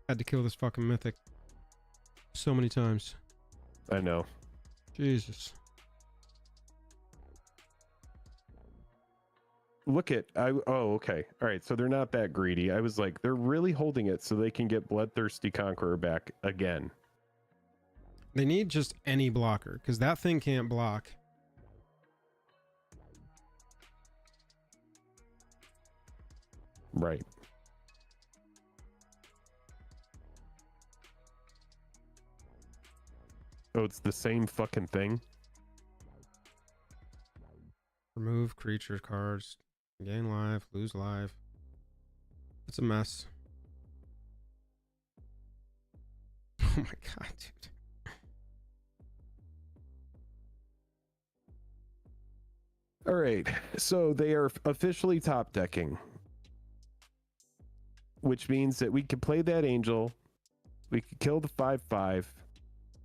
[SPEAKER 2] Had to kill this fucking mythic so many times.
[SPEAKER 1] I know.
[SPEAKER 2] Jesus.
[SPEAKER 1] Look at oh, okay. All right, so they're not that greedy. I was like, they're really holding it so they can get Bloodthirsty Conqueror back again.
[SPEAKER 2] They need just any blocker, because that thing can't block.
[SPEAKER 1] Right. Oh, it's the same fucking thing?
[SPEAKER 2] Remove creature cards. Gain life, lose life. It's a mess. Oh my god, dude.
[SPEAKER 1] All right, so they are officially top decking, which means that we could play that Angel, we could kill the 5/5.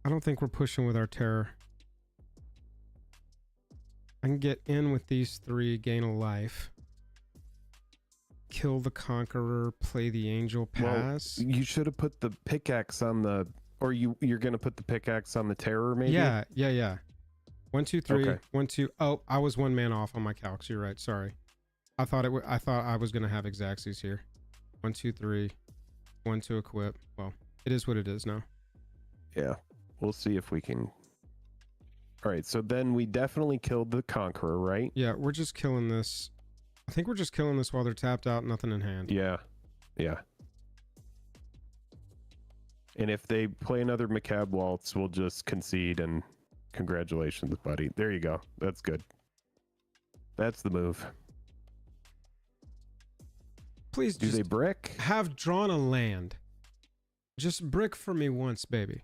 [SPEAKER 2] I don't think we're pushing with our terror. I can get in with these 3, gain a life, kill the Conqueror, play the Angel, pass.
[SPEAKER 1] Well, you should have put the pickaxe on the, or you're gonna put the pickaxe on the Terror, maybe?
[SPEAKER 2] Yeah. 1, 2, 3.
[SPEAKER 1] Okay.
[SPEAKER 2] 1, 2. Oh, I was 1 man off on my calcs. You're right. Sorry. I thought I was gonna have Xaxes here. 1, 2, 3. 1 to equip. Well, it is what it is now.
[SPEAKER 1] Yeah. We'll see if we can. All right, so then we definitely killed the Conqueror, right?
[SPEAKER 2] Yeah, we're just killing this. I think we're just killing this while they're tapped out, nothing in hand.
[SPEAKER 1] Yeah. And if they play another Macabre Waltz, we'll just concede and congratulations, buddy. There you go. That's good. That's the move.
[SPEAKER 2] Please
[SPEAKER 1] do
[SPEAKER 2] just
[SPEAKER 1] they brick?
[SPEAKER 2] Have drawn a land. Just brick for me once, baby.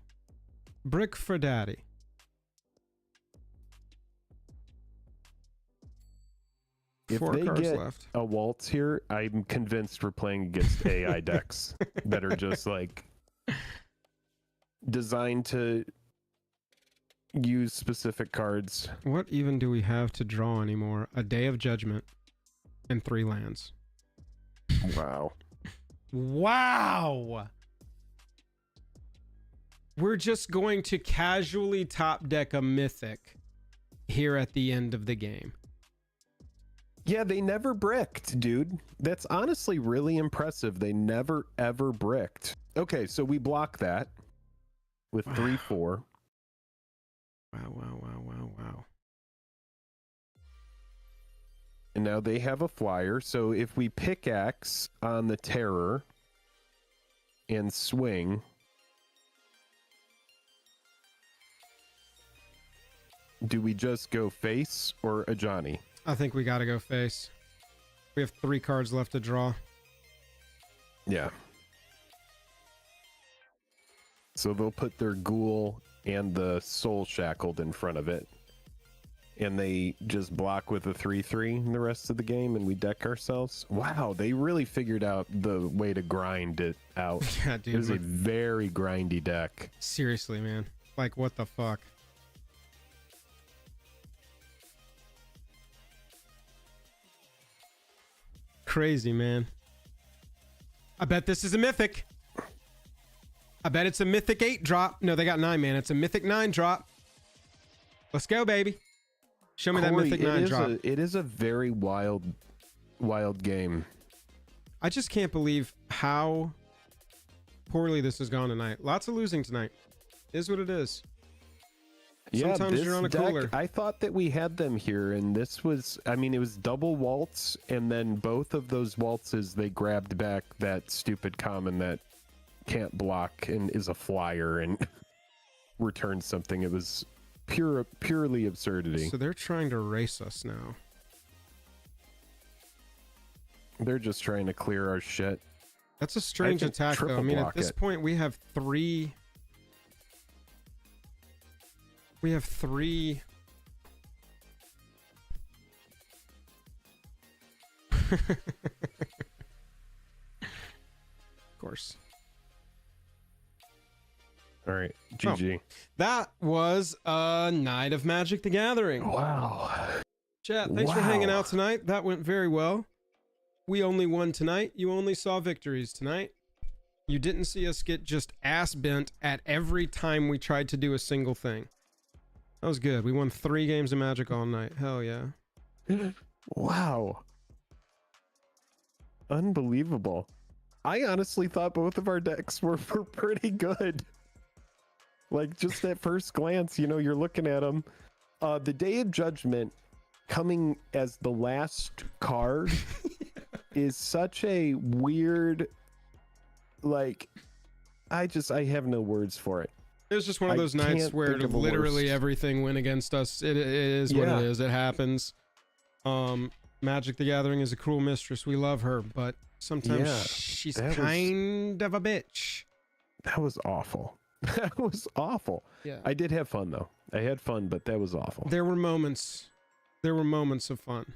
[SPEAKER 2] Brick for daddy.
[SPEAKER 1] If
[SPEAKER 2] 4
[SPEAKER 1] they
[SPEAKER 2] cards
[SPEAKER 1] get
[SPEAKER 2] left.
[SPEAKER 1] a waltz here, I'm convinced we're playing against AI decks that are just like designed to use specific cards.
[SPEAKER 2] What even do we have to draw anymore? A Day of Judgment and 3 lands.
[SPEAKER 1] Wow.
[SPEAKER 2] Wow! We're just going to casually top deck a mythic here at the end of the game.
[SPEAKER 1] Yeah, they never bricked, dude. That's honestly really impressive. They never ever bricked. Okay, so we block that with 3/4.
[SPEAKER 2] Wow.
[SPEAKER 1] And now they have a flyer. So if we pickaxe on the terror and swing, do we just go face or a Johnny?
[SPEAKER 2] I think we gotta go face. We have 3 cards left to draw.
[SPEAKER 1] Yeah. So they'll put their ghoul and the soul shackled in front of it. And they just block with a 3/3 the rest of the game and we deck ourselves. Wow, they really figured out the way to grind it out.
[SPEAKER 2] Yeah, dude.
[SPEAKER 1] It was a very grindy deck.
[SPEAKER 2] Seriously, man. Like, what the fuck? Crazy, man. I bet this is a mythic. I bet it's a mythic 8 drop. No, they got 9, man. It's a mythic 9 drop. Let's go, baby. Show me
[SPEAKER 1] Corey,
[SPEAKER 2] that mythic 9 drop.
[SPEAKER 1] It is a very wild game.
[SPEAKER 2] I just can't believe how poorly this has gone tonight. Lots of losing tonight. Is what it is. Sometimes
[SPEAKER 1] this
[SPEAKER 2] you're on a
[SPEAKER 1] deck,
[SPEAKER 2] cooler.
[SPEAKER 1] I thought that we had them here, and this was, I mean, it was double waltz, and then both of those waltzes, they grabbed back that stupid common that can't block and is a flyer and returns something. It was purely absurdity.
[SPEAKER 2] So they're trying to race us now.
[SPEAKER 1] They're just trying to clear our shit.
[SPEAKER 2] That's a strange
[SPEAKER 1] think
[SPEAKER 2] attack, though. I
[SPEAKER 1] triple
[SPEAKER 2] mean, at
[SPEAKER 1] block
[SPEAKER 2] this
[SPEAKER 1] it.
[SPEAKER 2] point, we have 3. We have 3. Of course.
[SPEAKER 1] All right, GG.
[SPEAKER 2] That was a night of Magic the Gathering.
[SPEAKER 1] Wow.
[SPEAKER 2] Chat, thanks for hanging out tonight. That went very well. We only won tonight. You only saw victories tonight. You didn't see us get just ass bent at every time we tried to do a single thing. That was good. We won 3 games of Magic all night. Hell yeah.
[SPEAKER 1] Wow. Unbelievable. I honestly thought both of our decks were pretty good. Like, just at first glance, you know, you're looking at them. The Day of Judgment coming as the last card is such a weird, like, I have no words for it.
[SPEAKER 2] It was just one of those nights
[SPEAKER 1] can't
[SPEAKER 2] where
[SPEAKER 1] think of a
[SPEAKER 2] literally
[SPEAKER 1] worst.
[SPEAKER 2] everything went against us. It is what
[SPEAKER 1] Yeah.
[SPEAKER 2] it is. It happens. Magic the Gathering is a cruel mistress. We love her, but sometimes
[SPEAKER 1] Yeah,
[SPEAKER 2] she's
[SPEAKER 1] that was-
[SPEAKER 2] kind of a bitch.
[SPEAKER 1] That was awful. That was awful.
[SPEAKER 2] Yeah.
[SPEAKER 1] I did have fun, though. I had fun, but that was awful.
[SPEAKER 2] There were moments. There were moments of fun.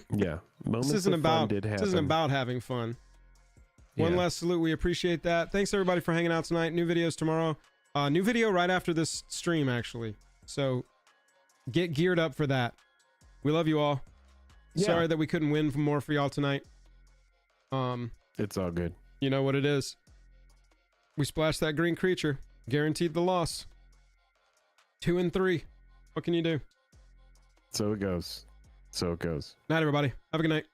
[SPEAKER 1] Yeah. Moments
[SPEAKER 2] This isn't
[SPEAKER 1] of fun
[SPEAKER 2] about
[SPEAKER 1] did
[SPEAKER 2] this
[SPEAKER 1] happen.
[SPEAKER 2] isn't about having fun. One
[SPEAKER 1] Yeah.
[SPEAKER 2] last salute. We appreciate that. Thanks everybody for hanging out tonight. New videos tomorrow. New video right after this stream, actually. So get geared up for that. We love you all.
[SPEAKER 1] Yeah.
[SPEAKER 2] Sorry that we couldn't win more for y'all tonight.
[SPEAKER 1] It's all good.
[SPEAKER 2] You know what it is. We splashed that green creature. Guaranteed the loss. 2 and 3. What can you do?
[SPEAKER 1] So it goes. So it goes.
[SPEAKER 2] Night, everybody. Have a good night.